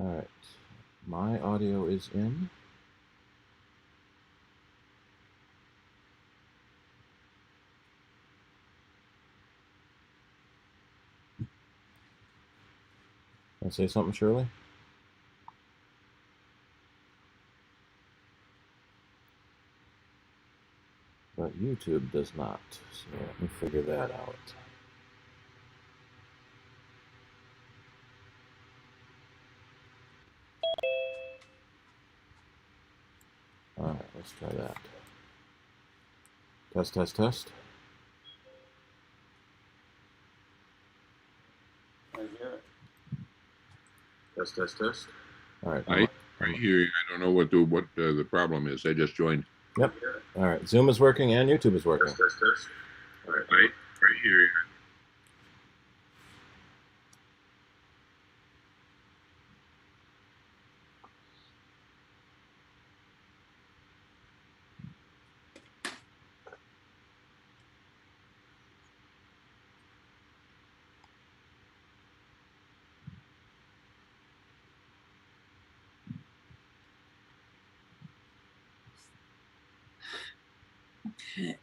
All right, my audio is in. Want to say something, Shirley? But YouTube does not, so let me figure that out. All right, let's try that. Test, test, test. I hear it. Test, test, test. All right. I hear you. I don't know what the problem is. I just joined. Yep. All right. Zoom is working and YouTube is working. Test, test, test. All right. I hear you. Okay.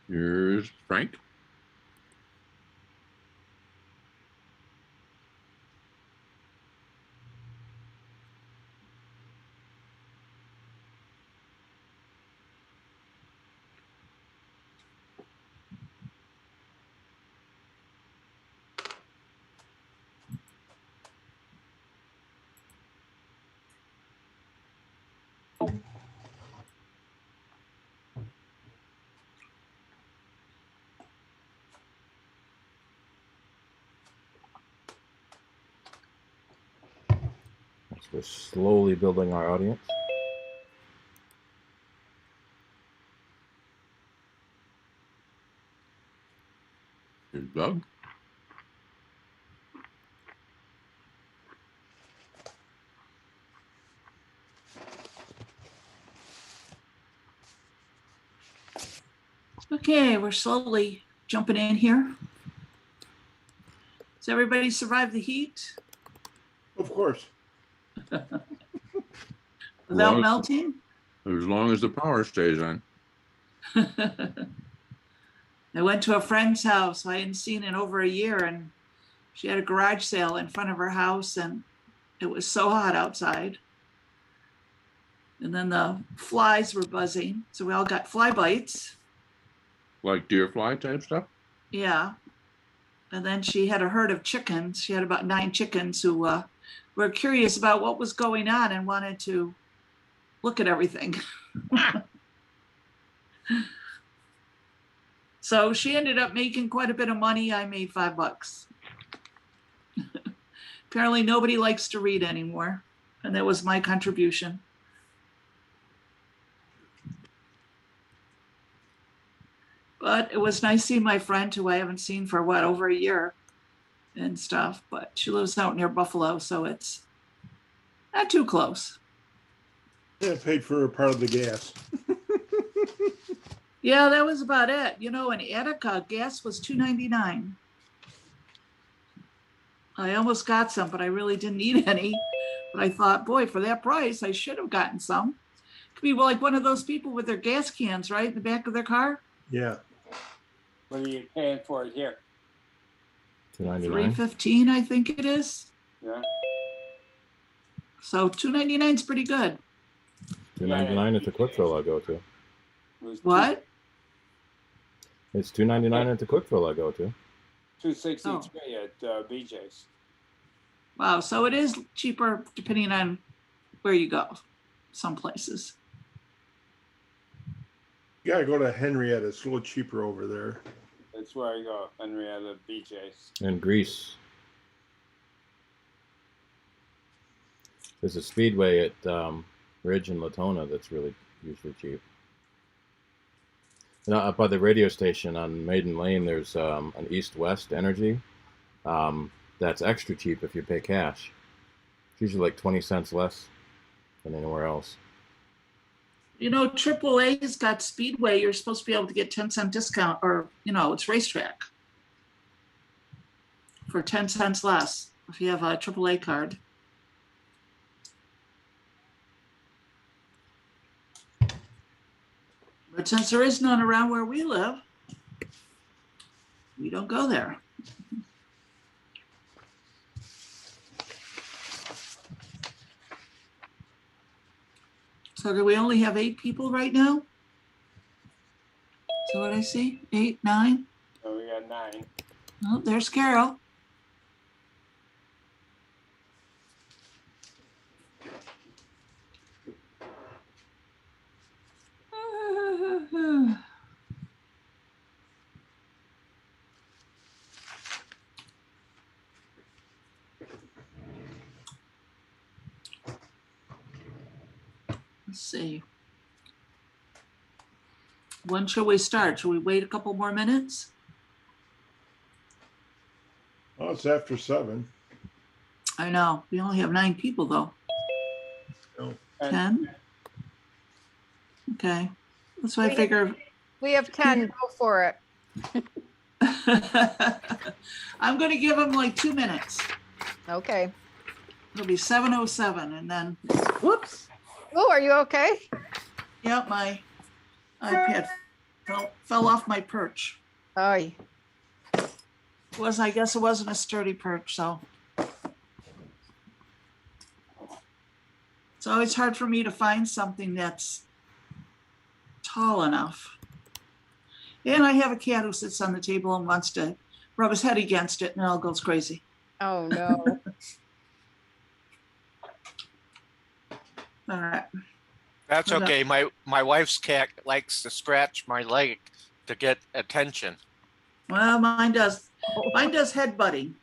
Here's Frank. We're slowly building our audience. Here's Doug. Okay, we're slowly jumping in here. Does everybody survive the heat Of course. without melting? As long as the power stays on. I went to a friend's house I hadn't seen in over a year, and she had a garage sale in front of her house, and it was so hot outside. And then the flies were buzzing, so we all got fly bites. Like deer fly type stuff? Yeah. And then she had a herd of chickens. She had about 9 chickens who were curious about what was going on and wanted to look at everything. So she ended up making quite a bit of money. I made $5. Apparently nobody likes to read anymore. And that was my contribution. But it was nice seeing my friend who I haven't seen for over a year and stuff, but she lives out near Buffalo, so it's not too close. Yeah, paid for a part of the gas. Yeah, that was about it. You know, in Attica, gas was $2.99. I almost got some, but I really didn't need any. But I thought, boy, for that price, I should have gotten some. Could be like one of those people with their gas cans, right, in the back of their car. Yeah. What are you paying for it here? $2.99. $3.15, I think it is. Yeah. So $2.99 is pretty good. $2.99 at the quick fill I go to. It was What? It's $2.99 at the quick fill I go to. $2.63 at BJ's. Wow, so it is cheaper depending on where you go. Some places. You gotta go to Henrietta. It's a little cheaper over there. That's where I go, Henrietta, BJ's. And Greece. There's a Speedway at Ridge and Latona that's really usually cheap. And up by the radio station on Maiden Lane, there's an East-West Energy. That's extra cheap if you pay cash. It's usually like 20 cents less than anywhere else. You know, AAA's got Speedway. You're supposed to be able to get 10-cent discount, or, you know, it's racetrack for 10 cents less if you have a AAA card. But since there is none around where we live, we don't go there. So do we only have 8 people right now? So what I see? 8, 9? So we got 9. Oh, there's Carol. Let's see. When shall we start? Shall we wait a couple more minutes? Oh, it's after 7. I know. We only have 9 people though. No. 10? Okay. That's why I figure. We have 10, go for it. I'm going to give them like 2 minutes. Okay. It'll be 7:07 and then, whoops. Oh, are you okay? Yep, my iPad fell off my perch. Oh, I guess it wasn't a sturdy perch, so. It's always hard for me to find something that's tall enough. And I have a cat who sits on the table and wants to rub his head against it and it all goes crazy. oh no. All right. That's Hold on. okay. My wife's cat likes to scratch my leg to get attention. Well, mine does. Mine does headbutting.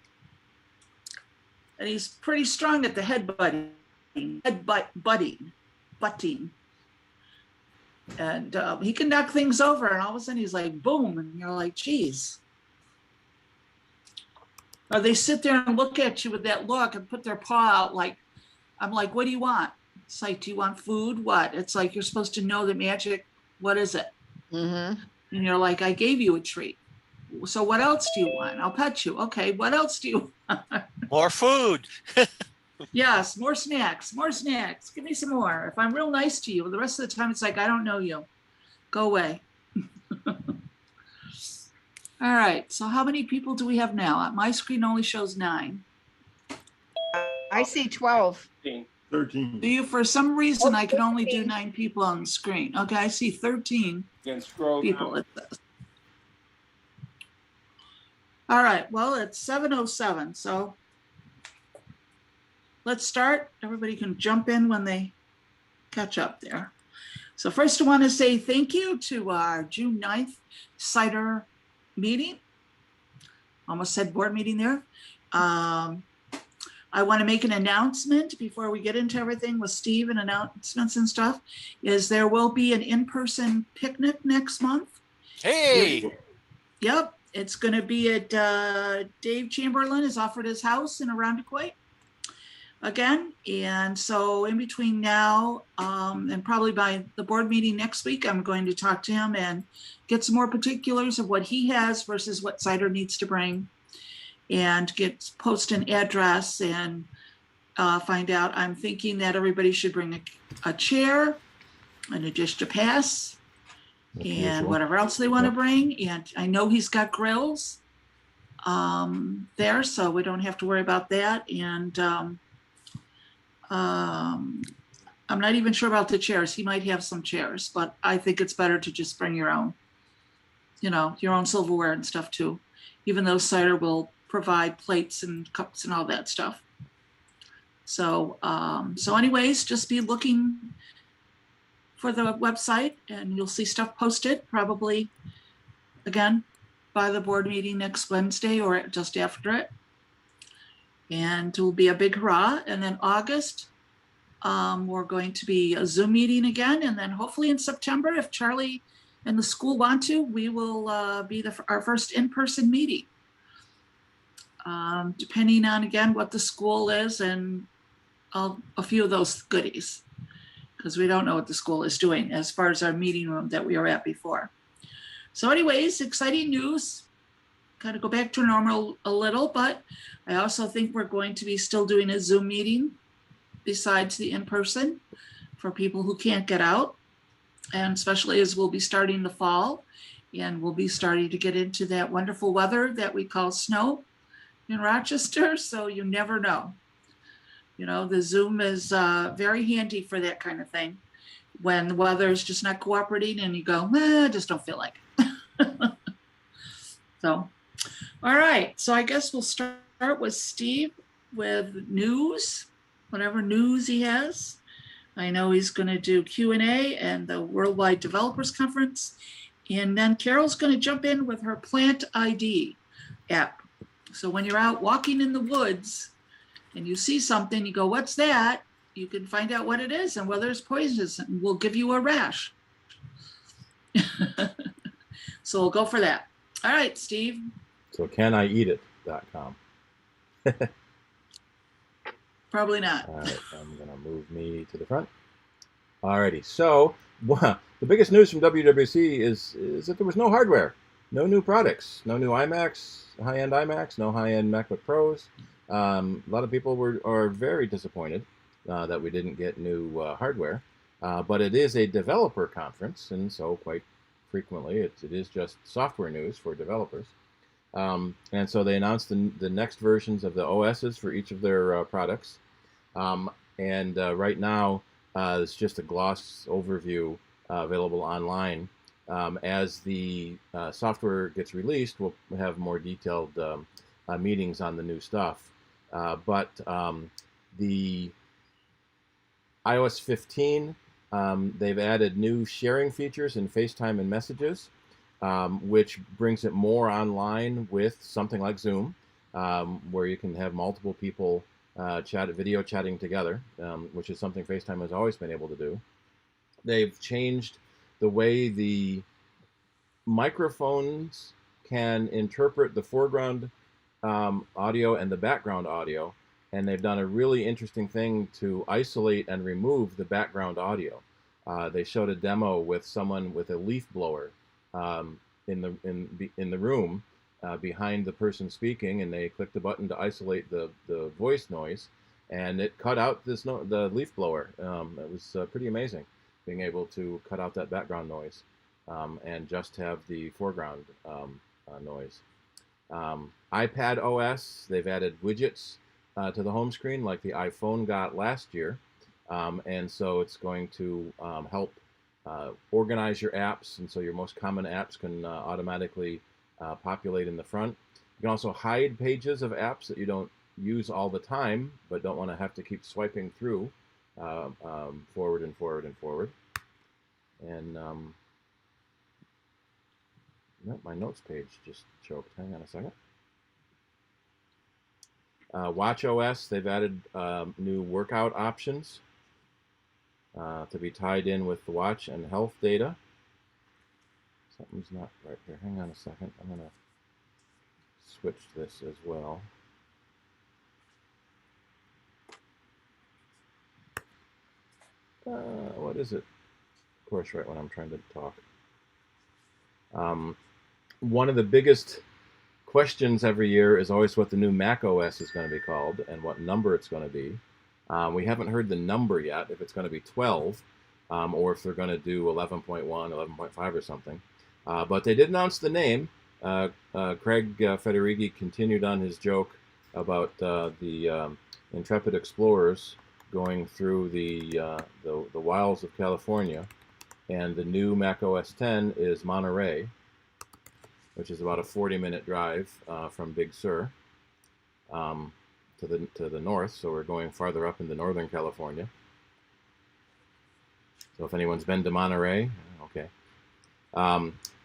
And he's pretty strong at the headbutting. Butting. And he can knock things over and all of a sudden he's like, boom. And you're like, geez. Or they sit there and look at you with that look and put their paw out like, I'm like, what do you want? It's like, do you want food? What? It's like, you're supposed to know the magic. What is it? Mm-hmm. And you're like, I gave you a treat. So what else do you want? I'll pet you. Okay, what else do you want? More food. Yes, more snacks, more snacks. Give me some more. If I'm real nice to you, the rest of the time it's like, I don't know you. Go away. All right, so how many people do we have now? My screen only shows 9. I see 12. 13. Do you, for some reason, I can only do 9 people on the screen. Okay, I see 13 You can scroll people. down. It says. All right, well, it's 7:07, so let's start. Everybody can jump in when they catch up there. So first I want to say thank you to our June 9th CIDER meeting. Almost said board meeting there. I want to make an announcement before we get into everything with Steve and announcements and stuff, is there will be an in-person picnic next month. Hey, Yep, it's going to be at Dave Chamberlain has offered his house in Arundequoit again. And so in between now and probably by the board meeting next week, I'm going to talk to him and get some more particulars of what he has versus what CIDER needs to bring, and post an address and find out. I'm thinking that everybody should bring a chair and a dish to pass and Usual. whatever else they want to bring. And I know he's got grills there, so we don't have to worry about that. And I'm not even sure about the chairs. He might have some chairs, but I think it's better to just bring your own, your own silverware and stuff too, even though CIDER will provide plates and cups and all that stuff. So, so anyways, just be looking for the website and you'll see stuff posted probably again by the board meeting next Wednesday or just after it. And it will be a big hurrah. And then August, we're going to be a Zoom meeting again. And then hopefully in September, if Charlie and the school want to, we will be our first in-person meeting. Depending on, again, what the school is and a few of those goodies. because we don't know what the school is doing as far as our meeting room that we were at before. So anyways, exciting news. Kind of go back to normal a little, but I also think we're going to be still doing a Zoom meeting besides the in-person for people who can't get out. And especially as we'll be starting the fall and we'll be starting to get into that wonderful weather that we call snow in Rochester. So you never know. You know, the Zoom is very handy for that kind of thing. When the weather is just not cooperating and you go, I just don't feel like it. So, all right. So I guess we'll start with Steve with news, whatever news he has. I know he's going to do Q&A and the Worldwide Developers Conference. And then Carol's going to jump in with her Plant ID app. So when you're out walking in the woods and you see something, you go, what's that? You can find out what it is and whether it's poisonous, and we'll give you a rash. So we'll go for that. All right, Steve. So caniit.com. Probably not. All right, I'm going to move me to the front. Alrighty, so the biggest news from WWC is that there was no hardware, no new products, no new iMacs, high-end iMacs, no high-end MacBook Pros. A lot of people are very disappointed that we didn't get new hardware, but it is a developer conference, and so quite frequently it is just software news for developers. And so they announced the next versions of the OSs for each of their products. Right now, it's just a gloss overview available online. As the software gets released, we'll have more detailed meetings on the new stuff. But the iOS 15, they've added new sharing features in FaceTime and Messages, which brings it more online with something like Zoom, where you can have multiple people video chatting together, which is something FaceTime has always been able to do. They've changed the way the microphones can interpret the foreground audio and the background audio, and they've done a really interesting thing to isolate and remove the background audio. They showed a demo with someone with a leaf blower in the room behind the person speaking, and they clicked the button to isolate the voice noise, and it cut out the leaf blower. It was pretty amazing, being able to cut out that background noise and just have the foreground noise. iPad OS, they've added widgets to the home screen like the iPhone got last year, and so it's going to help organize your apps, and so your most common apps can automatically populate in the front. You can also hide pages of apps that you don't use all the time, but don't want to have to keep swiping through forward and forward and forward. And my notes page just choked. Hang on a second. Watch OS, they've added new workout options to be tied in with the watch and health data. Something's not right here. Hang on a second. I'm going to switch this as well. What is it? Of course, right when I'm trying to talk. One of the biggest questions every year is always what the new Mac OS is going to be called and what number it's going to be. We haven't heard the number yet, if it's going to be 12, or if they're going to do 11.1, 11.5 or something. But they did announce the name. Craig Federighi continued on his joke about the intrepid explorers going through the wilds of California, and the new Mac OS 10 is Monterey, which is about a 40-minute drive from Big Sur to the north. So we're going farther up into Northern California. So if anyone's been to Monterey, okay.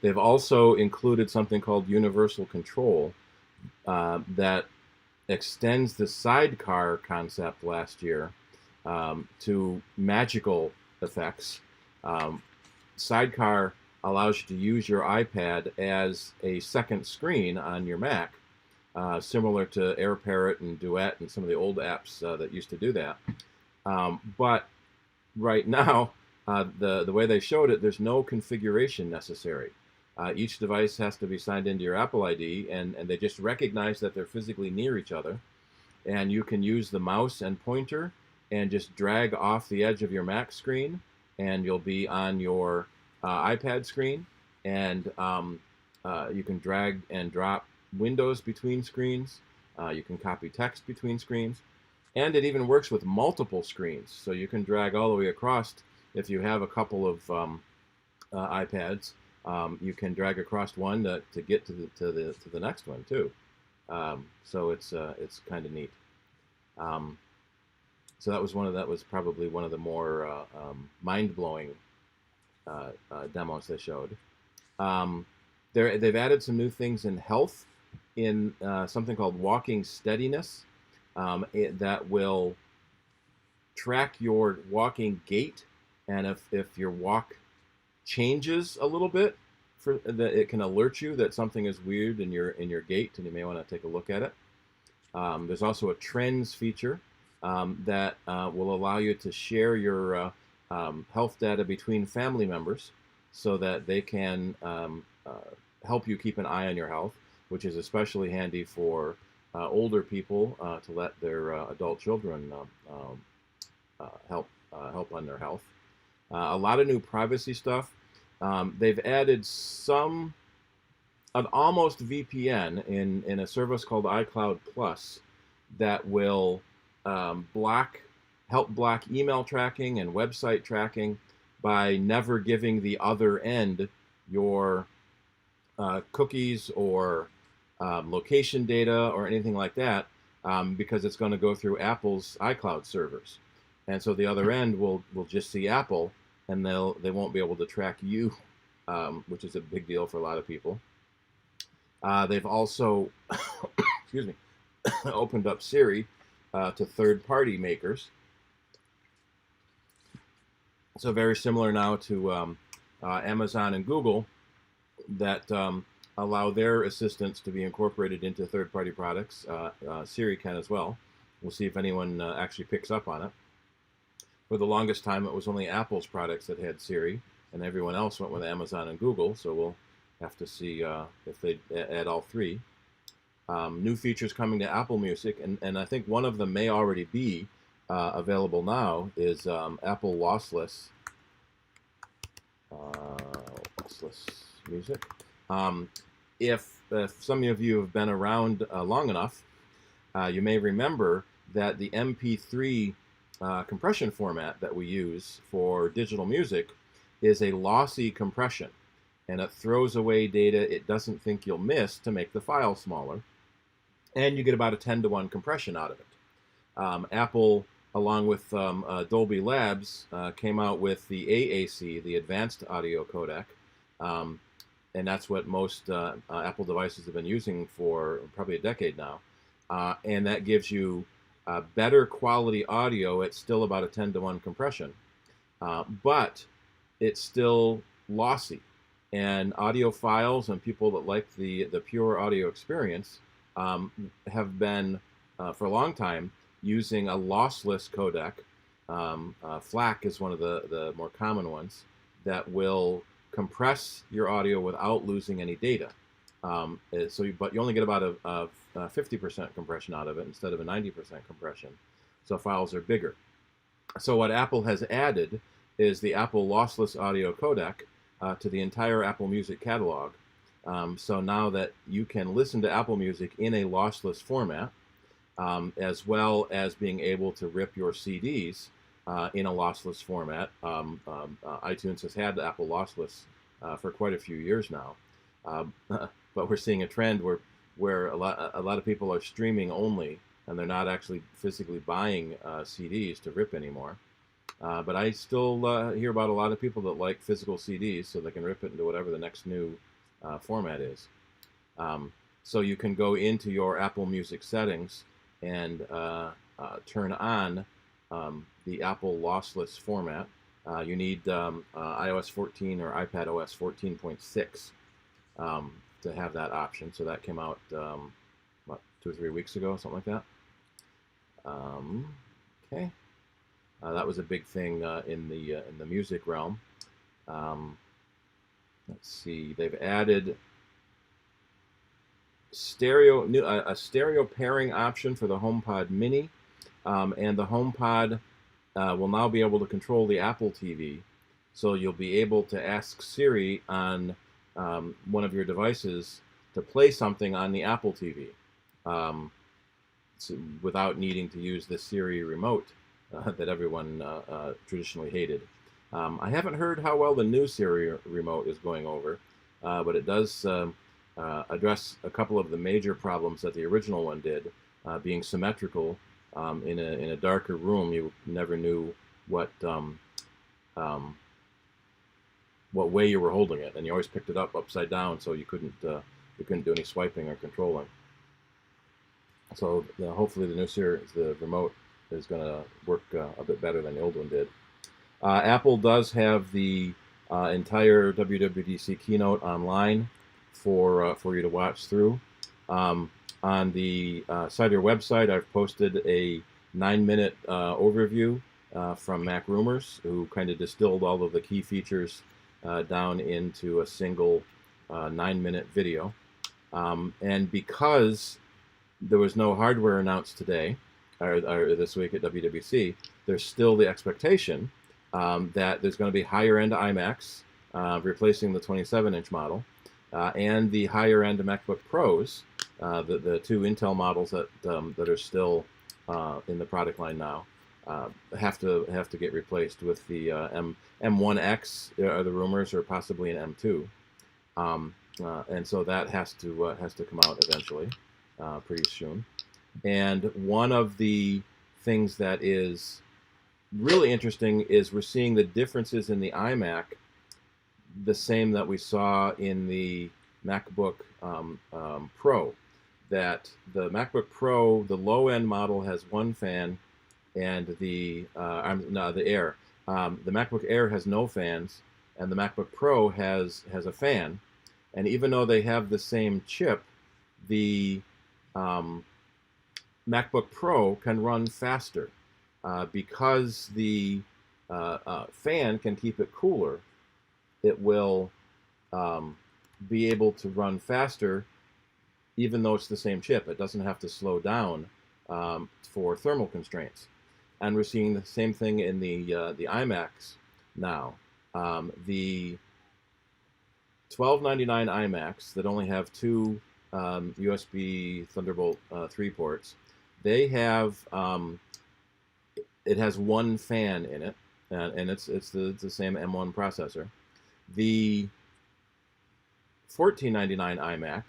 They've also included something called Universal Control that extends the sidecar concept last year to magical effects. Sidecar allows you to use your iPad as a second screen on your Mac, similar to AirParrot and Duet and some of the old apps that used to do that. But right now, the way they showed it, there's no configuration necessary. Each device has to be signed into your Apple ID, and they just recognize that they're physically near each other. And you can use the mouse and pointer and just drag off the edge of your Mac screen, and you'll be on your iPad screen. And you can drag and drop windows between screens. You can copy text between screens. And it even works with multiple screens. So you can drag all the way across. If you have a couple of iPads, you can drag across one to get to the next one too. So it's kind of neat. So that was probably one of the more mind-blowing demos they showed. They've added some new things in health, in something called walking steadiness, that will track your walking gait, and if your walk changes a little bit, it can alert you that something is weird in your gait, and you may want to take a look at it. There's also a trends feature that will allow you to share your health data between family members, so that they can help you keep an eye on your health, which is especially handy for older people to let their adult children help on their health. A lot of new privacy stuff. They've added an almost VPN in a service called iCloud Plus that will help block email tracking and website tracking by never giving the other end your cookies or location data or anything like that, because it's going to go through Apple's iCloud servers, and so the other end will just see Apple, and they won't be able to track you, which is a big deal for a lot of people. They've also excuse me opened up Siri to third-party makers. So very similar now to Amazon and Google, that allow their assistants to be incorporated into third-party products. Siri can as well. We'll see if anyone actually picks up on it. For the longest time, it was only Apple's products that had Siri, and everyone else went with Amazon and Google, so we'll have to see if they add all three. New features coming to Apple Music, and I think one of them may already be available now, is Apple lossless music. If some of you have been around long enough, you may remember that the MP3 compression format that we use for digital music is a lossy compression, and it throws away data it doesn't think you'll miss to make the file smaller, and you get about a 10-to-1 compression out of it. Apple, along with Dolby Labs, came out with the AAC, the Advanced Audio Codec, and that's what most Apple devices have been using for probably a decade now, and that gives you better quality audio. It's still about a 10-to-1 compression, but it's still lossy, and audiophiles and people that like the pure audio experience have been for a long time using a lossless codec. FLAC is one of the more common ones that will compress your audio without losing any data. But you only get about a 50% compression out of it instead of a 90% compression. So files are bigger. So what Apple has added is the Apple lossless audio codec to the entire Apple Music catalog. So now that you can listen to Apple Music in a lossless format, as well as being able to rip your CDs in a lossless format. iTunes has had Apple lossless for quite a few years now, but we're seeing a trend where a lot of people are streaming only, and they're not actually physically buying CDs to rip anymore. But I still hear about a lot of people that like physical CDs, so they can rip it into whatever the next new format is. So you can go into your Apple Music settings and turn on the Apple lossless format. You need iOS 14 or iPad OS 14.6 to have that option. So that came out about 2 or 3 weeks ago, something like that. Okay. That was a big thing in the music realm. Let's see, they've added a stereo pairing option for the HomePod Mini, and the HomePod will now be able to control the Apple TV. So you'll be able to ask Siri on one of your devices to play something on the Apple TV without needing to use the Siri remote that everyone traditionally hated. I haven't heard how well the new Siri remote is going over, but it does address a couple of the major problems that the original one did, being symmetrical. In a darker room, you never knew what way you were holding it, and you always picked it up upside down, so you couldn't do any swiping or controlling. So hopefully the remote is going to work a bit better than the old one did. Apple does have the entire WWDC keynote online for you to watch through. On the CIDER website, I've posted a 9-minute overview from Mac Rumors, who kind of distilled all of the key features down into a single 9-minute video. And because there was no hardware announced today, or this week at WWDC, there's still the expectation that there's going to be higher-end iMacs replacing the 27-inch model, and the higher-end MacBook Pros, the two Intel models that are still in the product line now, have to get replaced with the M1X, are the rumors, or possibly an M2, and so that has to come out eventually, pretty soon. And one of the things that is really interesting is we're seeing the differences in the iMac, the same that we saw in the MacBook Pro. That the MacBook Pro, the low-end model, has one fan, and the Air. The MacBook Air has no fans, and the MacBook Pro has a fan. And even though they have the same chip, the MacBook Pro can run faster because the fan can keep it cooler. It will be able to run faster, even though it's the same chip. It doesn't have to slow down for thermal constraints. And we're seeing the same thing in the iMacs now. The 1299 iMacs that only have two USB Thunderbolt 3 ports, they have it has one fan in it, and it's the same M1 processor. The 1499 iMac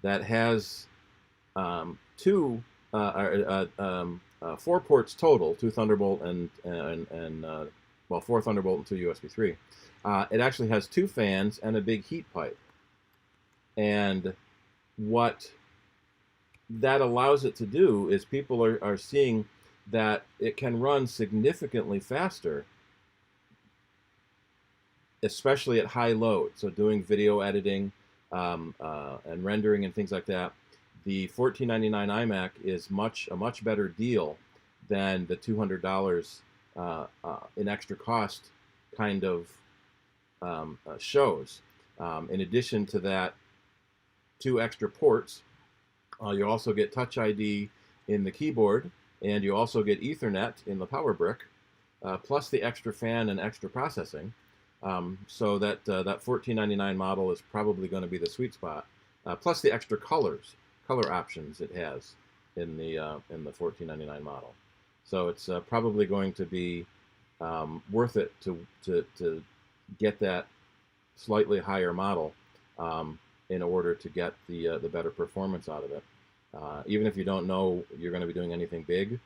that has two 4 ports total, 2 Thunderbolt and 4 Thunderbolt and 2 USB 3. It actually has 2 fans and a big heat pipe. And what that allows it to do is people are seeing that it can run significantly faster, especially at high load. So doing video editing and rendering and things like that. The $1499 iMac is a much better deal than the $200 in extra cost kind of shows. In addition to that, 2 extra ports. You also get Touch ID in the keyboard, and you also get Ethernet in the power brick, plus the extra fan and extra processing. So that $1499 model is probably going to be the sweet spot, plus the extra color options it has in the $1499 model. So it's probably going to be worth it to get that slightly higher model in order to get the better performance out of it. Even if you don't know you're going to be doing anything big,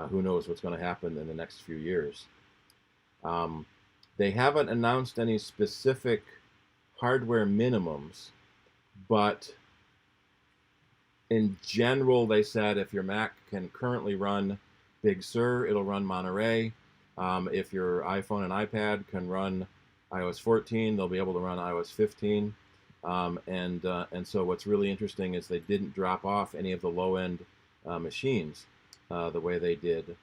who knows what's going to happen in the next few years. They haven't announced any specific hardware minimums, but in general, they said if your Mac can currently run Big Sur, it'll run Monterey. If your iPhone and iPad can run iOS 14, they'll be able to run iOS 15. And so what's really interesting is they didn't drop off any of the low-end machines the way they did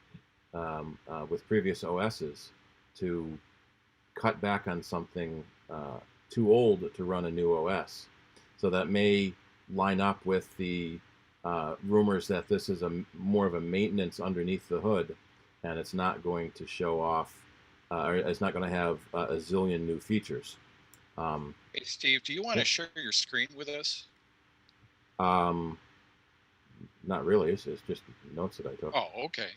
with previous OSs to cut back on something too old to run a new OS. So that may line up with the rumors that this is more of a maintenance underneath the hood, and it's not going to show off, or it's not going to have a zillion new features. Hey, Steve, do you want to share your screen with us? Not really. It's just notes that I took. Oh, okay.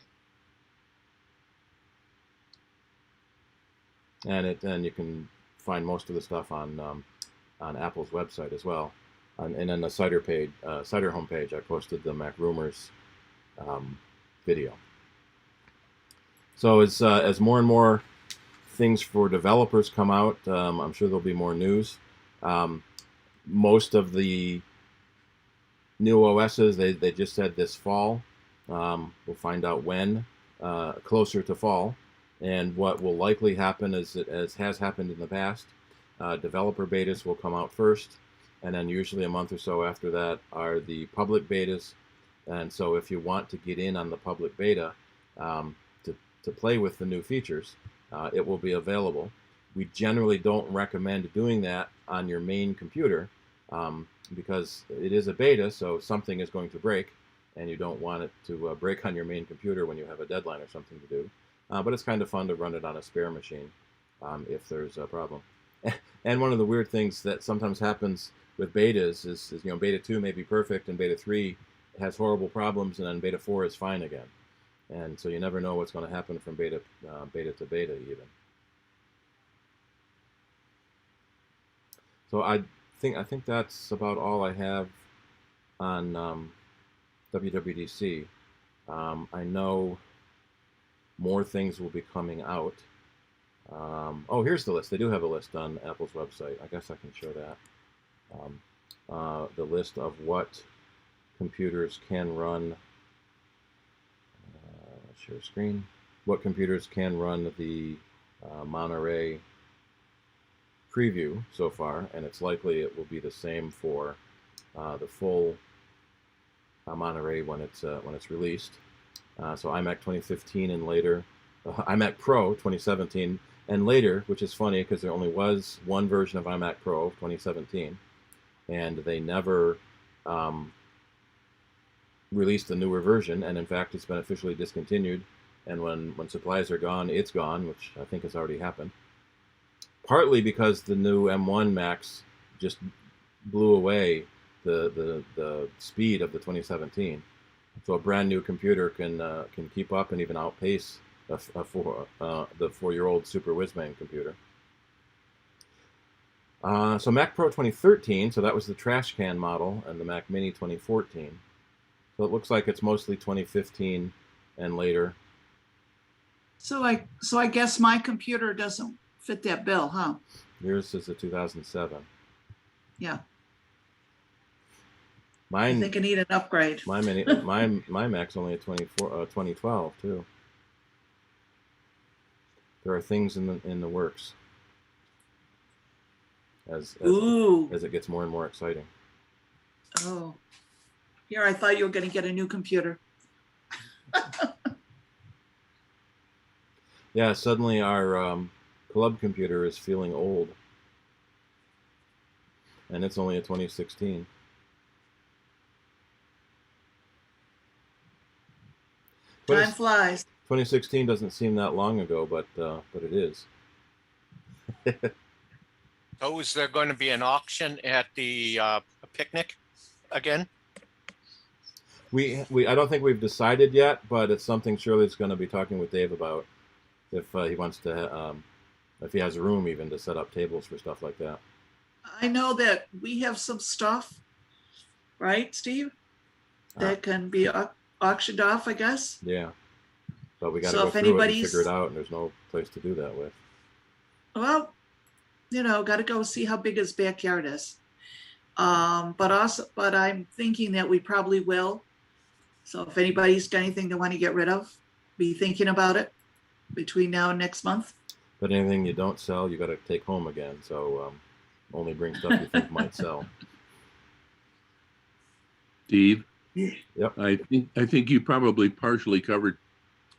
And you can find most of the stuff on Apple's website as well. And then the CIDER page, CIDER homepage, I posted the Mac Rumors video. So as more and more things for developers come out, I'm sure there'll be more news. Most of the new OSs, they just said this fall. We'll find out when, closer to fall. And what will likely happen is, as has happened in the past, developer betas will come out first, and then usually a month or so after that are the public betas. And so if you want to get in on the public beta to play with the new features, it will be available. We generally don't recommend doing that on your main computer because it is a beta, so something is going to break, and you don't want it to break on your main computer when you have a deadline or something to do. But it's kind of fun to run it on a spare machine if there's a problem. And one of the weird things that sometimes happens with betas is beta 2 may be perfect and beta 3 has horrible problems, and then beta 4 is fine again. And so you never know what's going to happen from beta to beta even. So I think that's about all I have on WWDC. I know more things will be coming out. Oh, here's the list. They do have a list on Apple's website. I guess I can show that. The list of what computers can run, share screen, what computers can run the Monterey preview so far, and it's likely it will be the same for the full Monterey when it's released. So iMac 2015 and later, iMac Pro 2017 and later, which is funny because there only was one version of iMac Pro 2017, and they never released a newer version, and in fact it's been officially discontinued, and when supplies are gone, it's gone, which I think has already happened. Partly because the new M1 Macs just blew away the speed of the 2017. So a brand new computer can keep up and even outpace the 4-year-old Super Whizbang computer. So Mac Pro 2013, so that was the trash can model, and the Mac Mini 2014. So it looks like it's mostly 2015 and later. So I guess my computer doesn't fit that bill, huh? Yours is a 2007. Yeah. Mine, I think I need an upgrade. my Mac's only a 2012 too. There are things in the works as it gets more and more exciting. Oh, here I thought you were going to get a new computer. Yeah, suddenly our club computer is feeling old, and it's only a 2016. Time flies. 2016 doesn't seem that long ago, but it is. So is there going to be an auction at the picnic again? I don't think we've decided yet, but it's something Shirley's going to be talking with Dave about if he wants to, if he has room even to set up tables for stuff like that. I know that we have some stuff, right, Steve, that can be auctioned off, I guess. Yeah, but we got to So go if through it and anybody's- figure it out, and there's no place to do that with. Well, got to go see how big his backyard is. But I'm thinking that we probably will. So if anybody's got anything they want to get rid of, be thinking about it between now and next month. But anything you don't sell, you got to take home again. So only bring stuff you think might sell. Steve, Yep. I think you probably partially covered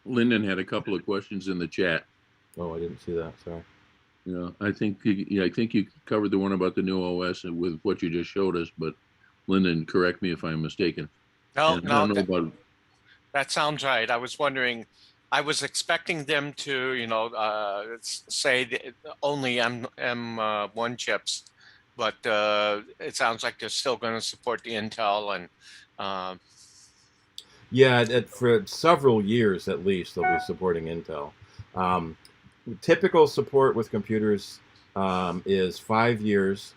Lyndon had a couple of questions in the chat. Oh, I didn't see that. Sorry. Yeah, I think you covered the one about the new OS with what you just showed us, but Lyndon, correct me if I'm mistaken. No, And I no, don't know about. that sounds right. I was wondering, I was expecting them to, say only M1 chips, but it sounds like they're still going to support the Intel and Yeah, for several years at least, they'll be supporting Intel. Um, Typical support with computers is 5 years,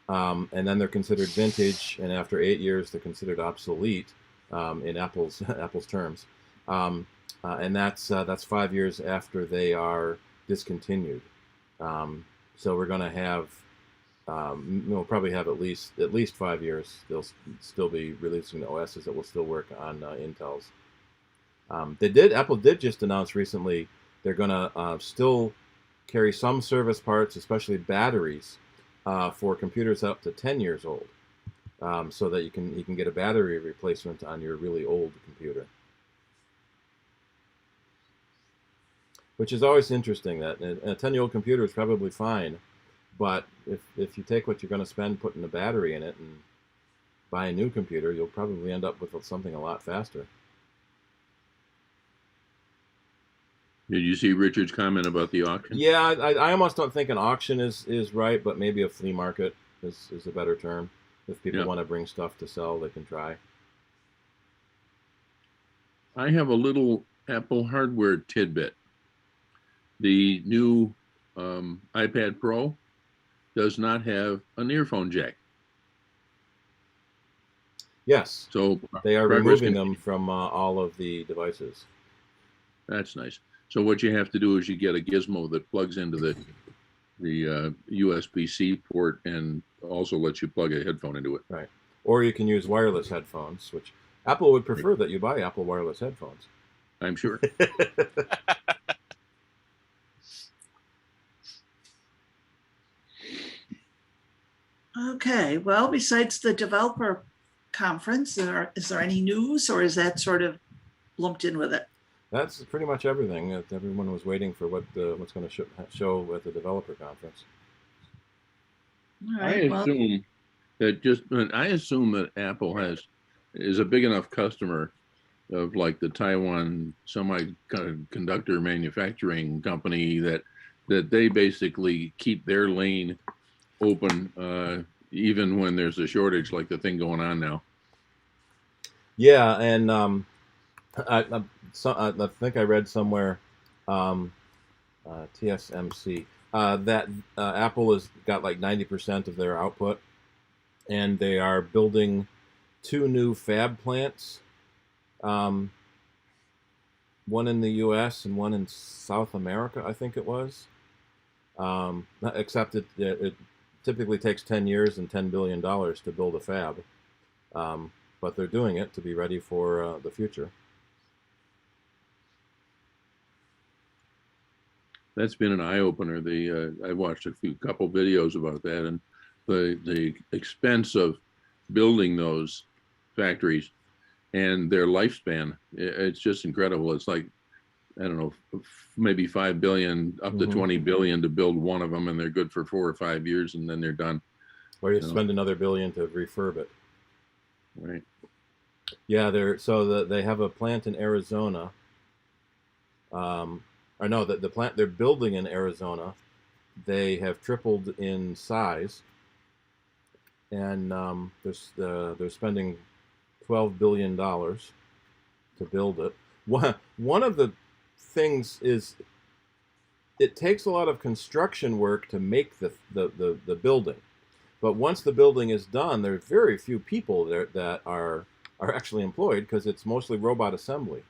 and then they're considered vintage, and after 8 years, they're considered obsolete in Apple's Apple's terms, and that's 5 years after they are discontinued. So we're going to have we'll probably have at least 5 years. They'll still be releasing the OSs that will still work on Intel's. Apple did just announce recently they're going to still carry some service parts, especially batteries, for computers up to 10 years old, so that you can get a battery replacement on your really old computer. Which is always interesting. That a 10-year-old computer is probably fine, but if you take what you're going to spend putting a battery in it and buy a new computer, you'll probably end up with something a lot faster. Did you see Richard's comment about the auction? Yeah, I almost don't think an auction is right, but maybe a flea market is a better term. If people want to bring stuff to sell, they can try. I have a little Apple hardware tidbit. The new iPad Pro does not have an earphone jack. Yes, so they are removing them from all of the devices. That's nice. So what you have to do is you get a gizmo that plugs into the USB-C port and also lets you plug a headphone into it. Right. Or you can use wireless headphones, which Apple would prefer that you buy Apple wireless headphones. I'm sure. Okay, well, besides the developer conference, is there any news, or is that sort of lumped in with it? That's pretty much everything. Everyone was waiting for what's going to show at the developer conference. All right, I assume that Apple is a big enough customer of like the Taiwan semiconductor manufacturing company that they basically keep their lane open even when there's a shortage like the thing going on now. Yeah, and I think I read somewhere, TSMC, that Apple has got like 90% of their output, and they are building 2 new fab plants, one in the U.S. and one in South America, I think it was. Except it typically takes 10 years and $10 billion to build a fab, but they're doing it to be ready for the future. That's been an eye-opener. I watched couple videos about that, and the expense of building those factories and their lifespan, it's just incredible. It's like, I don't know, maybe 5 billion up to 20 billion to build one of them, and they're good for 4 or 5 years, and then they're done. Or you spend another billion to refurb it. Right. Yeah, they have a plant in Arizona. Or no, the plant they're building in Arizona, they have tripled in size, and they're spending $12 billion to build it. One of the things is it takes a lot of construction work to make the building, but once the building is done, there are very few people there that are actually employed because it's mostly robot assembly.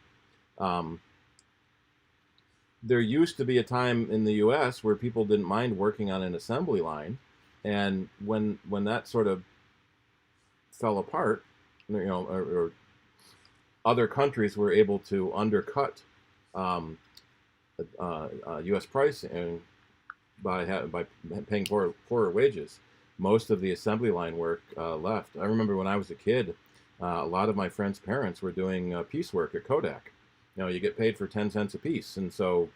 There used to be a time in the U.S. where people didn't mind working on an assembly line, and when that sort of fell apart, or other countries were able to undercut U.S. pricing by paying poorer wages. Most of the assembly line work left. I remember when I was a kid, a lot of my friends' parents were doing piecework at Kodak, you get paid for 10 cents a piece, and so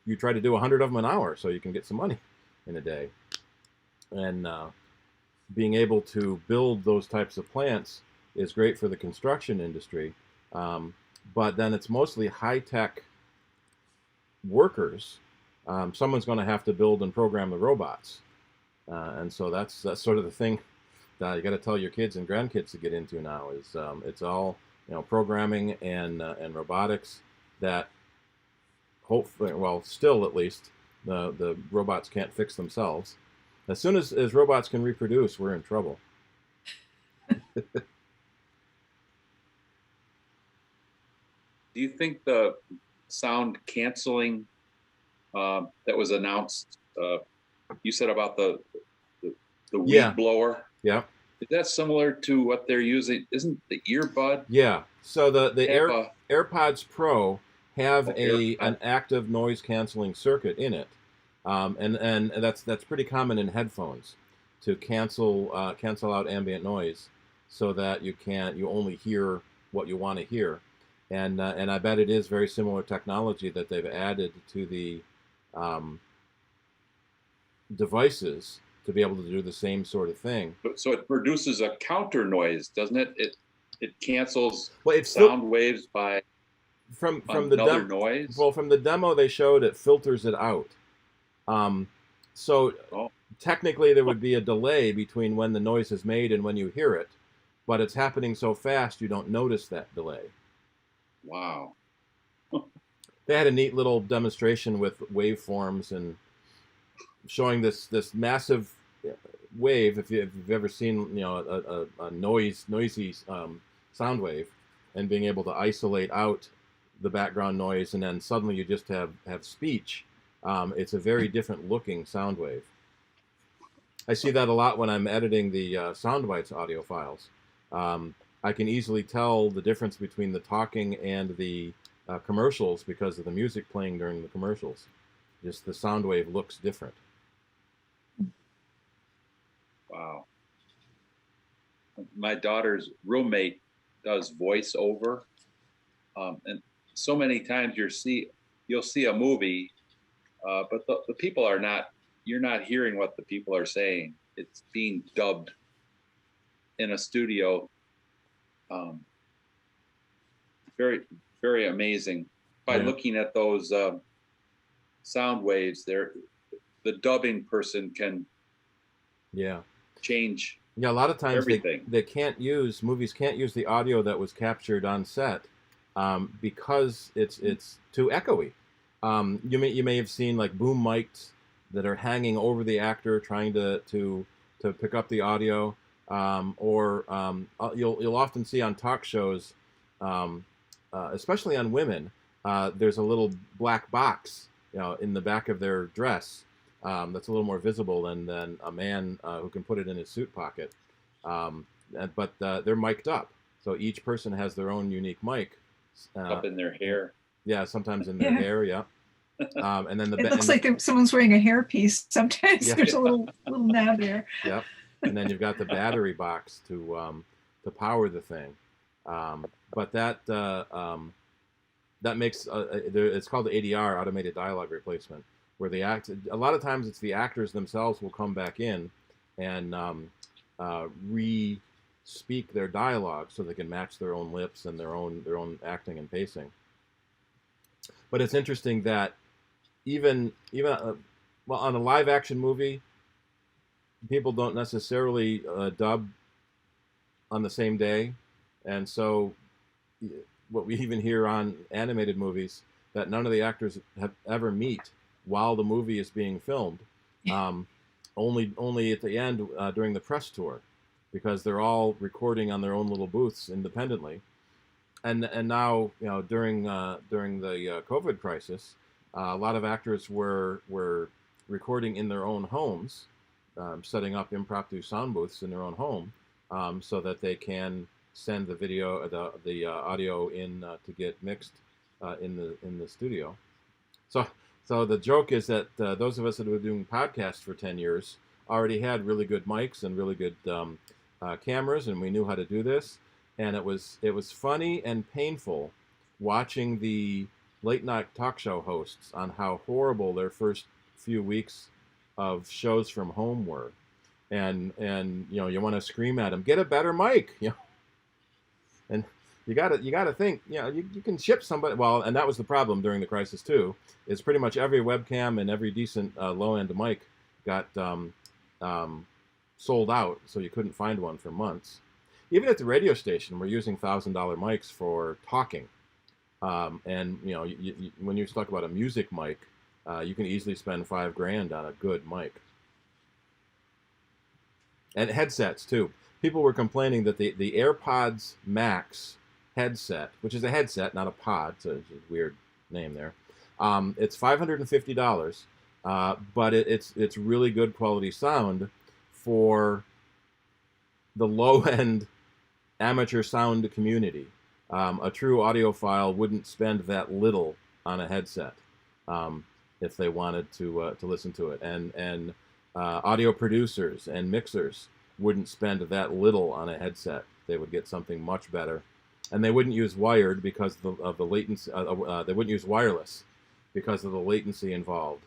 you try to do 100 of them an hour so you can get some money in a day. And being able to build those types of plants is great for the construction industry, but then it's mostly high-tech workers. Someone's going to have to build and program the robots, and so that's sort of the thing that you got to tell your kids and grandkids to get into now. Is it's all programming and robotics that hopefully, well, still at least the robots can't fix themselves. As soon as robots can reproduce, we're in trouble. Do you think the sound canceling that was announced, you said about the weed blower? Yeah. Is that similar to what they're using? Isn't the earbud? Yeah. So the AirPods Pro have AirPod. an active noise canceling circuit in it, and that's pretty common in headphones to cancel out ambient noise, so that you only hear what you want to hear. And I bet it is very similar technology that they've added to the devices to be able to do the same sort of thing. So it produces a counter noise, doesn't it? It cancels it's sound waves by from another noise. Well, from the demo they showed, it filters it out. So technically there would be a delay between when the noise is made and when you hear it, but it's happening so fast you don't notice that delay. Wow. They had a neat little demonstration with waveforms and showing this massive wave. If you've ever seen a noisy sound wave, and being able to isolate out the background noise, and then suddenly you just have speech. It's a very different looking sound wave. I see that a lot when I'm editing the Soundbites audio files. I can easily tell the difference between the talking and the commercials because of the music playing during the commercials. Just the sound wave looks different. Wow. My daughter's roommate does voiceover, and so many times you'll see a movie, but the people are not. You're not hearing what the people are saying. It's being dubbed in a studio. Very, very amazing. By looking at those sound waves, the dubbing person can change. Yeah, a lot of times everything. Movies can't use the audio that was captured on set because it's too echoey. You may have seen like boom mics that are hanging over the actor trying to pick up the audio, or you'll often see on talk shows, especially on women, there's a little black box in the back of their dress. That's a little more visible than a man who can put it in his suit pocket. But they're mic'd up. So each person has their own unique mic. Up in their hair. Yeah, sometimes in their hair, yeah. And then it looks like someone's wearing a hairpiece. Sometimes there's a little nab there. Yep. And then you've got the battery box to power the thing. But that makes it's called the ADR, automated dialogue replacement, where a lot of times it's the actors themselves will come back in and re-speak their dialogue so they can match their own lips and their own acting and pacing. But it's interesting that even on a live action movie, people don't necessarily dub on the same day, and so what we even hear on animated movies, that none of the actors have ever meet while the movie is being filmed. Only at the end during the press tour, because they're all recording on their own little booths independently. And now during the COVID crisis, a lot of actors were recording in their own homes, setting up impromptu sound booths in their own home, so that they can send the video, the audio in to get mixed in the studio. So the joke is that those of us that have been doing podcasts for 10 years already had really good mics and really good cameras, and we knew how to do this. And it was funny and painful watching the late night talk show hosts on how horrible their first few weeks of shows from home were, and you want to scream at them, get a better mic, and you gotta think, you can ship somebody. Well, and that was the problem during the crisis too. Is pretty much every webcam and every decent low end mic got sold out, so you couldn't find one for months. Even at the radio station, we're using $1,000 mics for talking, and when you talk about a music mic, you can easily spend $5,000 on a good mic. And headsets too. People were complaining that the AirPods Max headset, which is a headset, not a pod, so it's a weird name there. It's $550, but it's really good quality sound for the low-end amateur sound community. A true audiophile wouldn't spend that little on a headset if they wanted to listen to it, and audio producers and mixers wouldn't spend that little on a headset. They would get something much better, and they wouldn't use wired because of the latency. They wouldn't use wireless because of the latency involved.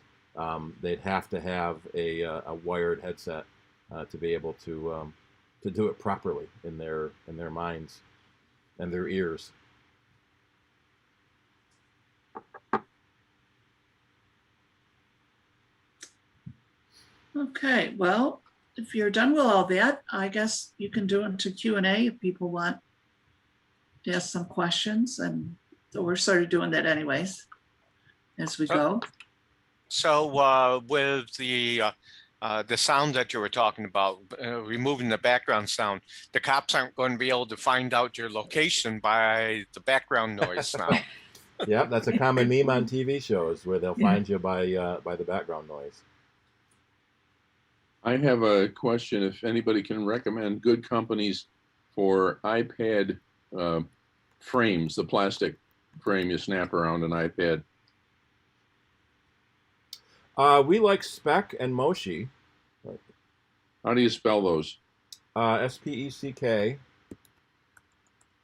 They'd have to have a wired headset to be able to do it properly in their minds and their ears. Okay, well, if you're done with all that, I guess you can do it into Q&A if people want to ask some questions, and so we're sort of doing that anyways as we go. So with the sound that you were talking about, removing the background sound, the cops aren't going to be able to find out your location by the background noise now. Yeah, that's a common meme on TV shows where they'll find you by the background noise. I have a question. If anybody can recommend good companies for iPad frames, the plastic frame you snap around an iPad. We like Spec and Moshi. How do you spell those? SPECK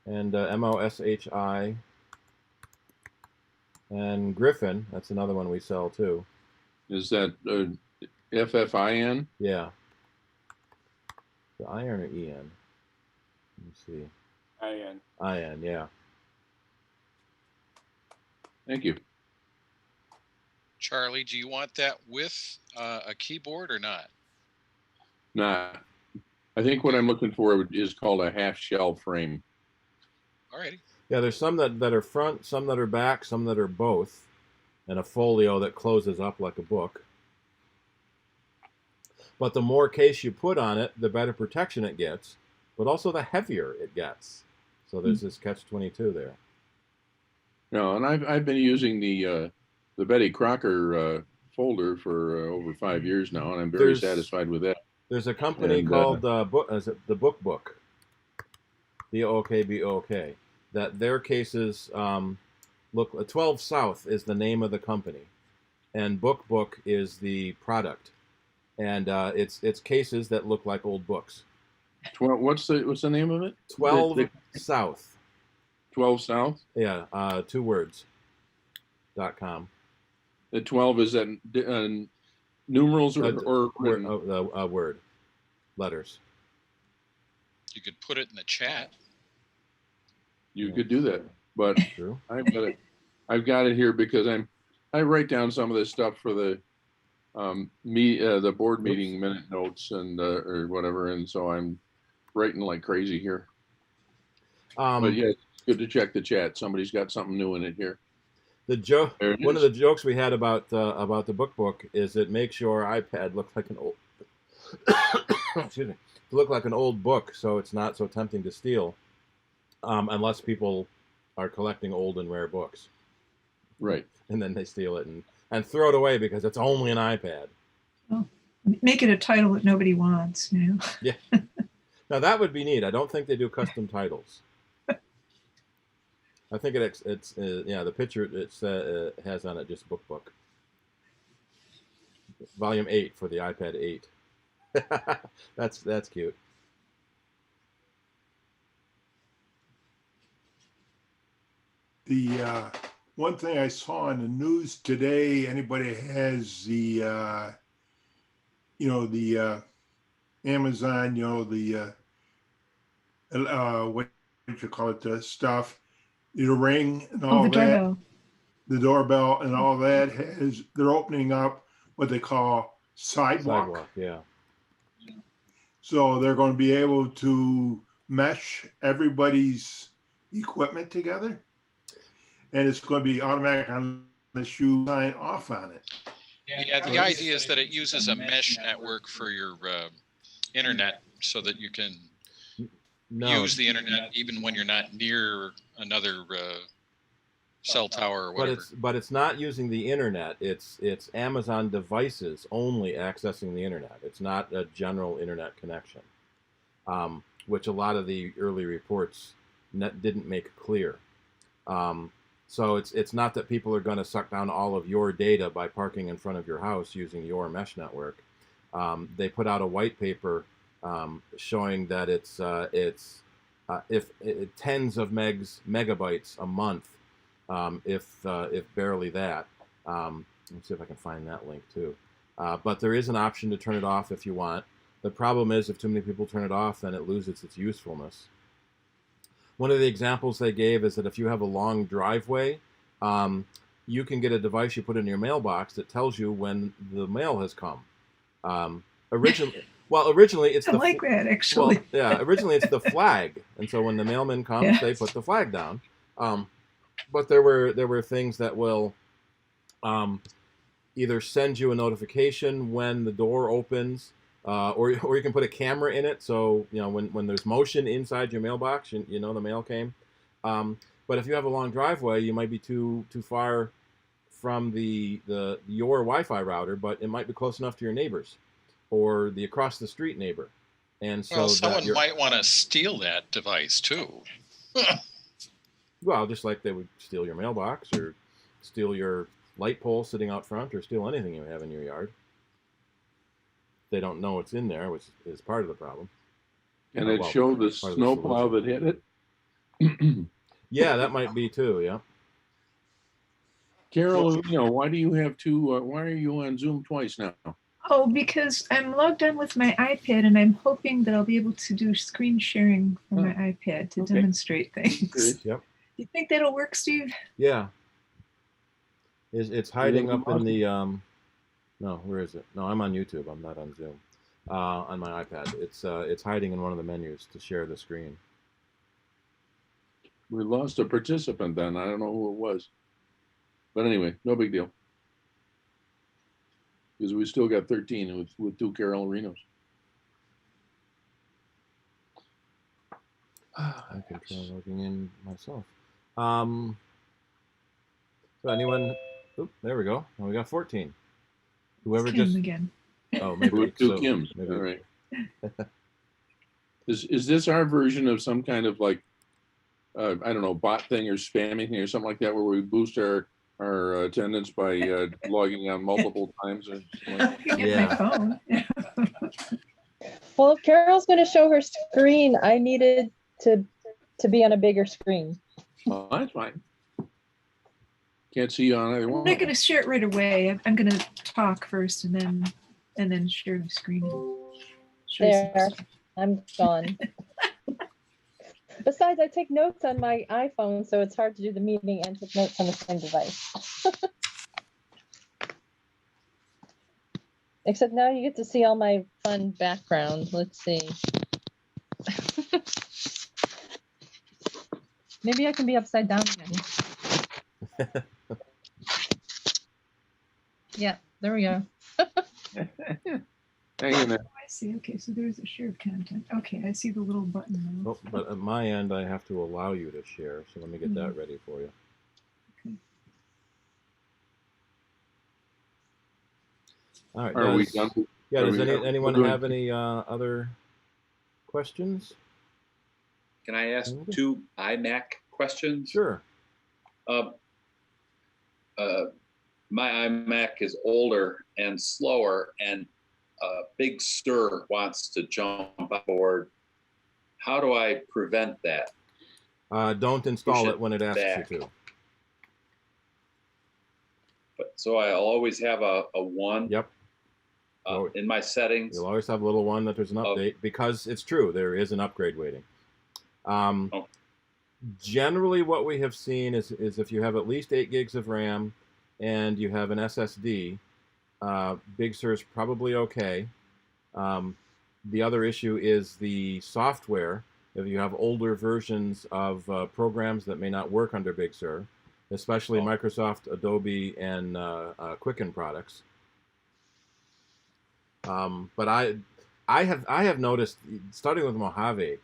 and MOSHI. And Griffin, that's another one we sell too. Is that FFIN? Yeah. The iron or EN? Let me see. IN. IN, yeah. Thank you. Charlie, do you want that with a keyboard or not? Nah. I think what I'm looking for is called a half shell frame. Alrighty. Yeah, there's some that are front, some that are back, some that are both, and a folio that closes up like a book. But the more case you put on it, the better protection it gets, but also the heavier it gets. So there's this catch-22 there. No, and I've been using the Betty Crocker folder for over 5 years now, and I'm very satisfied with that. There's a company called the Book Book, BOOK, that their cases look. 12 South is the name of the company, and Book Book is the product, and it's cases that look like old books. What's the name of it? 12 South. 12 South. Yeah, 2 words. .com. The 12 is that numerals or word letters. You could put it in the chat. You could do that, but True. I've got it here because I write down some of this stuff for the the board meeting minute notes and or whatever, and so I'm writing like crazy here. But yeah, it's good to check the chat. Somebody's got something new in it here. The joke. One of the jokes we had about the Book is it makes your iPad look like an old excuse me, look like an old book, so it's not so tempting to steal, unless people are collecting old and rare books. Right. And then they steal it and throw it away because it's only an iPad. Well, make it a title that nobody wants, you know. Yeah. Now that would be neat. I don't think they do custom titles. I think it's yeah, the picture it has on it just Book. Volume 8 for the iPad 8. That's cute. The one thing I saw in the news today, anybody has the, the Amazon, the, what you call it, the stuff, the Ring and Oh, all the that. doorbell. The doorbell and all that they're opening up what they call sidewalk. Yeah. So they're going to be able to mesh everybody's equipment together. And it's going to be automatic unless you sign off on it. Yeah, the idea is that it uses a mesh network for your internet so that you can use the internet even when you're not near another cell tower or whatever. But it's not using the internet. It's Amazon devices only accessing the internet. It's not a general internet connection, which a lot of the early reports didn't make clear. So it's not that people are going to suck down all of your data by parking in front of your house using your mesh network. They put out a white paper showing that it's tens of megabytes a month. If barely that. Let's see if I can find that link too. But there is an option to turn it off if you want. The problem is if too many people turn it off, then it loses its usefulness. One of the examples they gave is that if you have a long driveway, you can get a device you put in your mailbox that tells you when the mail has come. Originally it's I like that actually. Well, yeah, originally it's the flag, and so when the mailman comes, they put the flag down. But there were things that will either send you a notification when the door opens, or you can put a camera in it, so when there's motion inside your mailbox, you know the mail came. But if you have a long driveway, you might be too far from your Wi-Fi router, but it might be close enough to your neighbors or the across the street neighbor. And so someone might want to steal that device too. Well, just like they would steal your mailbox or steal your light pole sitting out front or steal anything you have in your yard. They don't know it's in there, which is part of the problem. And it showed the snowplow that hit it? Yeah, that might be too, yeah. Carol, why do you have why are you on Zoom twice now? Oh, because I'm logged on with my iPad and I'm hoping that I'll be able to do screen sharing from my iPad to demonstrate things. Yep. You think that'll work, Steve? Yeah. It's hiding up in the no, where is it? No, I'm on YouTube. I'm not on Zoom. On my iPad. It's hiding in one of the menus to share the screen. We lost a participant then. I don't know who it was. But anyway, no big deal. Because we still got 13 with 2 Carol Arenos. I can try logging in myself. So anyone? Oop, there we go. Well, we got 14. Whoever it's Kim just again. Oh, maybe two Kims. All right. Is this our version of some kind of like I don't know, bot thing or spamming thing or something like that, where we boost our attendance by logging on multiple times? Or like My phone. Well, if Carol's going to show her screen, I needed to be on a bigger screen. Oh, that's fine. Can't see you on either one. I'm not going to share it right away. I'm going to talk first and then share the screen. There, I'm gone. Besides, I take notes on my iPhone, so it's hard to do the meeting and take notes on the same device. Except now you get to see all my fun background. Let's see. Maybe I can be upside down again. Yeah, there we go. Hang in there. I see. Okay, so there's a shared content. Okay, I see the little button now. Oh, but at my end, I have to allow you to share. So let me get that ready for you. Okay. All right. Are we done? Yeah. Are Does we- anyone we're have any other questions? Can I ask 2 iMac questions? Sure. My iMac is older and slower, and Big Sur wants to jump aboard. How do I prevent that? Don't install Push it when it asks back. you to. So I'll always have a one Yep. in my settings. You'll always have a little one that there's an update because it's true. There is an upgrade waiting. Generally, what we have seen is if you have at least 8 gigs of RAM and you have an SSD, Big Sur is probably okay. The other issue is the software. If you have older versions of programs that may not work under Big Sur, especially Microsoft, Adobe, and Quicken products. But I have noticed, starting with Mojave,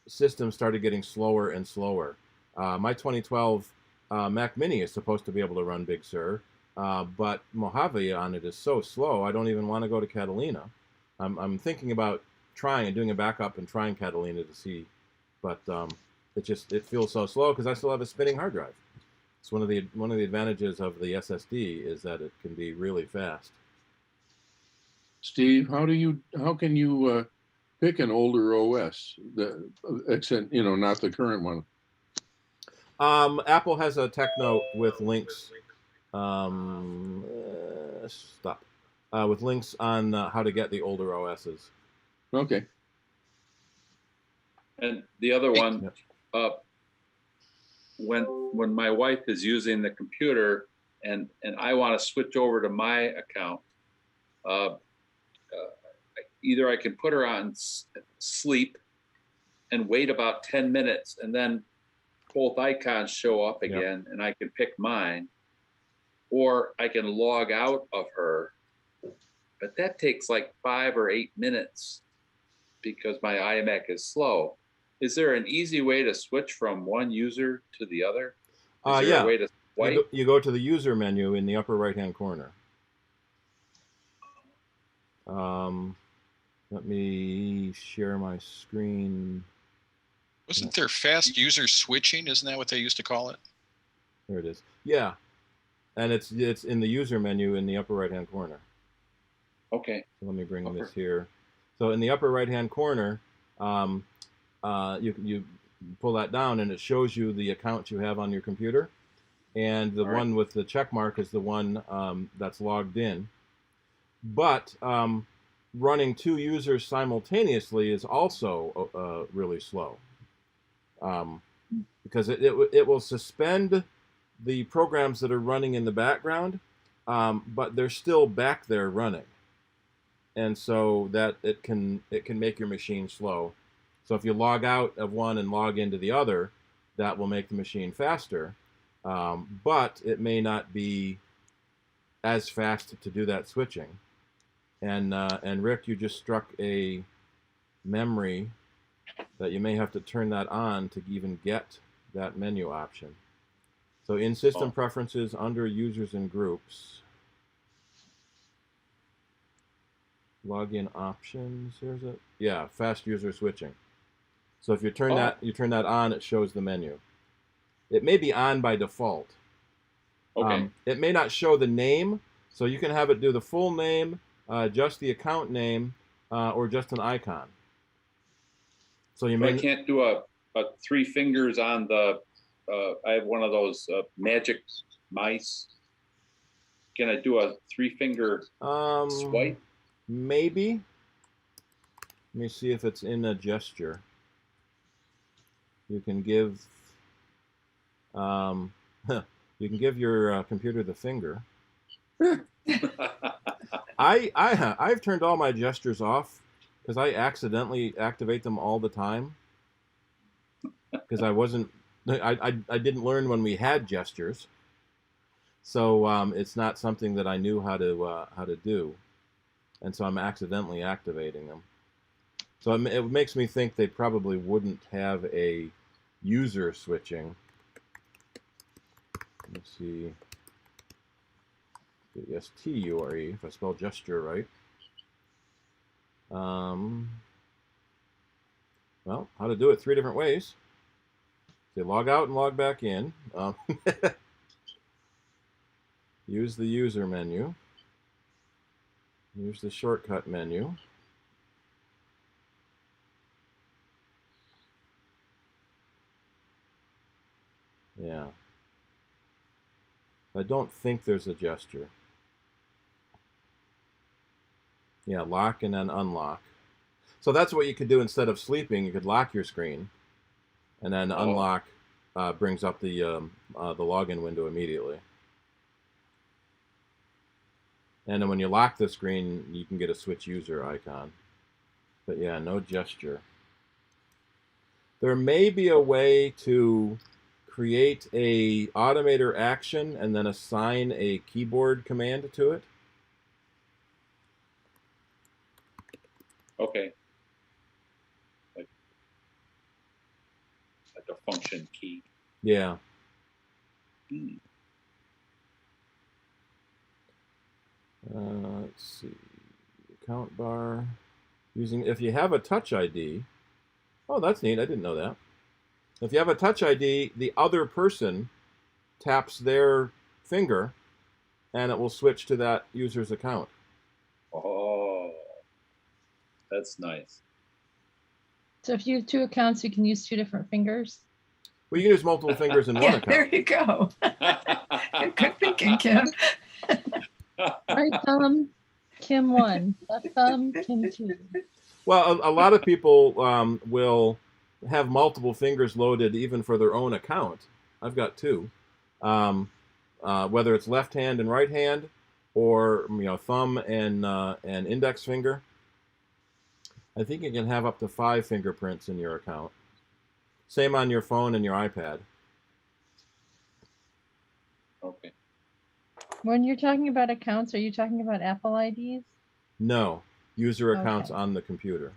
systems started getting slower and slower. My 2012 Mac Mini is supposed to be able to run Big Sur, but Mojave on it is so slow. I don't even want to go to Catalina. I'm thinking about doing a backup and trying Catalina to see, but it feels so slow because I still have a spinning hard drive. It's one of the advantages of the SSD is that it can be really fast. Steve, how can you pick an older OS, except not the current one? Apple has a tech note with links. With links on how to get the older OSs. Okay. And the other one, when my wife is using the computer and I want to switch over to my account, either I can put her on sleep and wait about 10 minutes, and then both icons show up again, and I can pick mine, or I can log out of her, but that takes like 5 or 8 minutes because my iMac is slow. Is there an easy way to switch from one user to the other? Is there a way to swipe? You go to the user menu in the upper right-hand corner. Let me share my screen. Wasn't there fast user switching? Isn't that what they used to call it? There it is. Yeah, and it's in the user menu in the upper right-hand corner. Okay. So let me bring this here. So in the upper right-hand corner, you pull that down, and it shows you the account you have on your computer, and the one with the check mark is the one that's logged in. But running 2 users simultaneously is also really slow, because it will suspend the programs that are running in the background, but they're still back there running, and so that it can make your machine slow. So if you log out of one and log into the other, that will make the machine faster, but it may not be as fast to do that switching. And Rick, you just struck a memory that you may have to turn that on to even get that menu option. So in System Preferences, under Users and Groups, Login Options. Here's it. Yeah, Fast User Switching. So if you turn that on, it shows the menu. It may be on by default. Okay. It may not show the name, so you can have it do the full name, just the account name, or just an icon. So I can't do a 3 fingers on the. I have one of those magic mice. Can I do a 3-finger swipe? Maybe. Let me see if it's in a gesture. You can give. You can give your computer the finger. I've turned all my gestures off because I accidentally activate them all the time. Because I didn't learn when we had gestures, so it's not something that I knew how to do, and so I'm accidentally activating them. So it makes me think they probably wouldn't have a user switching. Let me see. S-T-U-R-E, if I spell gesture right. Well, how to do it 3 different ways. So log out and log back in. Use the user menu. Use the shortcut menu. Yeah. I don't think there's a gesture. Yeah, lock and then unlock. So that's what you could do instead of sleeping. You could lock your screen, and then unlock brings up the login window immediately. And then when you lock the screen, you can get a switch user icon. But yeah, no gesture. There may be a way to create a automator action and then assign a keyboard command to it. Okay. Like a function key. Yeah. Let's see. Account bar. Using, if you have a Touch ID. Oh, that's neat. I didn't know that. If you have a Touch ID, the other person taps their finger, and it will switch to that user's account. Oh, that's nice. So if you have two accounts, you can use two different fingers. Well, you can use multiple fingers in one account. There you go. Good thinking, Kim. Right thumb, Kim 1. Left thumb, Kim 2. Well, a lot of people will have multiple fingers loaded even for their own account. I've got two. Whether it's left hand and right hand, or thumb and index finger. I think you can have up to 5 fingerprints in your account. Same on your phone and your iPad. Okay. When you're talking about accounts, are you talking about Apple IDs? No, user accounts Okay. on the computer.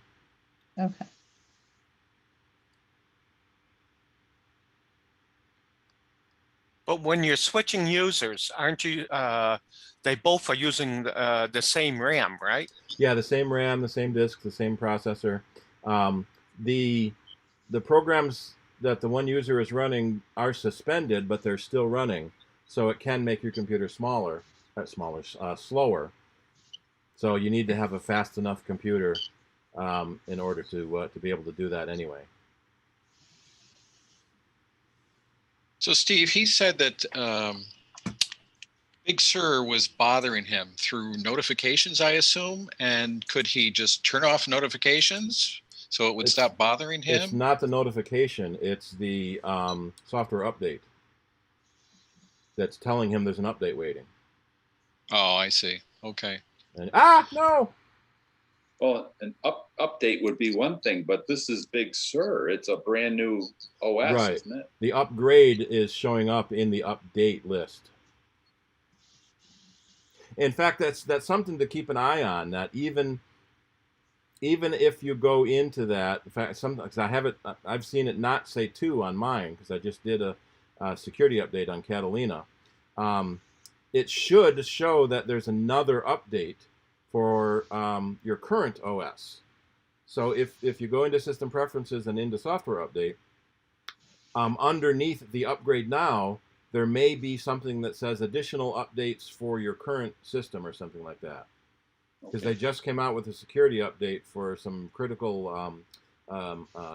Okay. But when you're switching users, aren't you? They both are using the same RAM, right? Yeah, the same RAM, the same disk, the same processor. The programs that the one user is running are suspended, but they're still running, so it can make your computer slower. So you need to have a fast enough computer in order to be able to do that anyway. So Steve, he said that Big Sur was bothering him through notifications, I assume. And could he just turn off notifications so it would stop bothering him? It's not the notification. It's the software update that's telling him there's an update waiting. Oh, I see. Okay. And, no! Well, an update would be one thing, but this is Big Sur. It's a brand new OS, Right. isn't it? The upgrade is showing up in the update list. In fact, that's something to keep an eye on. That even if you go into that, in fact, sometimes I've seen it not say 2 on mine because I just did a security update on Catalina. It should show that there's another update for your current OS. So if you go into System Preferences and into Software Update, underneath the Upgrade Now, there may be something that says additional updates for your current system or something like that. Because they just came out with a security update for some critical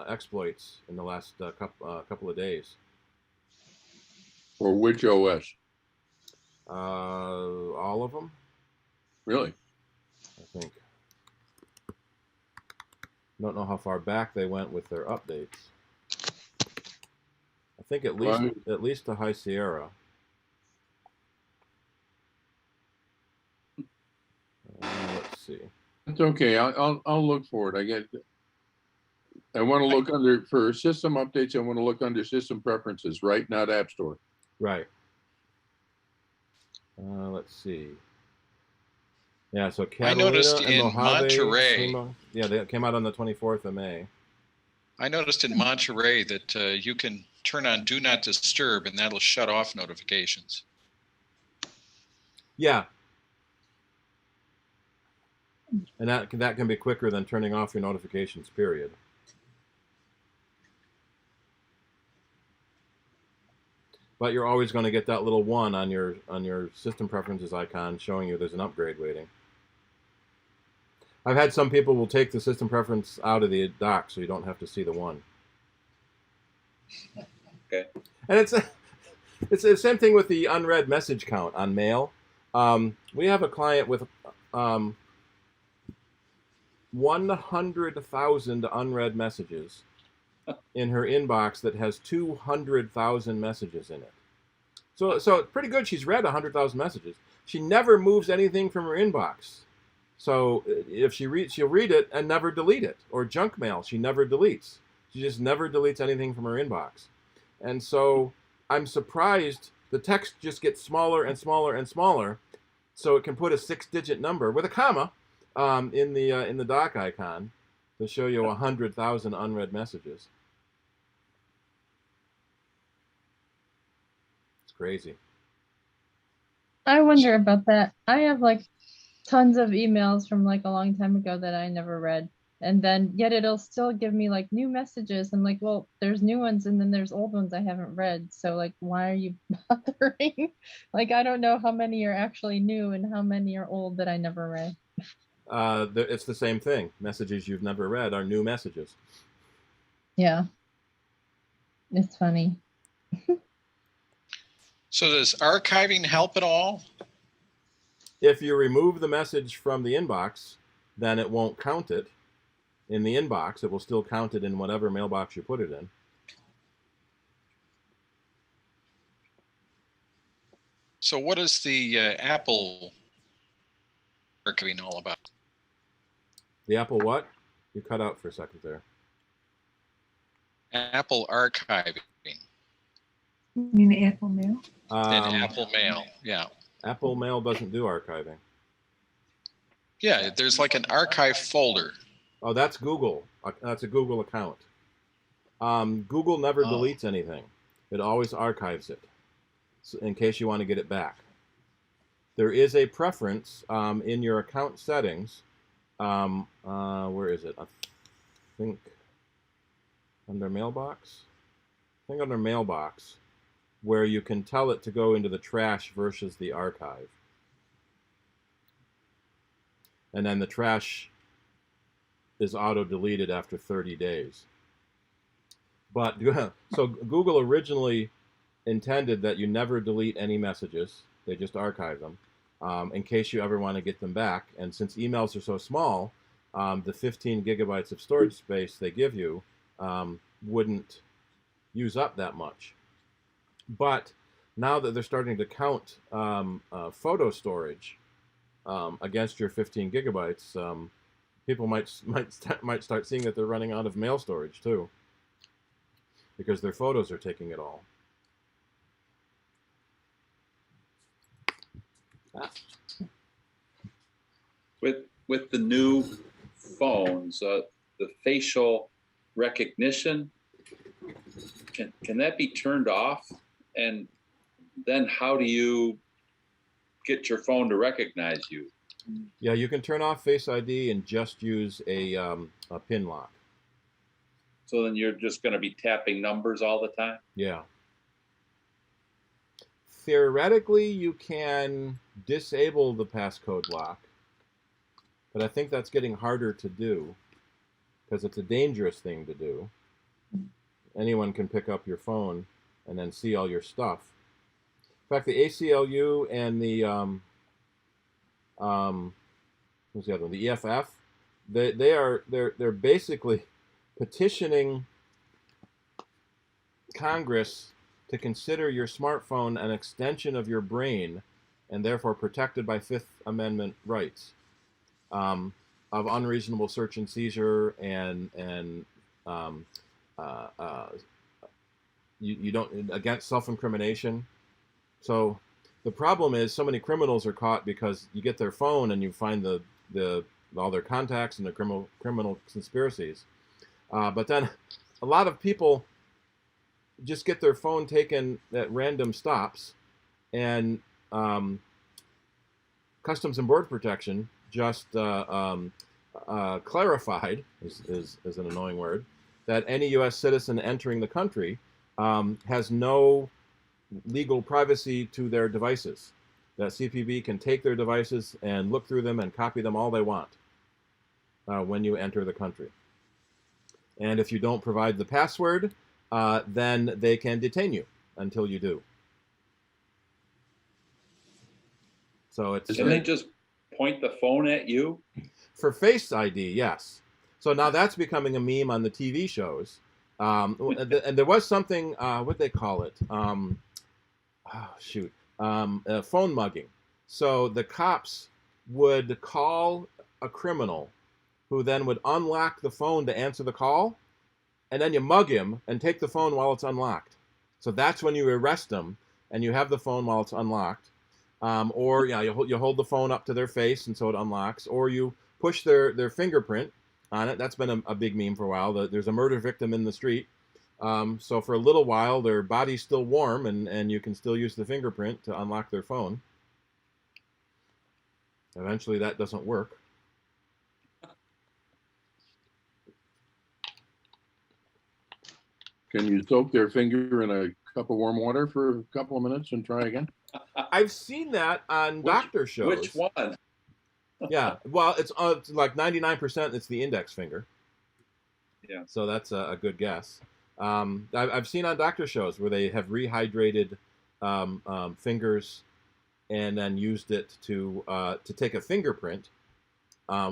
exploits in the last couple of days. For which OS? All of them, Really? I think. Don't know how far back they went with their updates. I think at least the High Sierra. Let's see. It's okay. I'll look for it. I want to look under for system updates. I want to look under system preferences, right? Not App Store. Right. Let's see. Yeah, so Catalina I noticed and in Mojave Monterey. they came out on the 24th of May. I noticed in Monterey that you can turn on Do Not Disturb, and that'll shut off notifications. Yeah. And that can be quicker than turning off your notifications, period. But you're always going to get that little 1 on your system preferences icon showing you there's an upgrade waiting. I've had some people will take the system preference out of the dock so you don't have to see the 1. Okay. And It's the same thing with the unread message count on mail. We have a client with 100,000 unread messages in her inbox that has 200,000 messages in it. So it's pretty good. She's read 100,000 messages. She never moves anything from her inbox. So if she reads, she'll read it and never delete it. Or junk mail, she never deletes. She just never deletes anything from her inbox. And so I'm surprised the text just gets smaller and smaller and smaller, so it can put a 6-digit number with a comma in the dock icon to show you 100,000 unread messages. It's crazy. I wonder about that. I have like tons of emails from like a long time ago that I never read. And then yet it'll still give me like new messages. I'm like, well, there's new ones and then there's old ones I haven't read. So like, why are you bothering? Like, I don't know how many are actually new and how many are old that I never read. It's the same thing. Messages you've never read are new messages. Yeah. It's funny. So does archiving help at all? If you remove the message from the inbox, then it won't count it in the inbox. It will still count it in whatever mailbox you put it in. So what is the Apple archiving all about? The Apple what? You cut out for a second there. Apple archiving. You mean the Apple Mail? And Apple Mail, yeah. Apple Mail doesn't do archiving. Yeah, there's like an archive folder. Oh, that's Google. That's a Google account. Google never deletes anything. It always archives it, so in case you want to get it back. There is a preference in your account settings. Where is it? I think under mailbox. I think under mailbox, where you can tell it to go into the trash versus the archive. And then the trash is auto-deleted after 30 days. But so Google originally intended that you never delete any messages. They just archive them in case you ever want to get them back. And since emails are so small, the 15 gigabytes of storage space they give you wouldn't use up that much. But now that they're starting to count photo storage against your 15 gigabytes, people might start seeing that they're running out of mail storage too, because their photos are taking it all. With the new phones, the facial recognition, can that be turned off? And then how do you get your phone to recognize you? Yeah, you can turn off Face ID and just use a PIN lock. So then you're just going to be tapping numbers all the time? Yeah. Theoretically, you can disable the passcode lock, but I think that's getting harder to do because it's a dangerous thing to do. Anyone can pick up your phone and then see all your stuff. In fact, the ACLU and the what's the other one? The EFF, they're basically petitioning Congress to consider your smartphone an extension of your brain and therefore protected by Fifth Amendment rights of unreasonable search and seizure and you don't against self-incrimination. So the problem is so many criminals are caught because you get their phone and you find all their contacts and their criminal conspiracies. But then a lot of people just get their phone taken at random stops, and Customs and Border Protection just clarified, is an annoying word, that any U.S. citizen entering the country has no legal privacy to their devices. That CPB can take their devices and look through them and copy them all they want when you enter the country. And if you don't provide the password, then they can detain you until you do. So it's Can they just point the phone at you? for Face ID, yes. So now that's becoming a meme on the TV shows. And there was something, what they call it? Phone mugging. So the cops would call a criminal who then would unlock the phone to answer the call, and then you mug him and take the phone while it's unlocked. So that's when you arrest them, and you have the phone while it's unlocked. Or you hold the phone up to their face, and so it unlocks. Or you push their fingerprint on it. That's been a big meme for a while. There's a murder victim in the street. So for a little while, their body's still warm, and you can still use the fingerprint to unlock their phone. Eventually, that doesn't work. Can you soak their finger in a cup of warm water for a couple of minutes and try again? I've seen that on doctor shows. Which one? Yeah, well, it's like 99%. It's the index finger. Yeah. So that's a good guess. I've seen on doctor shows where they have rehydrated fingers and then used it to take a fingerprint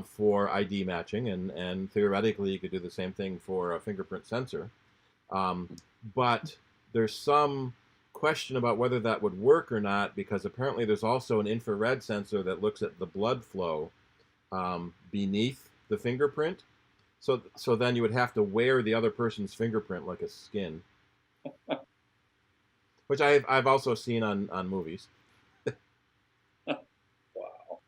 for ID matching, and theoretically you could do the same thing for a fingerprint sensor. But there's some question about whether that would work or not, because apparently there's also an infrared sensor that looks at the blood flow beneath the fingerprint. So then you would have to wear the other person's fingerprint like a skin, which I've also seen on movies. Wow.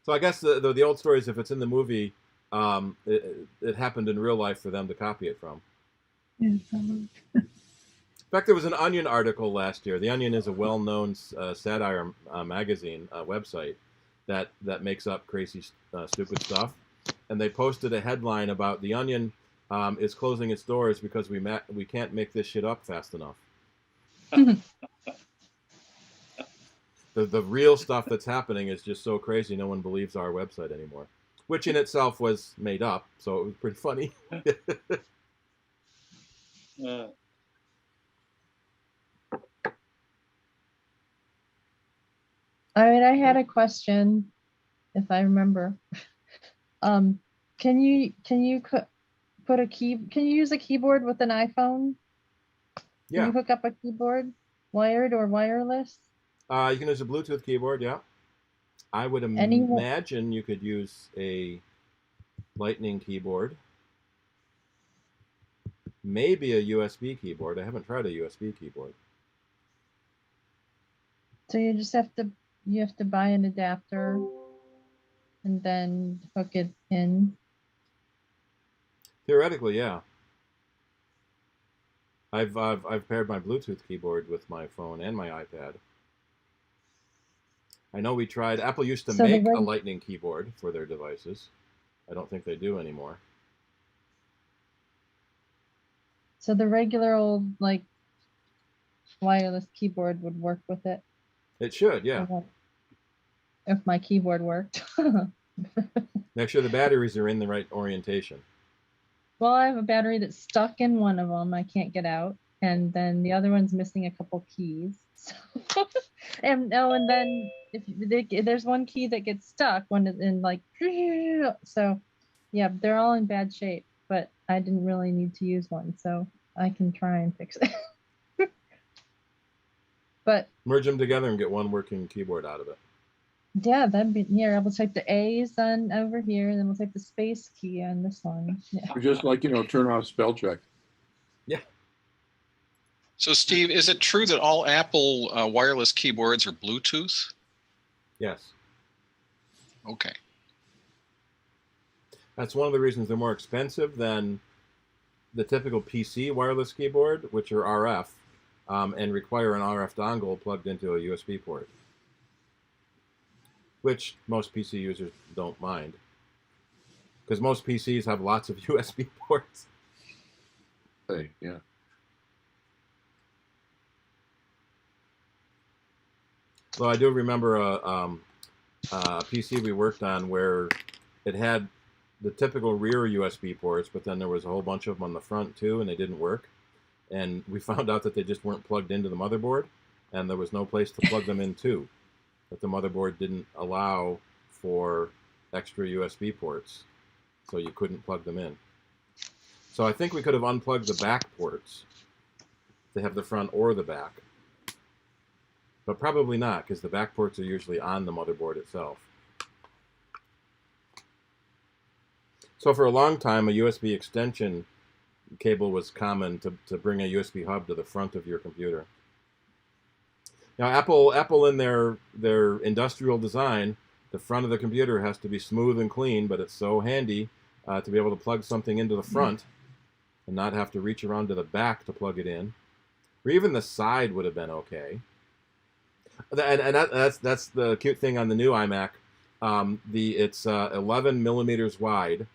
So I guess the old story is if it's in the movie, it happened in real life for them to copy it from. Yeah. In fact, there was an Onion article last year. The Onion is a well-known satire magazine website that makes up crazy, stupid stuff. And they posted a headline about the Onion is closing its doors because we can't make this shit up fast enough. The real stuff that's happening is just so crazy, no one believes our website anymore. Which in itself was made up, so it was pretty funny. All right, I had a question, if I remember. Can you put a key? Can you use a keyboard with an iPhone? Yeah. Can you hook up a keyboard, wired or wireless? You can use a Bluetooth keyboard, yeah. I would imagine you could use a Lightning keyboard. Maybe a USB keyboard. I haven't tried a USB keyboard. So you just have to buy an adapter and then hook it in. Theoretically, yeah. I've paired my Bluetooth keyboard with my phone and my iPad. I know we tried. Apple used to make a Lightning keyboard for their devices. I don't think they do anymore. So the regular old like wireless keyboard would work with it. It should, yeah. If my keyboard worked. Make sure the batteries are in the right orientation. Well, I have a battery that's stuck in one of them. I can't get out. And then the other one's missing a couple keys. So, and then if there's one key that gets stuck when it's in like, so yeah, they're all in bad shape, but I didn't really need to use one, so I can try and fix it. But merge them together and get one working keyboard out of it. Yeah, that'd be, yeah, we'll type the A's on over here, and then we'll type the space key on this one. Yeah. Or just like, turn off spell check. Yeah. So Steve, is it true that all Apple wireless keyboards are Bluetooth? Yes. Okay. That's one of the reasons they're more expensive than the typical PC wireless keyboard, which are RF, and require an RF dongle plugged into a USB port, which most PC users don't mind, because most PCs have lots of USB ports. Hey, yeah. So I do remember a PC we worked on where it had the typical rear USB ports, but then there was a whole bunch of them on the front too, and they didn't work. And we found out that they just weren't plugged into the motherboard, and there was no place to plug them in too. that the motherboard didn't allow for extra USB ports, so you couldn't plug them in. So I think we could have unplugged the back ports to have the front or the back, but probably not, because the back ports are usually on the motherboard itself. So for a long time, a USB extension cable was common to bring a USB hub to the front of your computer. Now, Apple in their industrial design, the front of the computer has to be smooth and clean, but it's so handy to be able to plug something into the front and not have to reach around to the back to plug it in. Or even the side would have been okay. And that's the cute thing on the new iMac. It's 11 millimeters wide,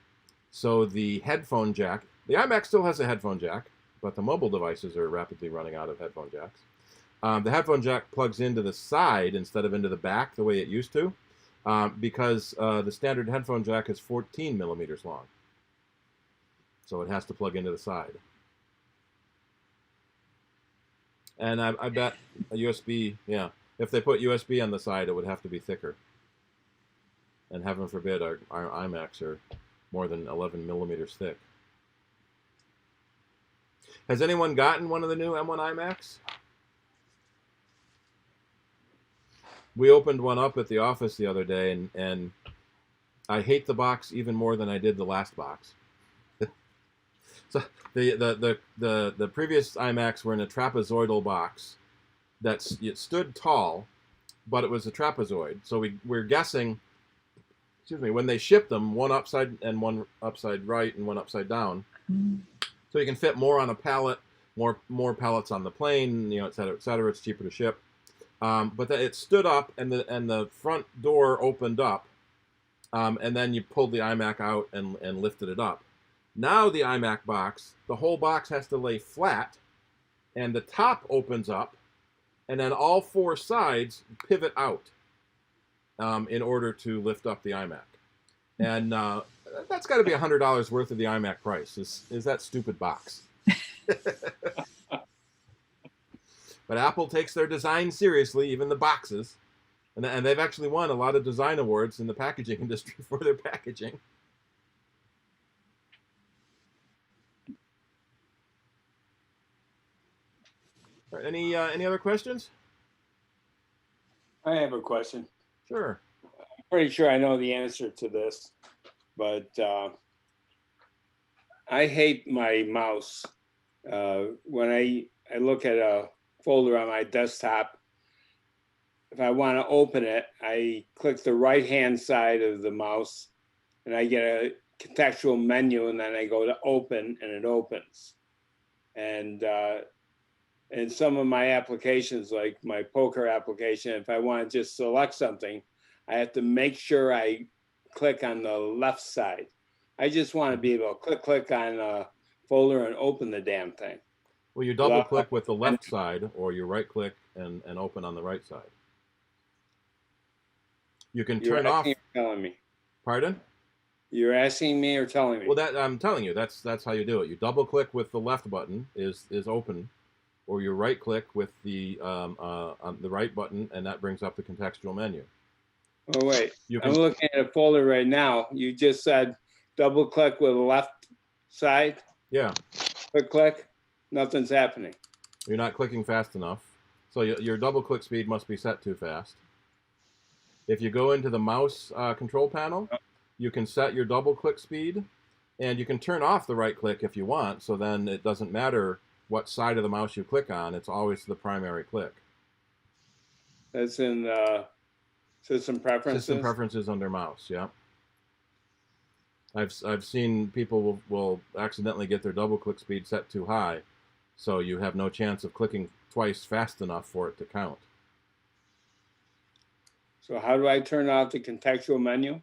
so the headphone jack, the iMac still has a headphone jack, but the mobile devices are rapidly running out of headphone jacks. The headphone jack plugs into the side instead of into the back the way it used to, because the standard headphone jack is 14 millimeters long. So it has to plug into the side. And I bet a USB, yeah, if they put USB on the side, it would have to be thicker. And heaven forbid our iMacs are more than 11 millimeters thick. Has anyone gotten one of the new M1 iMacs? We opened one up at the office the other day, and I hate the box even more than I did the last box. So the previous iMacs were in a trapezoidal box it stood tall, but it was a trapezoid. So we're guessing, excuse me, when they shipped them, one upside and one upside right and one upside down. So you can fit more on a pallet, more pallets on the plane, you know, et cetera, et cetera. It's cheaper to ship. But it stood up, and the front door opened up, and then you pulled the iMac out and lifted it up. Now the iMac box, the whole box has to lay flat, and the top opens up, and then all four sides pivot out in order to lift up the iMac. And that's got to be $100 worth of the iMac price, is that stupid box. But Apple takes their design seriously, even the boxes. And they've actually won a lot of design awards in the packaging industry for their packaging. All right, any other questions? I have a question. Sure. I'm pretty sure I know the answer to this, but I hate my mouse. When I look at a folder on my desktop, if I want to open it, I click the right-hand side of the mouse, and I get a contextual menu, and then I go to open, and it opens. And in some of my applications, like my poker application, if I want to just select something, I have to make sure I click on the left side. I just want to be able to click on a folder and open the damn thing. Well, you double click with the left side, or you right click and open on the right side. You can turn off. You're telling me. Pardon? You're asking me or telling me? Well, that I'm telling you, that's how you do it. You double click with the left button is open, or you right click with the on the right button, and that brings up the contextual menu. Oh wait, I'm looking at a folder right now. You just said double click with the left side. Yeah. Click. Nothing's happening. You're not clicking fast enough. So your double click speed must be set too fast. If you go into the mouse control panel, you can set your double click speed, and you can turn off the right click if you want. So then it doesn't matter what side of the mouse you click on. It's always the primary click. That's in system preferences? System preferences under mouse, yeah. I've seen people will accidentally get their double click speed set too high, so you have no chance of clicking twice fast enough for it to count. So how do I turn off the contextual menu?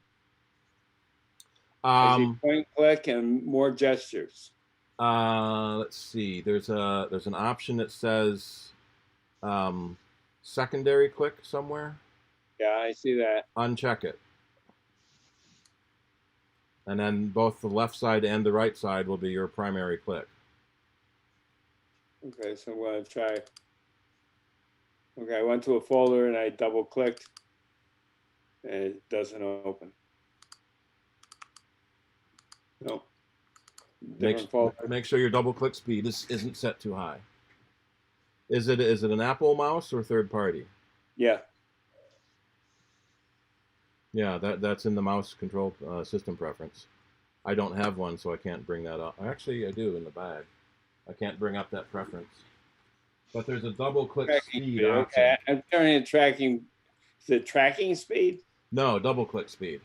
I see point click and more gestures. Let's see. There's an option that says secondary click somewhere. Yeah, I see that. Uncheck it. And then both the left side and the right side will be your primary click. Okay, so I'm going to try. Okay, I went to a folder and I double clicked. and it doesn't open. Nope. Different folder. Make sure your double click speed isn't set too high. Is it an Apple mouse or third party? Yeah. Yeah, that's in the mouse control system preference. I don't have one, so I can't bring that up. Actually, I do in the bag. I can't bring up that preference. But there's a double click speed option. Okay, I'm turning to tracking. Is it tracking speed? No, double click speed.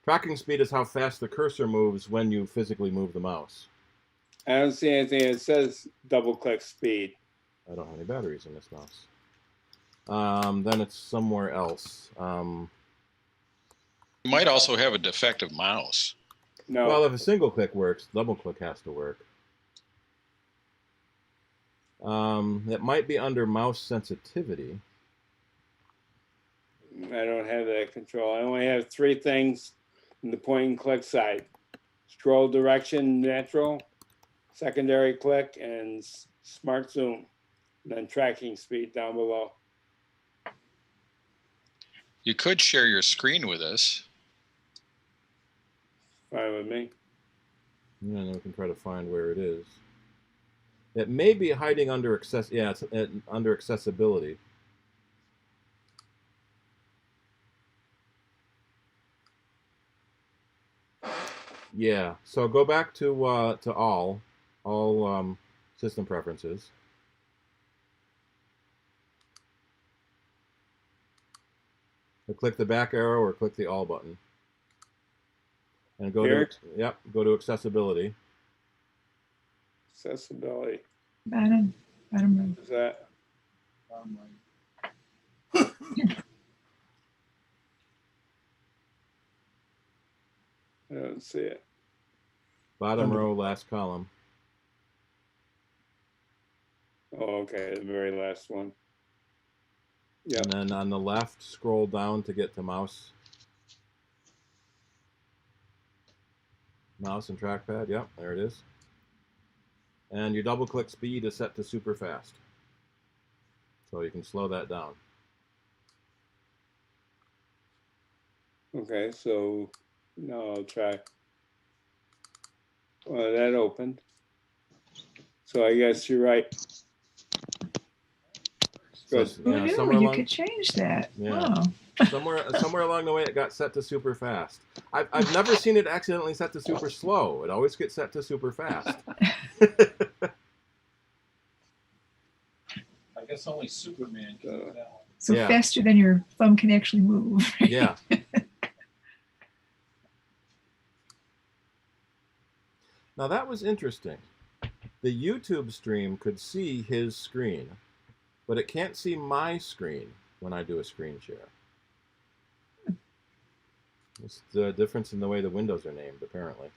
Tracking speed is how fast the cursor moves when you physically move the mouse. I don't see anything that says double click speed. I don't have any batteries in this mouse. Then it's somewhere else. You might also have a defective mouse. No. Well, if a single click works, double click has to work. It might be under mouse sensitivity. I don't have that control. I only have 3 things in the point and click side. Scroll direction, natural, secondary click, and smart zoom. And then tracking speed down below. You could share your screen with us. Fine with me. Yeah, and we can try to find where it is. It may be hiding under it's under accessibility. Yeah. So go back to all system preferences. So click the back arrow or click the all button. And go Here? to go to accessibility. Accessibility. Bottom right. What is that? I don't see it. Bottom row, last column. Oh, okay, the very last one. Yeah. And then on the left, scroll down to get to mouse. Mouse and trackpad, yep, there it is. And your double click speed is set to super fast. So you can slow that down. Okay, so now I'll try. Well, that opened. So I guess you're right. Good. So, Who yeah, knew somewhere you along, could change that? Yeah. Wow. somewhere along the way it got set to super fast. I've never seen it accidentally set to super slow. It always gets set to super fast. I guess only Superman can do that. So Yeah. faster than your thumb can actually move. Right? Yeah. Now that was interesting. The YouTube stream could see his screen, but it can't see my screen when I do a screen share. It's the difference in the way the windows are named, apparently.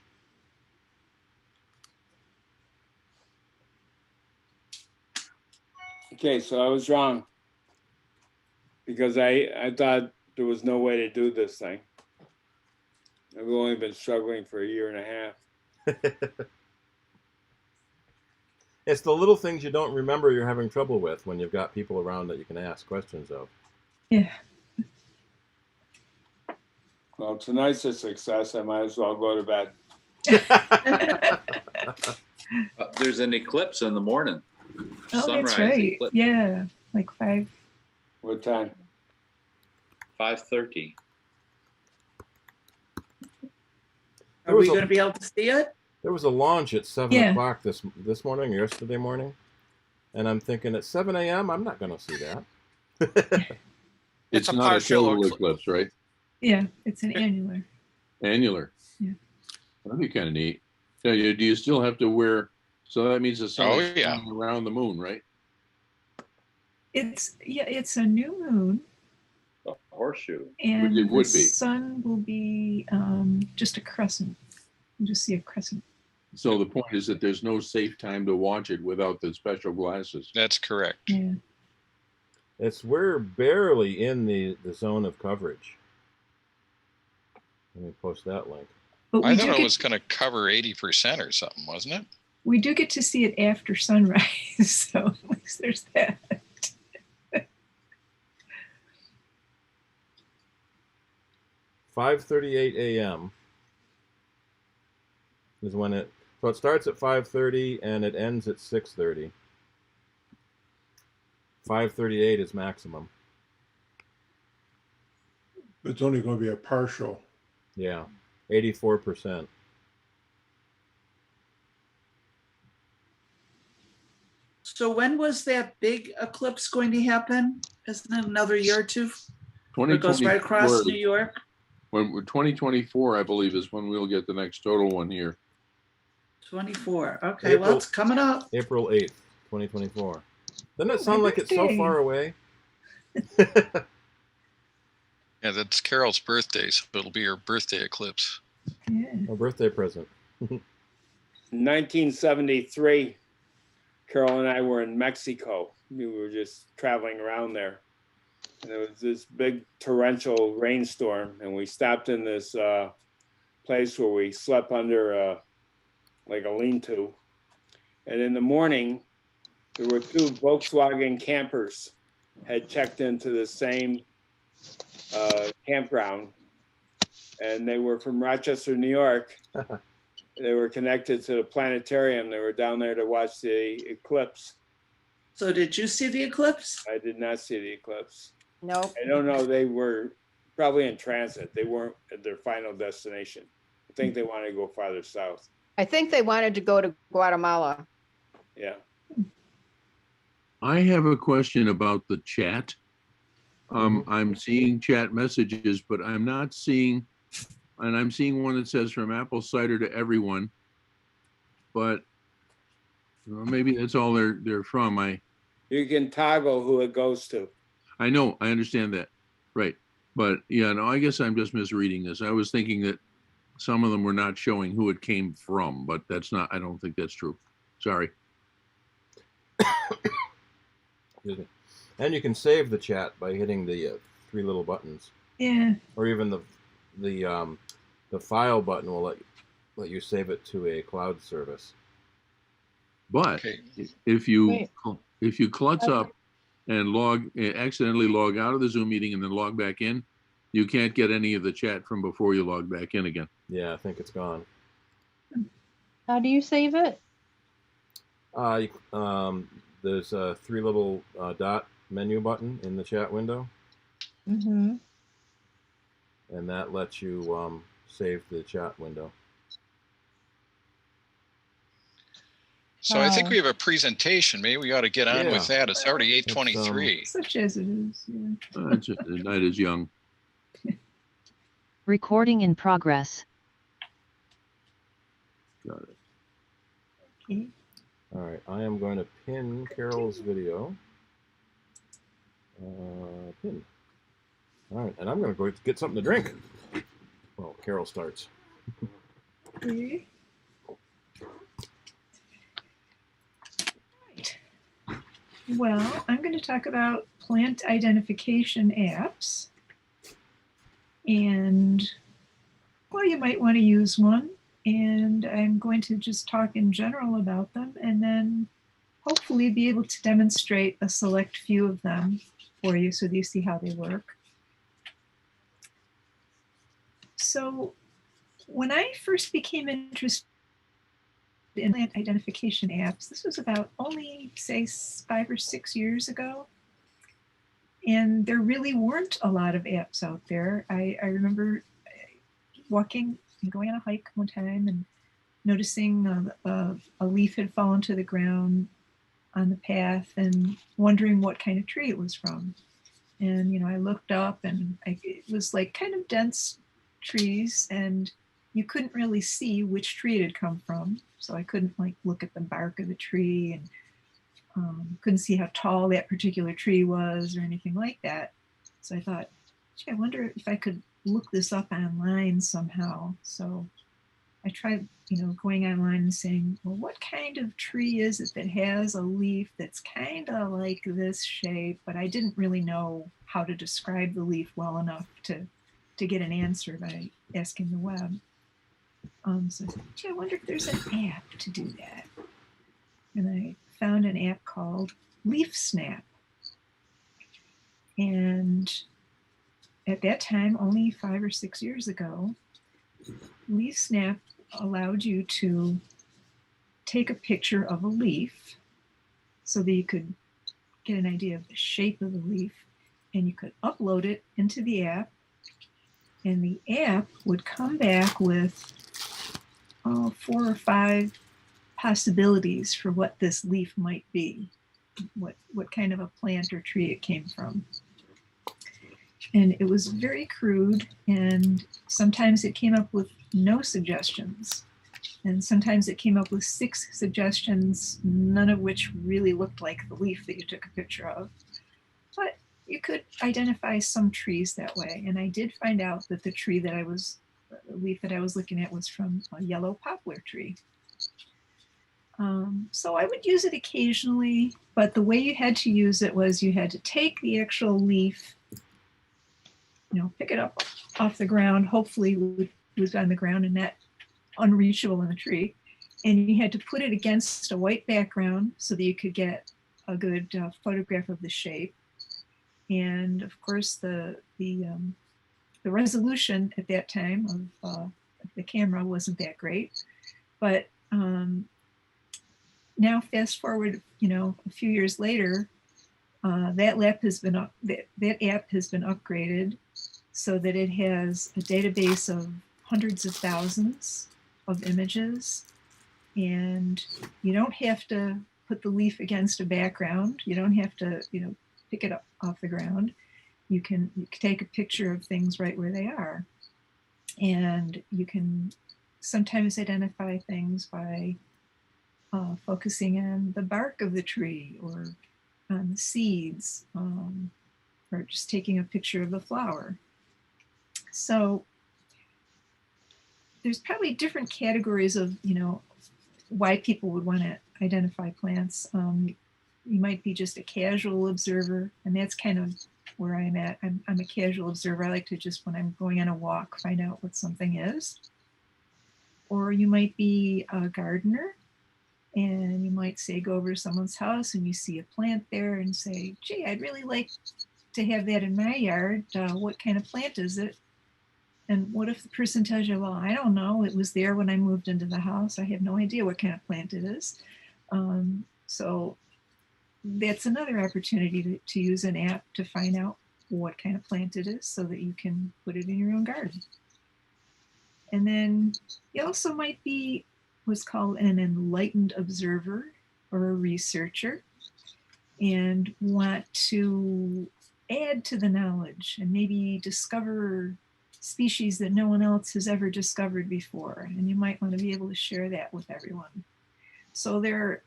Okay, so I was wrong. Because I thought there was no way to do this thing. I've only been struggling for 1.5 years. It's the little things you don't remember you're having trouble with when you've got people around that you can ask questions of. Yeah. Well, tonight's a success. I might as well go to bed. There's an eclipse in the morning. Oh, Sunrise that's right. eclipse, Yeah, like 5. What time? 5:30. Are we going to be able to see it? There was a launch at 7 Yeah. o'clock this morning or yesterday morning. And I'm thinking at 7 a.m., I'm not going to see that. It's a not a partial total eclipse. eclipse, right? Yeah, it's an annular. Annular. Yeah. That'd be kind of neat. Yeah, do you still have to wear? So that means the sun Oh, is yeah. shining around the moon, right? It's a new moon, A horseshoe. and It would the be. sun will be just a crescent. You just see a crescent. So the point is that there's no safe time to watch it without the special glasses. That's correct. Yeah. We're barely in the zone of coverage. Let me post that link. But I we thought do it get was going to cover 80% or something, wasn't it? we do get to see it after sunrise, so at least there's that. 5:38 a.m. is when it. So it starts at 5:30 and it ends at 6:30. 5:38 is maximum. It's only going to be a partial. Yeah, 84%. So when was that big eclipse going to happen? Isn't it another year or two? It goes right across New York. When 2024, I believe, is when we'll get the next total one here. 24. Okay, well, it's coming up. April 8th, 2024. Doesn't it sound like it's so far away? Yeah, that's Carol's birthday, so it'll be her birthday eclipse. Yeah. A birthday present. 1973, Carol and I were in Mexico. We were just traveling around there. And there was this big torrential rainstorm, and we stopped in this place where we slept under like a lean-to. And in the morning, there were two Volkswagen campers had checked into the same campground, and they were from Rochester, New York. They were connected to the planetarium. They were down there to watch the eclipse. So did you see the eclipse? I did not see the eclipse. Nope. I don't know. They were probably in transit. They weren't at their final destination. I think they wanted to go farther south. I think they wanted to go to Guatemala. Yeah. I have a question about the chat. I'm seeing chat messages, but I'm not seeing, and I'm seeing one that says from Apple Cider to everyone, but well, maybe that's all they're from. You can toggle who it goes to. I know, I understand that, right? But yeah, no, I guess I'm just misreading this. I was thinking that some of them were not showing who it came from, but that's not. I don't think that's true. Sorry. Excuse me. And you can save the chat by hitting the three little buttons. Yeah. Or even the file button will let you save it to a cloud service. But Okay. if you klutz up and accidentally log out of the Zoom meeting and then log back in, you can't get any of the chat from before you log back in again. Yeah, I think it's gone. How do you save it? There's a three little dot menu button in the chat window, Mm-hmm. and that lets you save the chat window. So I think Oh. we have a presentation. Maybe we ought to get on with Yeah. that. It's already 8:23. Such as it is. Yeah. The night is young. Recording in progress. Got it. Okay. All right, I am going to pin Carol's video. Pin. All right, and I'm going to go get something to drink. Well, Carol starts. Okay. Right. Well, I'm going to talk about plant identification apps. And, well, you might want to use one. And I'm going to just talk in general about them and then hopefully be able to demonstrate a select few of them for you so that you see how they work. So when I first became interested in plant identification apps, this was about only, say, 5 or 6 years ago. And there really weren't a lot of apps out there. I remember walking and going on a hike one time and noticing a leaf had fallen to the ground on the path and wondering what kind of tree it was from. And, you know, I looked up and it was like kind of dense trees and you couldn't really see which tree it had come from. So I couldn't like look at the bark of the tree and couldn't see how tall that particular tree was or anything like that. So I thought, gee, I wonder if I could look this up online somehow. So I tried, you know, going online and saying, well, what kind of tree is it that has a leaf that's kind of like this shape? But I didn't really know how to describe the leaf well enough to get an answer by asking the web. So gee, I wonder if there's an app to do that. And I found an app called Leaf Snap. And at that time, only 5 or 6 years ago, LeafSnap allowed you to take a picture of a leaf so that you could get an idea of the shape of the leaf, and you could upload it into the app, and the app would come back with 4 or 5 possibilities for what this leaf might be, what kind of a plant or tree it came from. And it was very crude, and sometimes it came up with no suggestions. And sometimes it came up with 6 suggestions, none of which really looked like the leaf that you took a picture of. But you could identify some trees that way. And I did find out that the leaf that I was looking at was from a yellow poplar tree. So I would use it occasionally, but the way you had to use it was you had to take the actual leaf, pick it up off the ground, hopefully it was on the ground and not unreachable in the tree. And you had to put it against a white background so that you could get a good photograph of the shape. And of course, the resolution at that time of the camera wasn't that great. But now, fast forward, a few years later, that app has been upgraded so that it has a database of hundreds of thousands of images, and you don't have to put the leaf against a background. You don't have to, pick it up off the ground. You can take a picture of things right where they are, and you can sometimes identify things by focusing on the bark of the tree or on the seeds, or just taking a picture of the flower. So there's probably different categories of, why people would want to identify plants. You might be just a casual observer, and that's kind of where I'm at. I'm a casual observer. I like to just, when I'm going on a walk, find out what something is. Or you might be a gardener, and you might say, go over to someone's house and you see a plant there and say, gee, I'd really like to have that in my yard. What kind of plant is it? And what if the person tells you, well, I don't know, it was there when I moved into the house. I have no idea what kind of plant it is. So that's another opportunity to use an app to find out what kind of plant it is so that you can put it in your own garden. And then you also might be what's called an enlightened observer or a researcher, and want to add to the knowledge and maybe discover species that no one else has ever discovered before. And you might want to be able to share that with everyone. So there are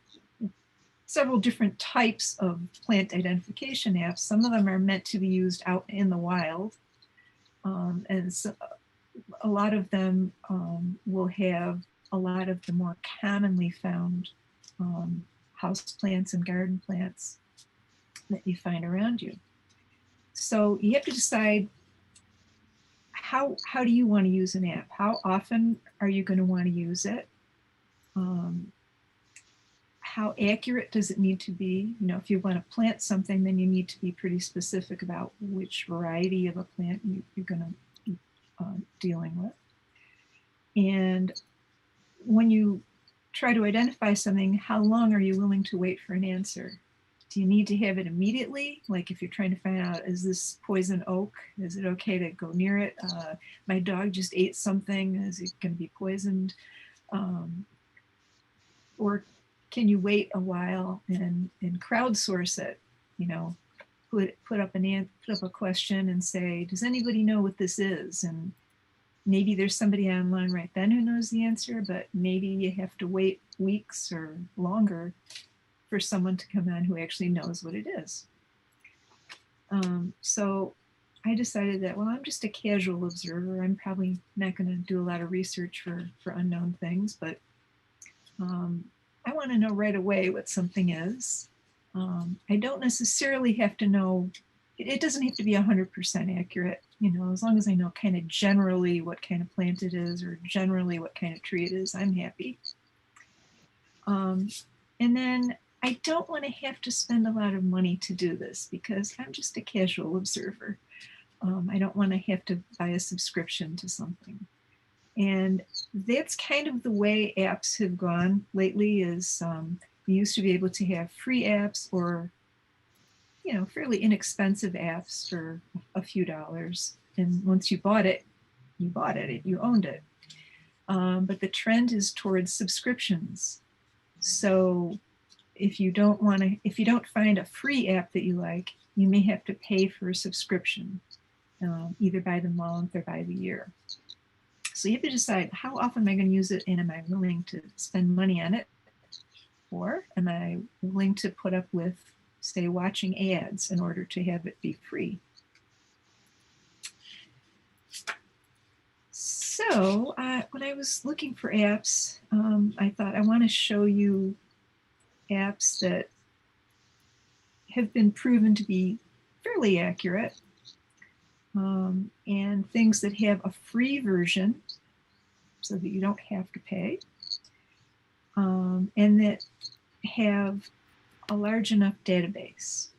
several different types of plant identification apps. Some of them are meant to be used out in the wild. And so a lot of them will have a lot of the more commonly found house plants and garden plants that you find around you. So you have to decide how do you want to use an app? How often are you going to want to use it? How accurate does it need to be? If you want to plant something, then you need to be pretty specific about which variety of a plant you're going to be dealing with. And when you try to identify something, how long are you willing to wait for an answer? Do you need to have it immediately? Like if you're trying to find out, is this poison oak? Is it okay to go near it? My dog just ate something. Is it going to be poisoned? Or can you wait a while and crowdsource it? Put up a question and say, does anybody know what this is? And maybe there's somebody online right then who knows the answer, but maybe you have to wait weeks or longer for someone to come on who actually knows what it is. So I decided that, well, I'm just a casual observer. I'm probably not going to do a lot of research for unknown things, but I want to know right away what something is. I don't necessarily have to know, it doesn't have to be 100% accurate, as long as I know kind of generally what kind of plant it is or generally what kind of tree it is, I'm happy. And then I don't want to have to spend a lot of money to do this because I'm just a casual observer. I don't want to have to buy a subscription to something. And that's kind of the way apps have gone lately. Is you used to be able to have free apps or fairly inexpensive apps for a few dollars. And once you bought it, you owned it. But the trend is towards subscriptions. So if you don't find a free app that you like, you may have to pay for a subscription, either by the month or by the year. So you have to decide, how often am I going to use it, and am I willing to spend money on it? Or am I willing to put up with, say, watching ads in order to have it be free? So when I was looking for apps, I thought I want to show you apps that have been proven to be fairly accurate, and things that have a free version so that you don't have to pay, and that have a large enough database.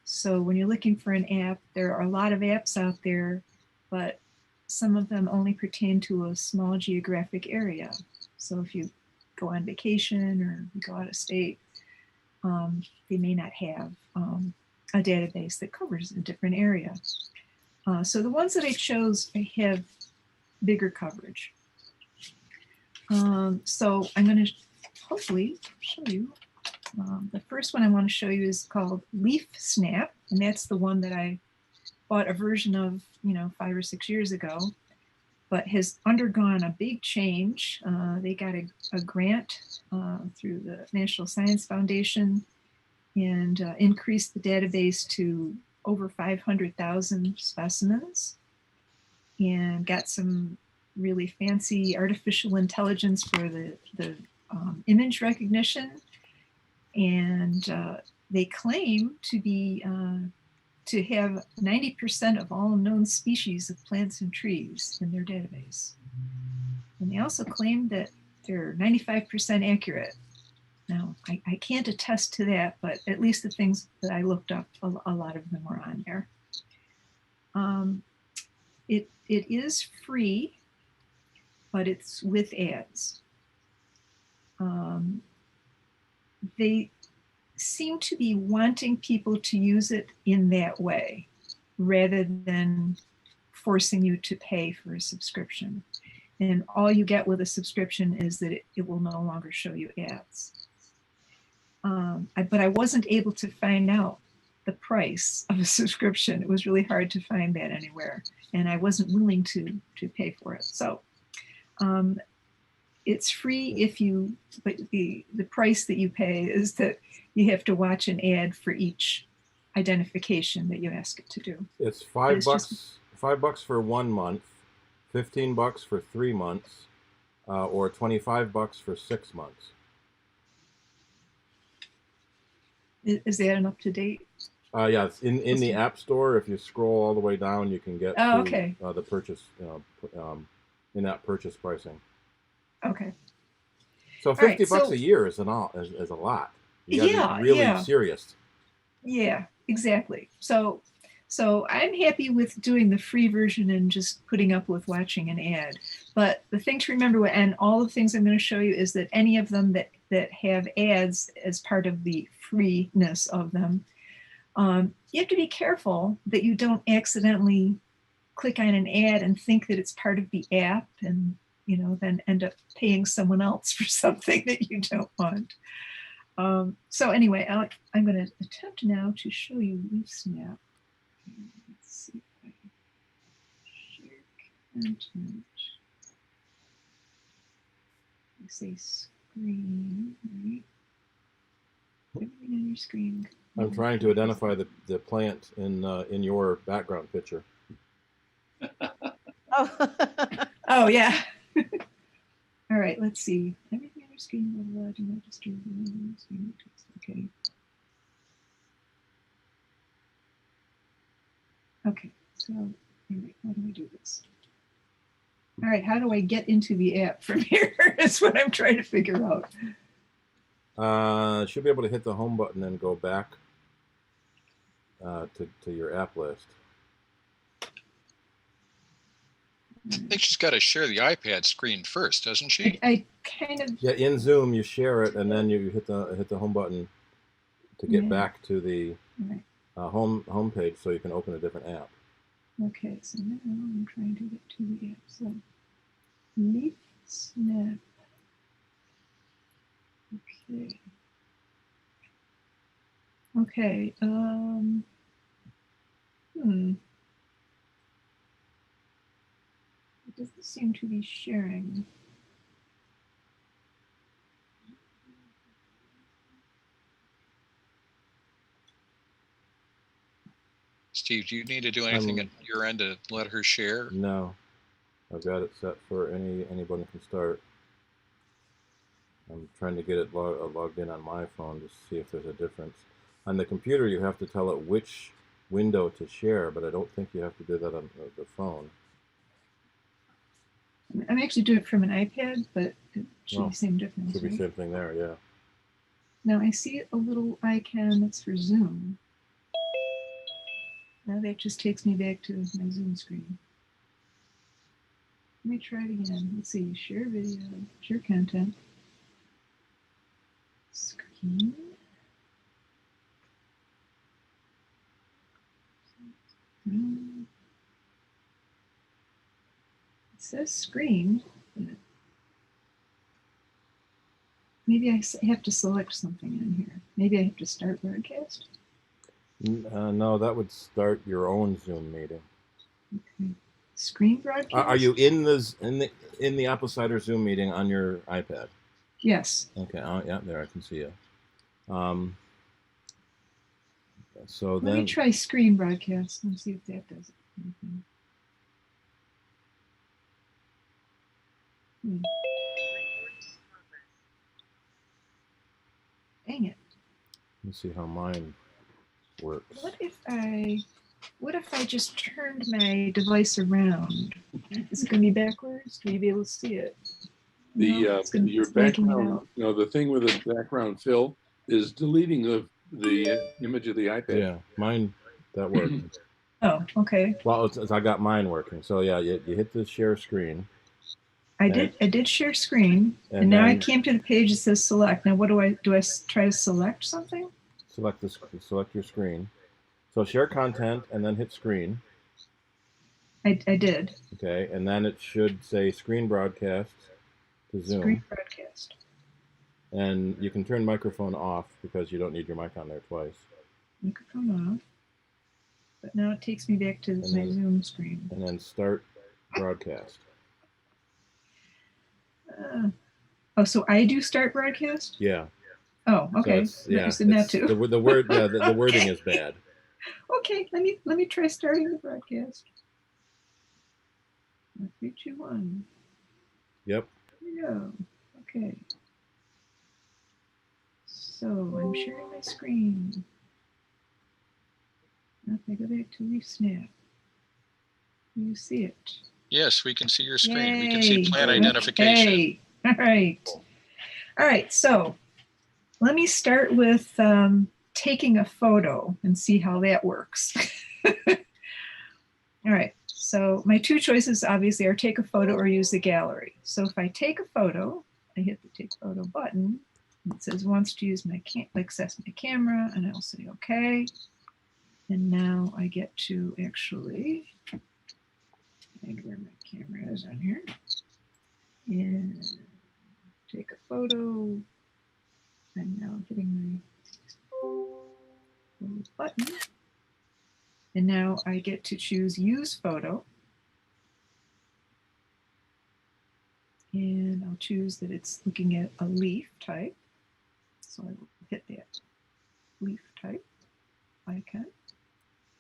So when you're looking for an app, there are a lot of apps out there, but some of them only pertain to a small geographic area. So if you go on vacation or you go out of state, they may not have a database that covers a different area. So the ones that I chose have bigger coverage. So I'm going to hopefully show you. The first one I want to show you is called Leaf Snap, and that's the one that I bought a version of 5 or 6 years ago, but has undergone a big change. They got a grant through the National Science Foundation and increased the database to over 500,000 specimens, and got some really fancy artificial intelligence for the image recognition. And they claim to be to have 90% of all known species of plants and trees in their database. And they also claim that they're 95% accurate. Now, I can't attest to that, but at least the things that I looked up, a lot of them were on there. It is free, but it's with ads. They seem to be wanting people to use it in that way, rather than forcing you to pay for a subscription. And all you get with a subscription is that it will no longer show you ads. But I wasn't able to find out the price of a subscription. It was really hard to find that anywhere, and I wasn't willing to pay for it. So it's free but the price that you pay is that you have to watch an ad for each identification that you ask it to do. It's $5, $5 for 1 month, $15 for 3 months, or $25 for 6 months. Is that an up-to-date? Yeah, it's in the App Store. If you scroll all the way down, you can get the purchase, in-app purchase pricing. Okay. So $50 a year is a lot. You gotta be really serious. Yeah, exactly. So I'm happy with doing the free version and just putting up with watching an ad. But the thing to remember, and all the things I'm going to show you, is that any of them that have ads as part of the freeness of them, you have to be careful that you don't accidentally click on an ad and think that it's part of the app, and then end up paying someone else for something that you don't want. So anyway, I'm going to attempt now to show you Leaf Snap. Let's see if I share content. I say screen, right? Everything on your screen. I'm trying to identify the plant in your background picture. Oh yeah. All right, let's see. Everything on your screen, blah, blah, do not disturb the screen. Okay. Okay, so anyway, how do we do this? All right, how do I get into the app from here is what I'm trying to figure out. Should be able to hit the home button and go back to your app list. I think she's got to share the iPad screen first, doesn't she? I kind of. Yeah, in Zoom you share it, and then you hit the home button to get Yeah. back to the Right. home page, so you can open a different app. Okay, so now I'm trying to get to the app. So Leaf Snap. Okay. Okay. It doesn't seem to be sharing. Steve, do you need to do anything at your end to let her share? No, I've got it set for anybody can start. I'm trying to get it logged in on my phone to see if there's a difference. On the computer, you have to tell it which window to share, but I don't think you have to do that on the phone. I'm actually doing it from an iPad, but it should be the same difference. Should be right? same thing there, yeah. Now I see a little icon that's for Zoom. Now that just takes me back to my Zoom screen. Let me try it again. Let's see, share video, share content. Screen. It says screen. Maybe I have to select something in here. Maybe I have to start broadcast. No, that would start your own Zoom meeting. Okay. Screen broadcast. Are you in the Apple Cider Zoom meeting on your iPad? Yes. Okay. Yeah, there I can see you. So Let then me try screen broadcast and see if that does it. Dang it. Let me see how mine works. What if I just turned my device around? Is it going to be backwards? Will you be able to see it? Your it's blanking it background, out. the thing with the background fill is deleting the image of the iPad. Yeah, mine, that worked. Oh, okay. Well, I got mine working. So yeah, you hit the share screen. I did share screen, and now I came to the page that says select. Now, what do I try to select something? Select your screen. So share content, and then hit screen. I did. Okay, and then it should say screen broadcast to Zoom. Screen broadcast. And you can turn microphone off because you don't need your mic on there twice. Microphone off. But now it takes me back to my Zoom screen. And then start broadcast. So I do start broadcast? Yeah. Oh, okay. So yeah, that too. The word, yeah, the wording is bad. Okay, let me try starting the broadcast. 3, 2, 1. Yep. Here we go. Okay. So I'm sharing my screen. Now if I go back to Leaf Snap, you see it? Yes, we can see your screen. Yay. We can see plan identification. Okay. All right. So let me start with taking a photo and see how that works. All right. So my two choices obviously are take a photo or use the gallery. So if I take a photo, I hit the take photo button. It says wants to use my access my camera, and I'll say okay. And now I get to actually find where my camera is on here and take a photo. I'm now hitting my button. And now I get to choose use photo. And I'll choose that it's looking at a leaf type. So I will hit that leaf type icon.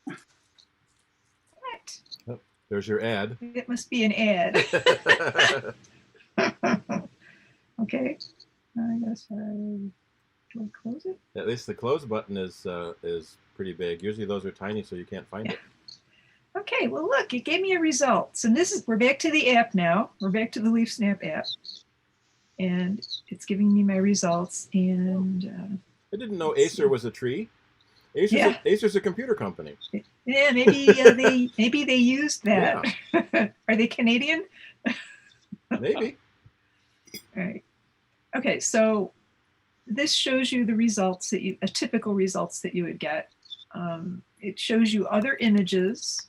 What? Oh, there's your ad. It must be an ad. Okay. I guess do I close it? At least the close button is pretty big. Usually those are tiny, so you can't find it. Okay, well look, it gave me a result. So we're back to the app now. We're back to the Leaf Snap app. And it's giving me my results. And I didn't know Acer was a tree. Acer's a computer company. Yeah, maybe they used that. Yeah. Are they Canadian? Maybe. All right. Okay, so this shows you the results that you, typical results that you would get. It shows you other images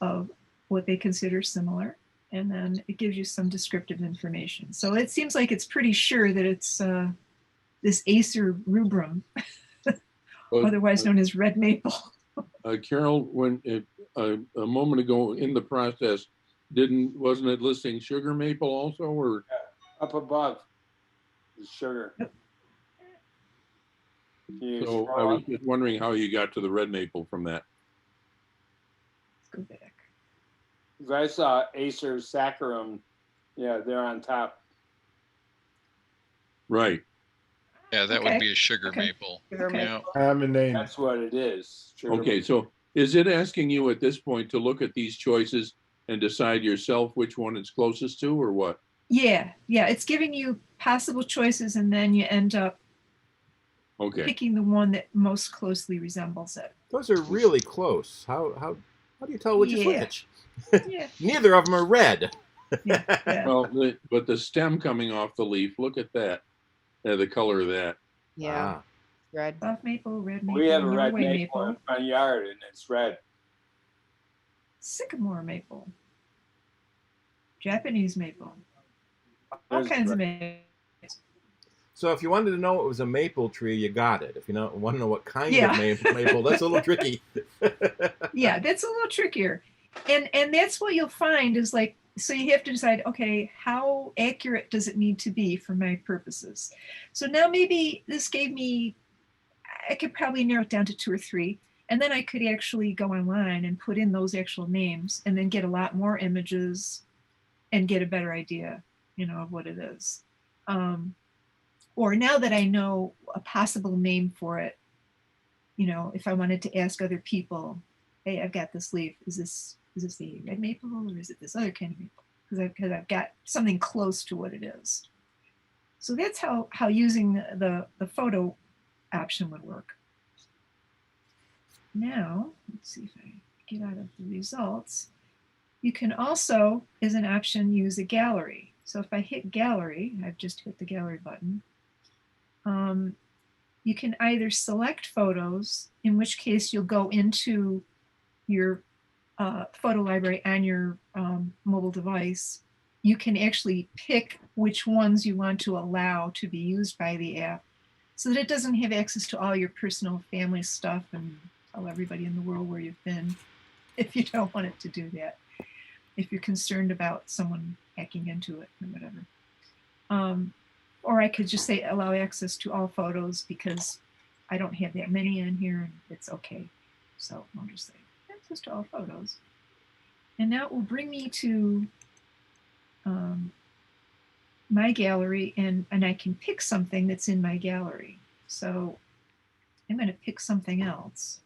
of what they consider similar, and then it gives you some descriptive information. So it seems like it's pretty sure that it's this Acer rubrum, otherwise known as red maple. Carol, when a moment ago in the process, wasn't it listing sugar maple also, or Up above is sugar. Yep. so? I was just wondering how you got to the red maple from that. Let's go back. I saw Acer saccharum. Yeah, they're on top. Right. Yeah, that would be a sugar maple. Sugar Yeah. Common name. That's what it is. Sugar Okay, so is it asking you at this point to look at these choices and decide yourself which one it's closest to, or what? Yeah, it's giving you possible choices, and then you end up picking the one that most closely resembles it. Those are really close. How do you tell which is which? Yeah. Neither of them are red. Yeah. Well, but the stem coming off the leaf, look at that. The color of that. Yeah. Red. Soft maple, red maple, We have a red Norway maple in my yard, and it's red. Sycamore maple, Japanese maple, all There's kinds of red. maples. So if you wanted to know it was a maple tree, you got it. If you want to know what kind Yeah. of maple, that's a little tricky. Yeah, that's a little trickier. And that's what you'll find is like, so you have to decide, okay, how accurate does it need to be for my purposes? So now maybe this gave me, I could probably narrow it down to 2 or 3. And then I could actually go online and put in those actual names and then get a lot more images and get a better idea, of what it is. Or now that I know a possible name for it, if I wanted to ask other people, hey, I've got this leaf. Is this the red maple or is it this other kind of maple? Because I've got something close to what it is. So that's how using the photo option would work. Now, let's see if I get out of the results. You can also, as an option, use a gallery. So if I hit gallery, I've just hit the gallery button. You can either select photos, in which case you'll go into your photo library on your mobile device. You can actually pick which ones you want to allow to be used by the app so that it doesn't have access to all your personal family stuff and tell everybody in the world where you've been if you don't want it to do that, if you're concerned about someone hacking into it or whatever. Or I could just say allow access to all photos because I don't have that many in here and it's okay. So I'll just say access to all photos. And now it will bring me to my gallery and I can pick something that's in my gallery. So I'm going to pick something else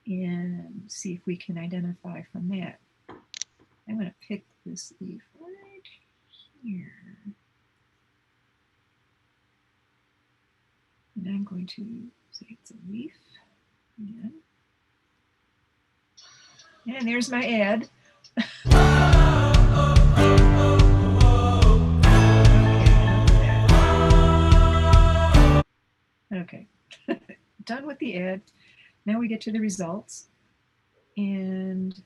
and see if we can identify from that. I'm going to pick this leaf right here. And I'm going to say it's a leaf again. And there's my ad. Okay, done with the ad. Now we get to the results. And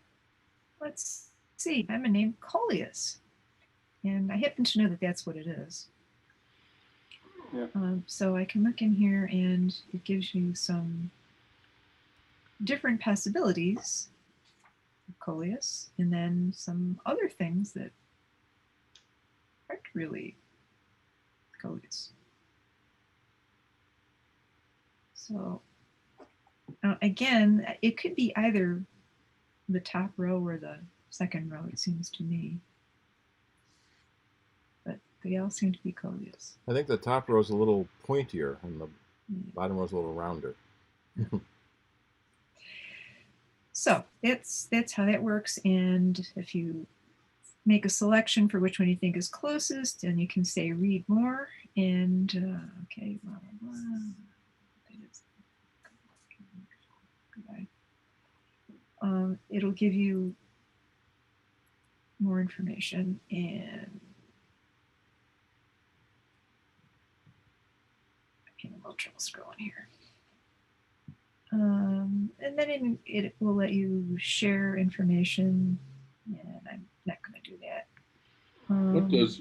let's see, I'm going to name Coleus. And I happen to know that that's what it is. Yeah. So I can look in here and it gives you some different possibilities of Coleus and then some other things that aren't really Coleus. So again, it could be either the top row or the second row, it seems to me. But they all seem to be Coleus. I think the top row is a little pointier and the bottom row is a little rounder. So that's how that works. And if you make a selection for which one you think is closest, then you can say read more. And okay, blah, blah, blah. Goodbye. It'll give you more information, and I'm having a little trouble scrolling here. And then it will let you share information, and I'm not going to do that.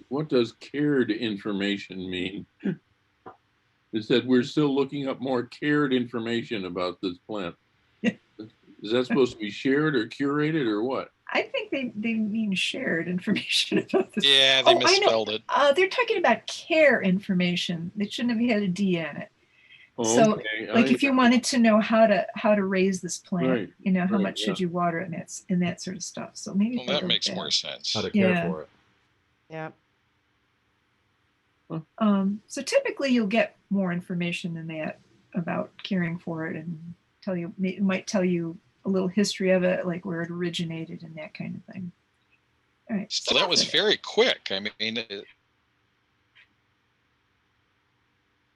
What does cared information mean? Is that we're still looking up more cared information about this plant? Is that supposed to be shared or curated or what? I think they mean shared information about this. Yeah, they misspelled it. They're talking about care information. They shouldn't have had a D in it. Oh, So, okay. like, if you wanted to know how to raise this plant, Right, you know, how right, much should you water it, and that sort of stuff. So maybe Well, that makes more sense. How to care Yeah. for it. Yeah. So typically you'll get more information than that about caring for it, and it might tell you a little history of it, like where it originated and that kind of thing. All right. So that was very quick. I mean,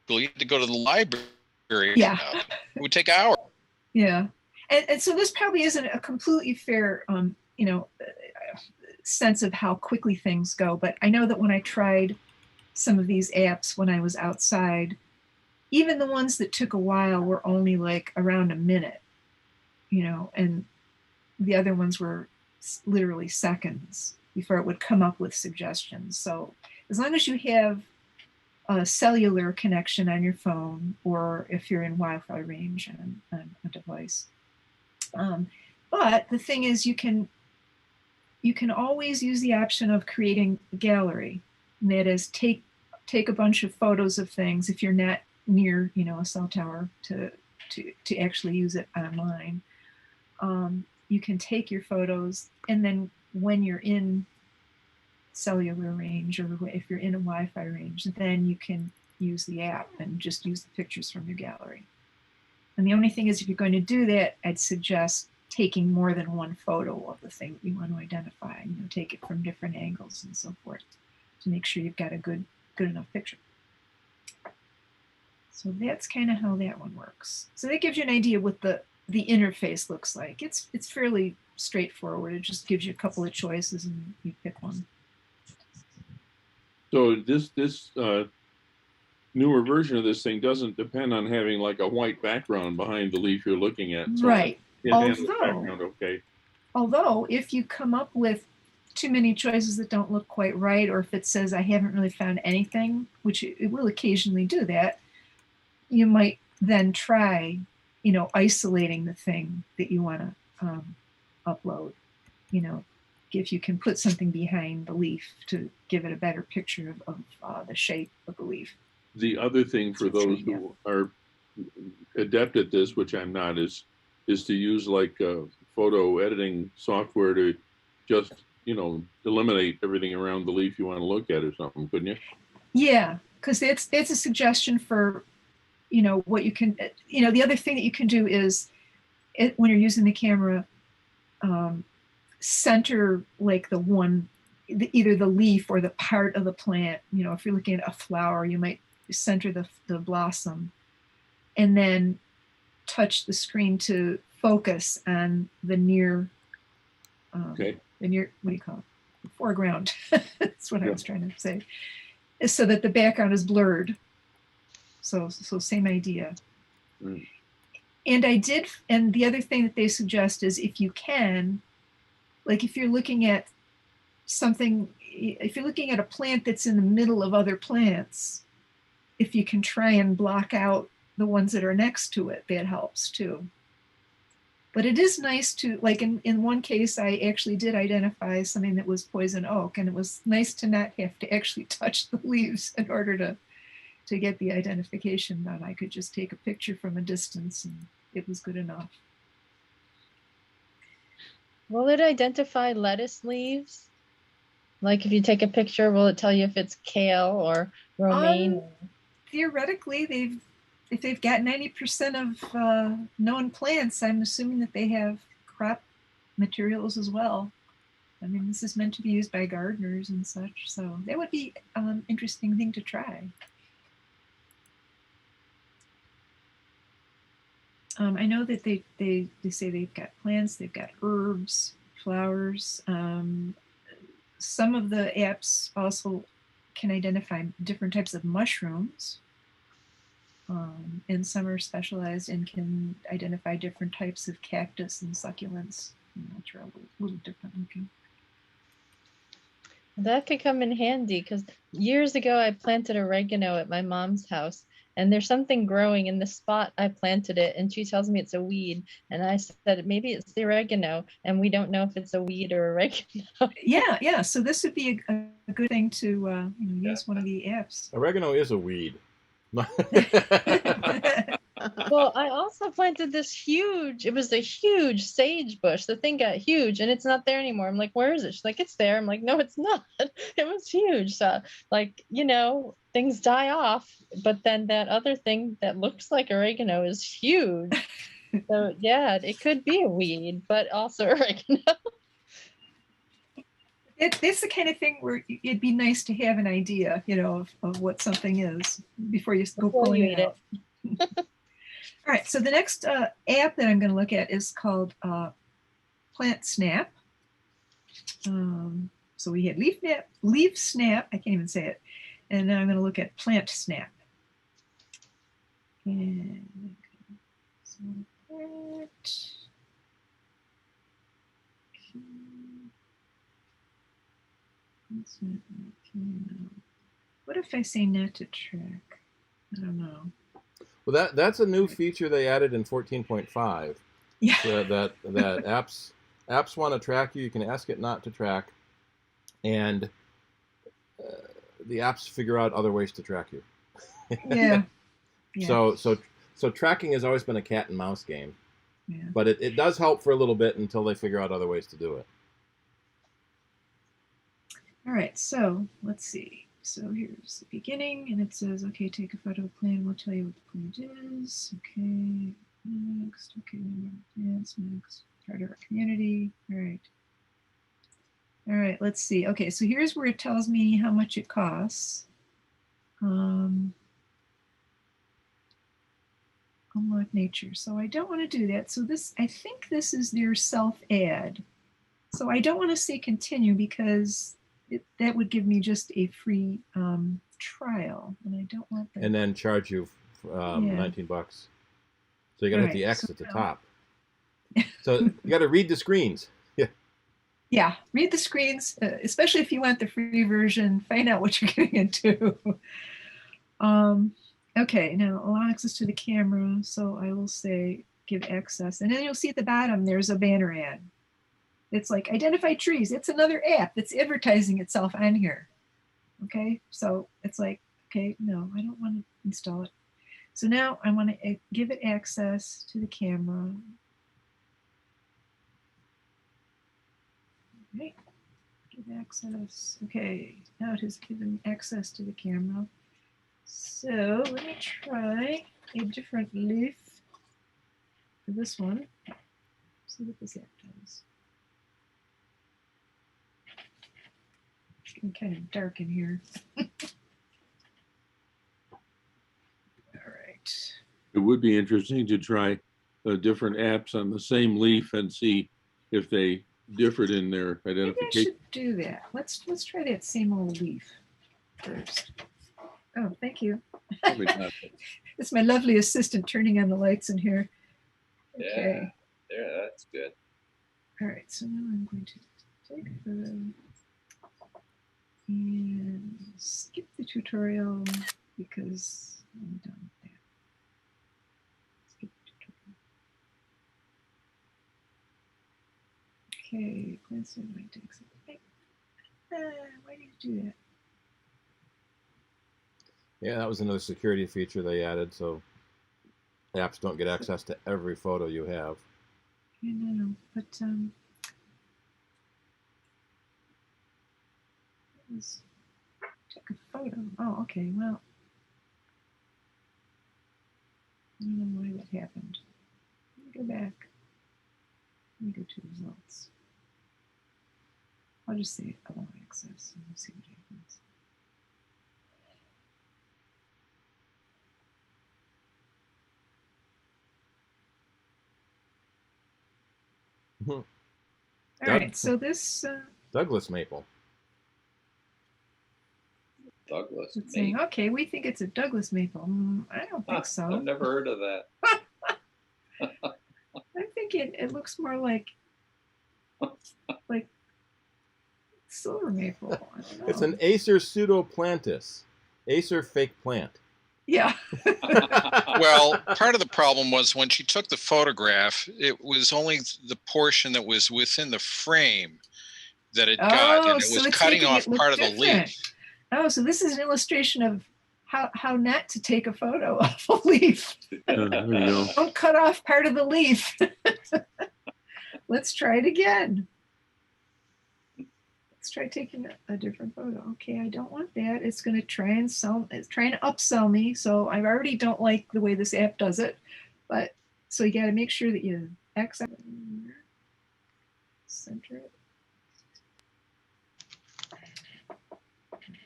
you had to go to the library. Yeah. It would take hours. Yeah. And so this probably isn't a completely fair, sense of how quickly things go. But I know that when I tried some of these apps when I was outside, even the ones that took a while were only like around a minute, and the other ones were literally seconds before it would come up with suggestions. So as long as you have a cellular connection on your phone, or if you're in Wi-Fi range on a device. But the thing is, you can always use the option of creating a gallery, and that is take a bunch of photos of things if you're not near a cell tower to actually use it online. You can take your photos, and then when you're in cellular range, or if you're in a Wi-Fi range, then you can use the app and just use the pictures from your gallery. And the only thing is, if you're going to do that, I'd suggest taking more than one photo of the thing that you want to identify. Take it from different angles and so forth to make sure you've got a good enough picture. So that's kind of how that one works. So that gives you an idea what the interface looks like. It's fairly straightforward. It just gives you a couple of choices and you pick one. So this newer version of this thing doesn't depend on having like a white background behind the leaf you're looking at. So right. Okay. Although if you come up with too many choices that don't look quite right, or if it says I haven't really found anything, which it will occasionally do that, you might then try, isolating the thing that you want to upload. If you can put something behind the leaf to give it a better picture of the shape of the leaf. The other thing for those who are adept at this, which I'm not, is to use like photo editing software to just eliminate everything around the leaf you want to look at or something, couldn't you? Yeah, because it's a suggestion for what you can. The other thing that you can do is when you're using the camera, center like either the leaf or the part of the plant. If you're looking at a flower, you might center the blossom, and then touch the screen to focus on the near. Okay. The near, what do you call it? The foreground. That's what I was trying to say. So that the background is blurred. So same idea. Mm. And the other thing that they suggest is, if you can, like if you're looking at something, if you're looking at a plant that's in the middle of other plants, if you can try and block out the ones that are next to it, that helps too. But it is nice to, like in one case, I actually did identify something that was poison oak, and it was nice to not have to actually touch the leaves in order to get the identification done. I could just take a picture from a distance and it was good enough. Will it identify lettuce leaves? Like if you take a picture, will it tell you if it's kale or romaine? Theoretically, if they've got 90% of known plants, I'm assuming that they have crop materials as well. I mean, this is meant to be used by gardeners and such, so that would be an interesting thing to try. I know that they say they've got plants, they've got herbs, flowers. some of the apps also can identify different types of mushrooms. And some are specialized and can identify different types of cactus and succulents, which are a little different looking. That could come in handy because years ago I planted oregano at my mom's house, and there's something growing in the spot I planted it, and she tells me it's a weed, and I said maybe it's the oregano, and we don't know if it's a weed or oregano. Yeah. So this would be a good thing to use one of the apps. Oregano is a weed. Well, I also planted this huge, it was a huge sage bush. The thing got huge and it's not there anymore. I'm like, where is it? She's like, it's there. I'm like, no, it's not. It was huge. So, like, things die off, but then that other thing that looks like oregano is huge. So, yeah, it could be a weed, but also oregano. It's the kind of thing where it'd be nice to have an idea, of what something is before you go pulling it out. All right, so the next app that I'm going to look at is called Plant Snap. So we had Leaf Snap, I can't even say it, and now I'm going to look at Plant Snap. And so that. What if I say not to track? I don't know. Well, that's a new feature they added in 14.5. Yeah. So that apps want to track you. You can ask it not to track, and the apps figure out other ways to track you. Yeah. So tracking has always been a cat and mouse game. Yeah. But it does help for a little bit until they figure out other ways to do it. All right, so let's see. So here's the beginning, and it says, okay, take a photo of the plan. We'll tell you what the plan is. Okay, next. Okay, plans, next. Part of our community. All right. All right, let's see. Okay, so here's where it tells me how much it costs. Unlock nature. So I don't want to do that. So I think this is their self-add. So I don't want to say continue because that would give me just a free trial, and I don't want that. And then charge you $19. So you got to hit the X at the top. So you got to read the screens. Yeah. Yeah, read the screens, especially if you want the free version. Find out what you're getting into. Okay, now allow access to the camera. So I will say give access, and then you'll see at the bottom there's a banner ad. It's like identify trees. It's another app that's advertising itself on here. Okay, so it's like, okay, no, I don't want to install it. So now I want to give it access to the camera. Okay, give access. Okay, now it has given access to the camera. So let me try a different leaf for this one. See what this app does. It's getting kind of dark in here. All right. It would be interesting to try different apps on the same leaf and see if they differed in their identification. Maybe I should do that. Let's try that same old leaf first. Oh, thank you. It's my lovely assistant turning on the lights in here. Okay. Yeah, that's good. All right, so now I'm going to take a photo and skip the tutorial because I'm done with that. Skip the tutorial. Okay, let's invite to accept. Hey, why did you do that? Yeah, that was another security feature they added, so apps don't get access to every photo you have. I know, but let's take a photo. Oh, okay, well, I don't know why that happened. Let me go back. Let me go to results. I'll just say allow access and we'll see what happens. All right, so this Douglas maple. Douglas It's saying, maple. okay, we think it's a Douglas maple. I don't think I've so. never heard of that. I think it looks more like silver maple. I don't know. It's an Acer pseudoplantis. Acer fake plant. Yeah. Well, part of the problem was when she took the photograph, it was only the portion that was within the frame that it got, and it so was it's cutting making off it look part of the different. leaf. Oh, so this is an illustration of how not to take a photo of a leaf. There you go. Don't cut off part of the leaf. Let's try it again. Let's try taking a different photo. Okay, I don't want that. It's going to try and it's trying to upsell me. So I already don't like the way this app does it. But so you got to make sure that you center it.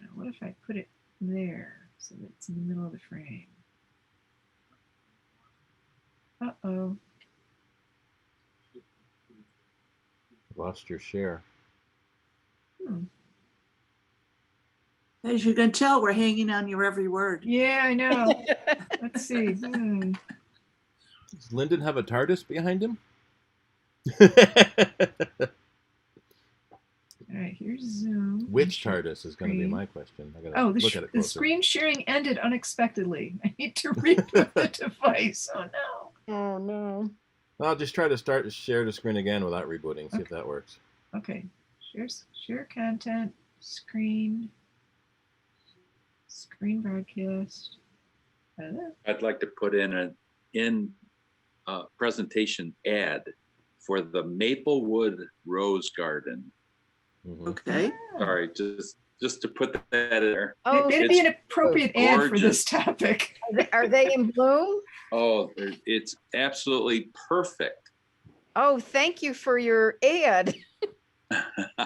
Now, what if I put it there so that it's in the middle of the frame? Uh-oh. Lost your share. As you can tell, we're hanging on your every word. Yeah, I know. Let's see. Does Lyndon have a TARDIS behind him? All right, here's Zoom. Which TARDIS is going to be my question. I gotta look at it the closer. screen sharing ended unexpectedly. I need to reboot the device. Oh no. Oh no. I'll just try to share the screen again without rebooting. See if that works. Okay. Share content. Screen broadcast. I'd like to put in an presentation ad for the Maplewood Rose Garden. Okay. Sorry, just to put that in there. Oh, It'd be an appropriate ad for this topic. Are they in bloom? Oh, it's absolutely perfect. Oh, thank you for your ad.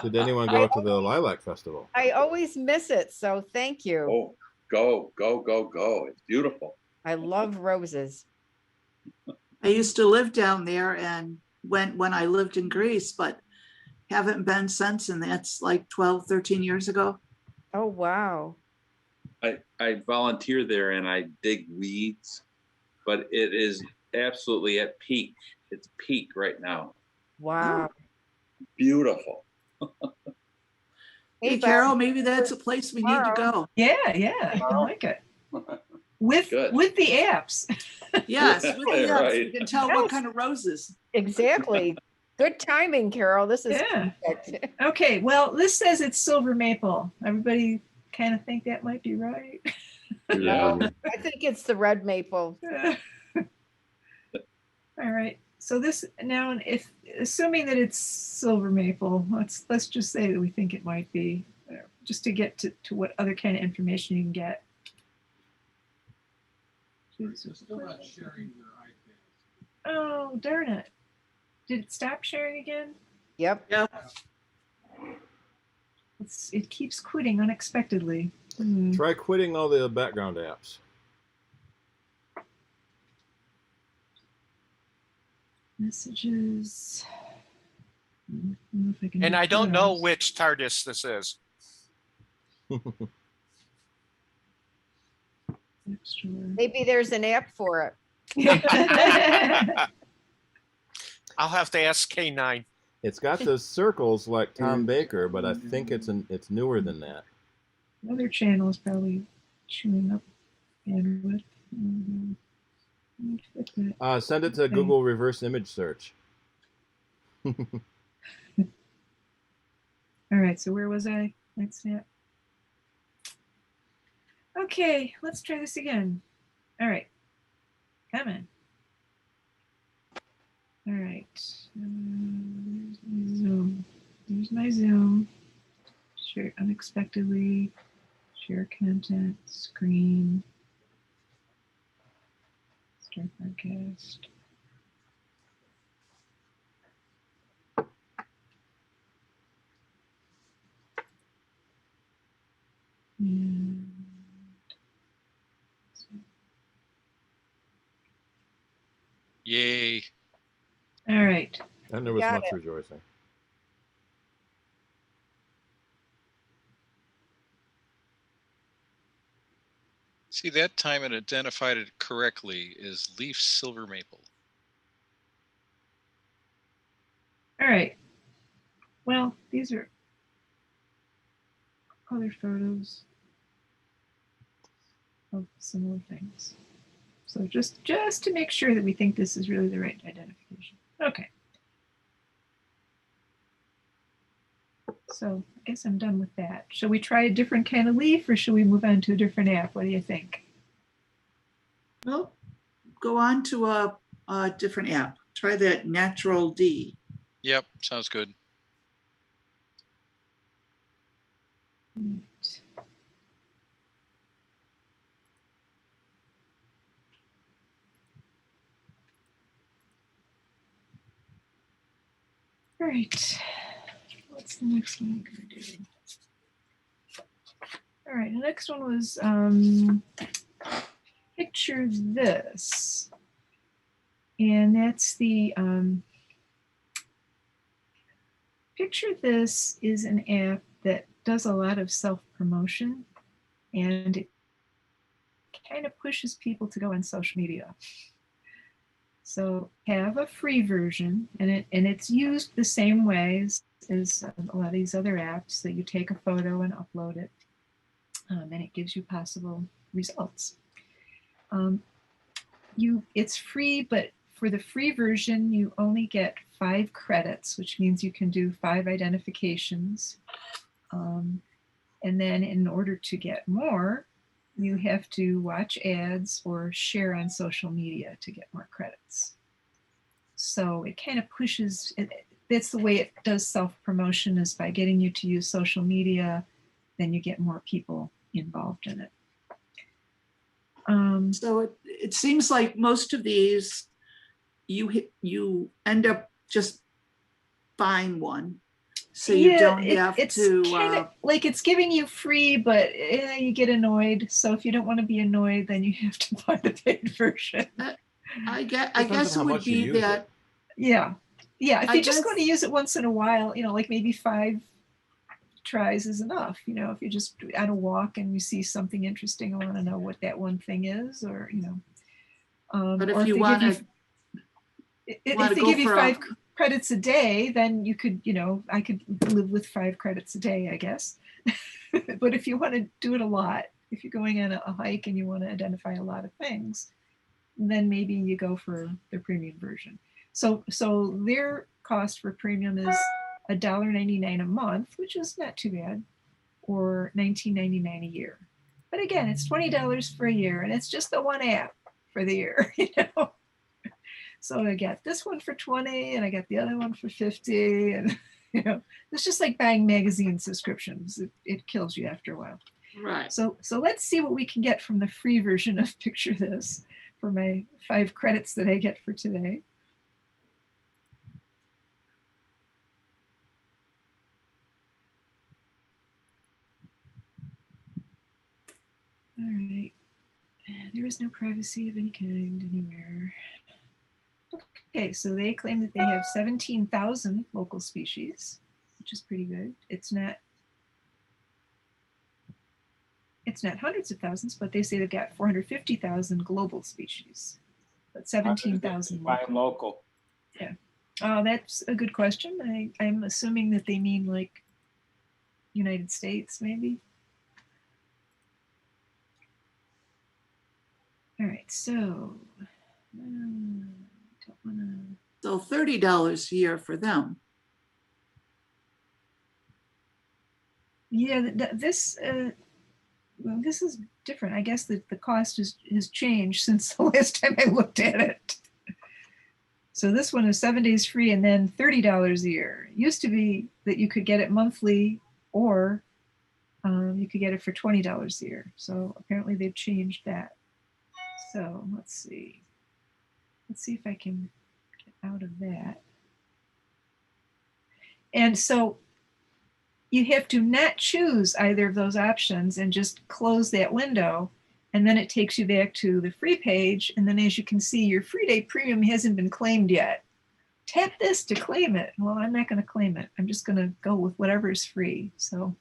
Did anyone go to the Lilac Festival? I always miss it, so thank you. Oh, go, go, go, go. It's beautiful. I love roses. I used to live down there and when I lived in Greece, but haven't been since, and that's like 12, 13 years ago. Oh, wow. I volunteer there and I dig weeds, but it is absolutely at peak. It's peak right now. Wow. Beautiful. Hey, Carol, maybe that's a place we need to go. Yeah, I like it. With the apps. Yes, with the apps, Right. you can tell what kind of roses. Exactly. Good timing, Carol. This is perfect. Okay, well, this says it's silver maple. Everybody kind of think that might be right. Yeah. I think it's the red maple. All right. So this now, if assuming that it's silver maple, let's just say that we think it might be, just to get to what other kind of information you can get. Still not sharing your iPad. Oh, darn it. Did it stop sharing again? Yep. It keeps quitting unexpectedly. Try quitting all the background apps. Messages. I don't know if I can And do I don't know photos. which TARDIS this is. Maybe there's an app for it. I'll have to ask K9. It's got the circles like Tom Baker, but I think it's newer than that. Another channel is probably chewing up bandwidth. Send it to Google reverse image search. All right, so where was I? Next snap. Okay, let's try this again. All right, come on. All right, there's my Zoom. There's my Zoom. Share unexpectedly. Share content, screen. Start broadcast. And Yay. all right. And there was Got much it. See, that time it identified it correctly is leaf silver maple. All right. Well, these are other photos of similar things. So just to make sure that we think this is really the right identification. Okay. So I guess I'm done with that. Shall we try a different kind of leaf or should we move on to a different app? What do you think? Well, go on to a different app. Try that Natural D. Yep, sounds good. Right. All right. What's the next one I'm going to do? All right, the next one was picture this. And that's the picture this is an app that does a lot of self-promotion and it kind of pushes people to go on social media. So have a free version and it's used the same ways as a lot of these other apps that you take a photo and upload it and it gives you possible results. It's free, but for the free version, you only get 5 credits, which means you can do 5 identifications. And then in order to get more, you have to watch ads or share on social media to get more credits. So it kind of pushes, that's the way it does self-promotion is by getting you to use social media, then you get more people involved in it. So it seems like most of these, you end up just buying one. So you don't have it's to. Kind of like it's giving you free, but you get annoyed. So if you don't want to be annoyed, then you have to buy the paid version. I guess it would be that. Yeah. If I you're just guess- going to use it once in a while, like maybe 5 tries is enough. If you're just on a walk and you see something interesting, I want to know what that one thing is, or But or if you want to, if they give you 5 credits a day, then you could, I could live with 5 credits a day, I guess. But if you want to do it a lot, if you're going on a hike and you want to identify a lot of things, then maybe you go for the premium version. So their cost for premium is $1.99 a month, which is not too bad, or $19.99 a year. But again, it's $20 for a year, and it's just the one app for the year, So I got this one for 20 and I got the other one for 50. And, it's just like buying magazine subscriptions. It kills you after a while. right. So let's see what we can get from the free version of Picture This for my 5 credits that I get for today. All right. There is no privacy of any kind anywhere. Okay, so they claim that they have 17,000 local species, which is pretty good. It's not hundreds of thousands, but they say they've got 450,000 global species, but 17,000 local. Yeah. That's a good question. I'm assuming that they mean like United States, maybe. All right, so don't wanna... So $30 a year for them. Yeah, this is different. I guess that the cost has changed since the last time I looked at it. So this one is 7 days free and then $30 a year. It used to be that you could get it monthly or you could get it for $20 a year. So apparently they've changed that. So let's see. Let's see if I can get out of that. And so you have to not choose either of those options and just close that window. And then it takes you back to the free page. And then as you can see, your free day premium hasn't been claimed yet. Tap this to claim it. Well, I'm not going to claim it. I'm just going to go with whatever is free. So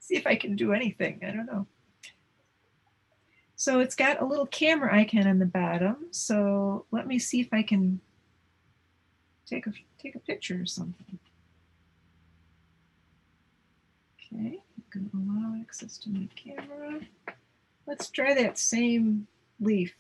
see if I can do anything. I don't know. So it's got a little camera icon on the bottom. So let me see if I can take a picture or something. Okay, I'm going to allow access to my camera. Let's try that same leaf.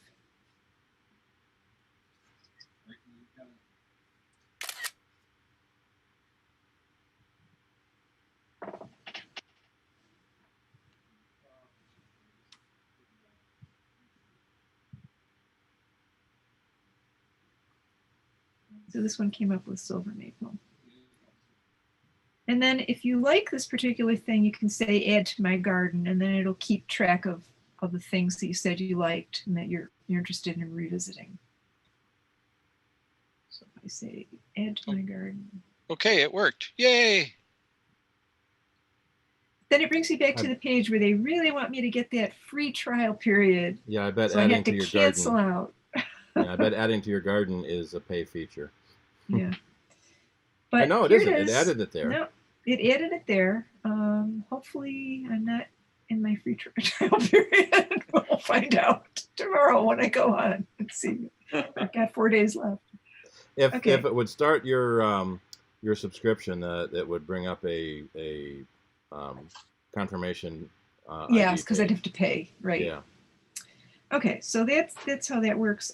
So this one came up with silver maple. And then if you like this particular thing, you can say add to my garden, and then it'll keep track of the things that you said you liked and that you're interested in revisiting. So if I say add to my garden. Okay, it worked. Yay. Then it brings me back to the page where they really want me to get that free trial period. Yeah, I bet so adding I have to your cancel garden. out. Yeah, I bet adding to your garden is a pay feature. Yeah. But no, it here isn't. It It added it there. No, it added it there. Hopefully I'm not in my free trial period. We'll find out tomorrow when I go on. Let's see. I've got 4 days left. If Okay. if it would start your subscription, it would bring up a confirmation. Yes, because I'd have to pay, right? Yeah. Okay, so that's how that works.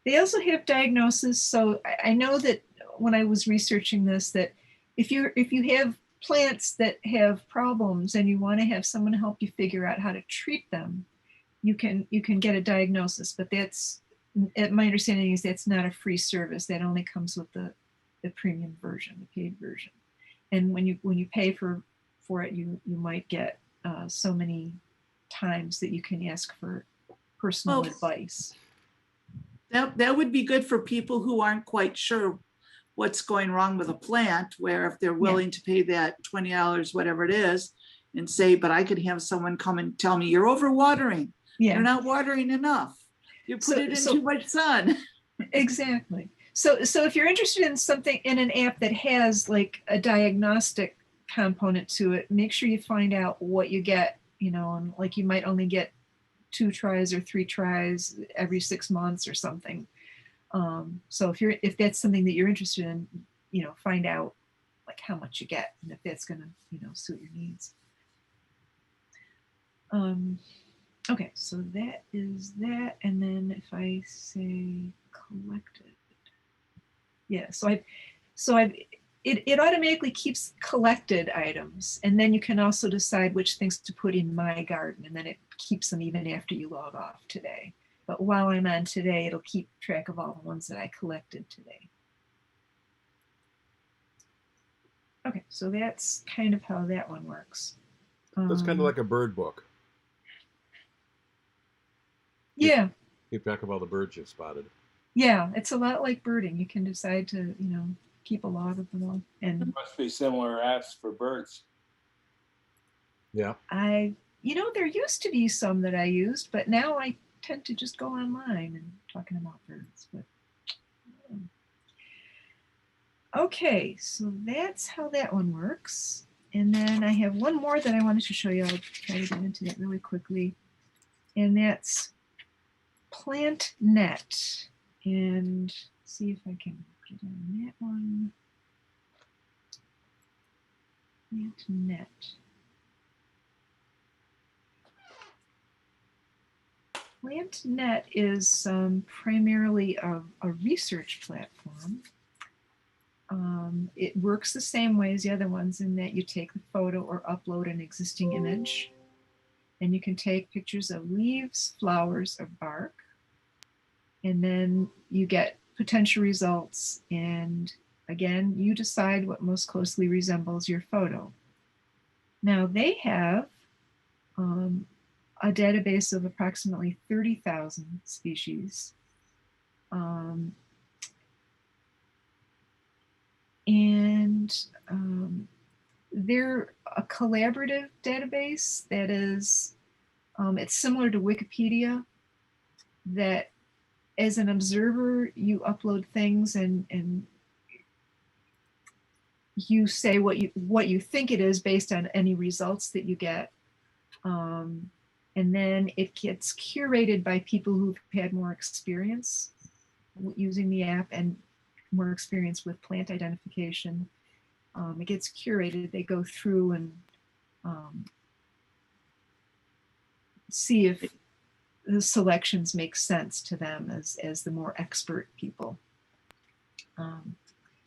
They also have diagnosis. So I know that when I was researching this, that if you have plants that have problems and you want to have someone help you figure out how to treat them, you can get a diagnosis. But that's, my understanding is that's not a free service. That only comes with the premium version, the paid version. And when you pay for it, you might get so many times that you can ask for personal advice. That would be good for people who aren't quite sure what's going wrong with a plant, where if they're willing to pay that $20, whatever it is, and say, but I could have someone come and tell me you're overwatering. Yeah. You're not watering enough. You put it in too much sun. Exactly. So if you're interested in something, in an app that has like a diagnostic component to it, make sure you find out what you get, and like you might only get 2 tries or 3 tries every 6 months or something. So if that's something that you're interested in, find out like how much you get and if that's going to, suit your needs. Okay, so that is that. And then if I say collected, yeah, it automatically keeps collected items, and then you can also decide which things to put in my garden, and then it keeps them even after you log off today. But while I'm on today, it'll keep track of all the ones that I collected today. Okay, so that's kind of how that one works. That's kind of like a bird book. Yeah. Keep track of all the birds you've spotted. Yeah, it's a lot like birding. You can decide to, keep a log of them all. And there must be similar apps for birds. Yeah. There used to be some that I used, but now I tend to just go online and talking about birds. But okay, so that's how that one works. And then I have one more that I wanted to show you. I'll try to get into that really quickly. And that's PlantNet. And see if I can get on that one. PlantNet. PlantNet is primarily a research platform. It works the same way as the other ones in that you take the photo or upload an existing image, and you can take pictures of leaves, flowers, or bark, and then you get potential results, and again, you decide what most closely resembles your photo. Now they have a database of approximately 30,000 species. They're a collaborative database that is, it's similar to Wikipedia, that as an observer, you upload things and you say what you think it is based on any results that you get. And then it gets curated by people who've had more experience using the app and more experience with plant identification. It gets curated. They go through and see if the selections make sense to them as the more expert people. So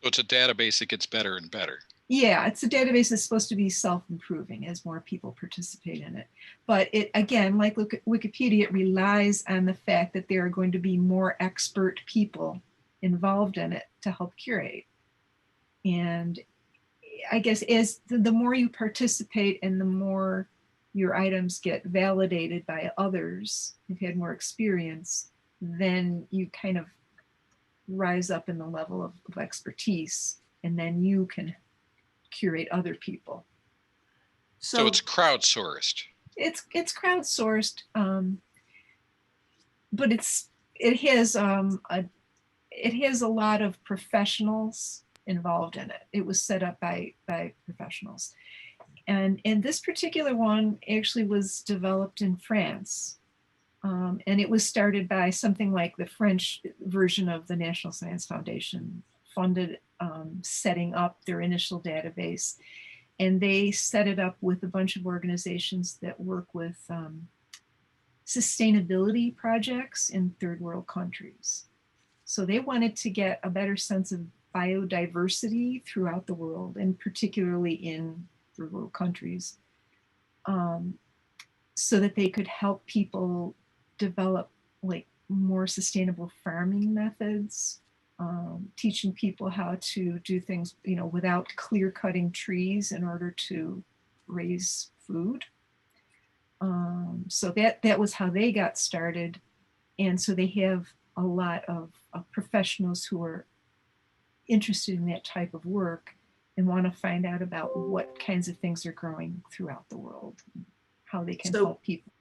it's a database that gets better and better. Yeah, it's a database that's supposed to be self-improving as more people participate in it. But it, again, like Wikipedia, it relies on the fact that there are going to be more expert people involved in it to help curate. And I guess as the more you participate and the more your items get validated by others who've had more experience, then you kind of rise up in the level of expertise, and then you can curate other people. So it's crowdsourced. It's crowdsourced, but it has a lot of professionals involved in it. It was set up by professionals, and this particular one actually was developed in France, and it was started by something like the French version of the National Science Foundation funded setting up their initial database, and they set it up with a bunch of organizations that work with sustainability projects in third world countries. So they wanted to get a better sense of biodiversity throughout the world, and particularly in third world countries, so that they could help people develop like more sustainable farming methods, teaching people how to do things, without clear cutting trees in order to raise food. So that was how they got started. And so they have a lot of professionals who are interested in that type of work and want to find out about what kinds of things are growing throughout the world, how they can help people.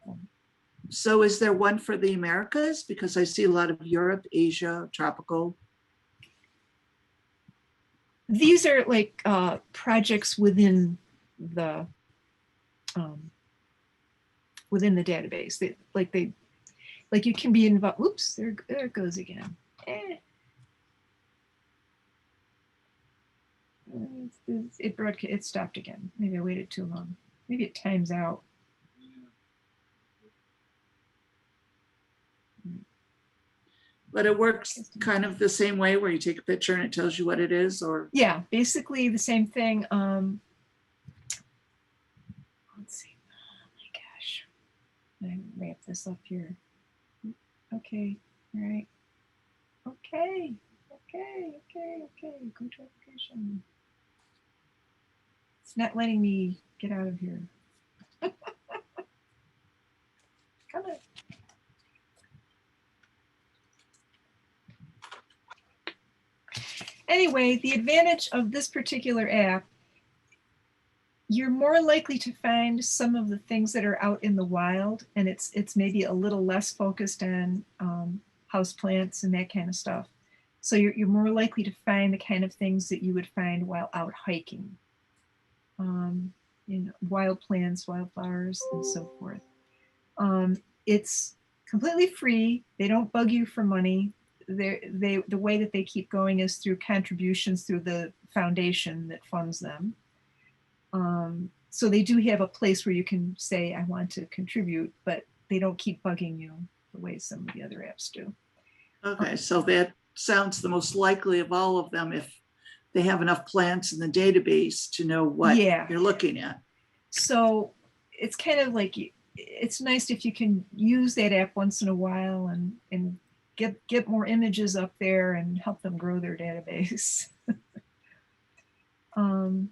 So is there one for the Americas? Because I see a lot of Europe, Asia, tropical. These are like projects within the database. Like you can be involved. Oops, there it goes again. It stopped again. Maybe I waited too long. Maybe it times out. But it works kind of the same way where you take a picture and it tells you what it is, or? Yeah, basically the same thing. Let's see. Oh my gosh. I wrap this up here. Okay. All right. Okay. Go to application. It's not letting me get out of here. Come on. Anyway, the advantage of this particular app, you're more likely to find some of the things that are out in the wild, and it's maybe a little less focused on houseplants and that kind of stuff. So you're more likely to find the kind of things that you would find while out hiking. Wild plants, wildflowers, and so forth. It's completely free. They don't bug you for money. The way that they keep going is through contributions through the foundation that funds them. So they do have a place where you can say, I want to contribute, but they don't keep bugging you the way some of the other apps do. Okay, so that sounds the most likely of all of them if they have enough plants in the database to know what you're looking at. So it's kind of like, it's nice if you can use that app once in a while and get more images up there and help them grow their database. And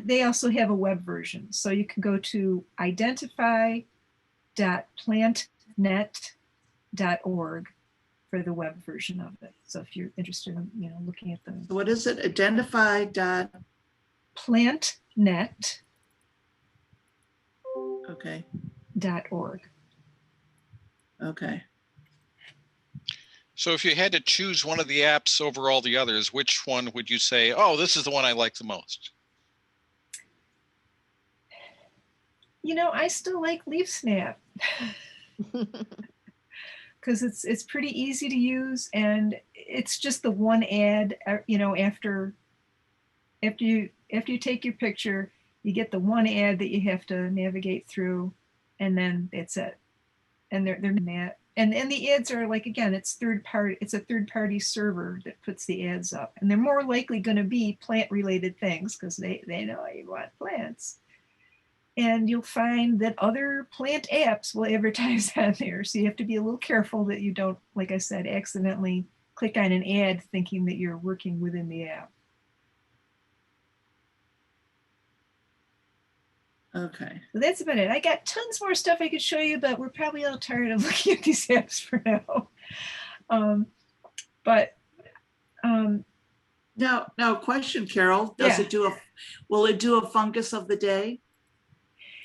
they also have a web version. So you can go to identify.plantnet.org for the web version of it. So if you're interested in looking at them. What is it? Plantnet. Okay. .org. Okay. So if you had to choose one of the apps over all the others, which one would you say, oh, this is the one I like the most? I still like Leaf Snap because it's pretty easy to use, and it's just the one ad. After you take your picture, you get the one ad that you have to navigate through, and then that's it. And they're that. And the ads are like, again, it's a third party server that puts the ads up, and they're more likely going to be plant related things because they know you want plants. And you'll find that other plant apps will advertise on there. So you have to be a little careful that you don't, like I said, accidentally click on an ad thinking that you're working within the app. Okay. So that's about it. I got tons more stuff I could show you, but we're probably all tired of looking at these apps for now. Now, question, Carol. Will it do a fungus of the day?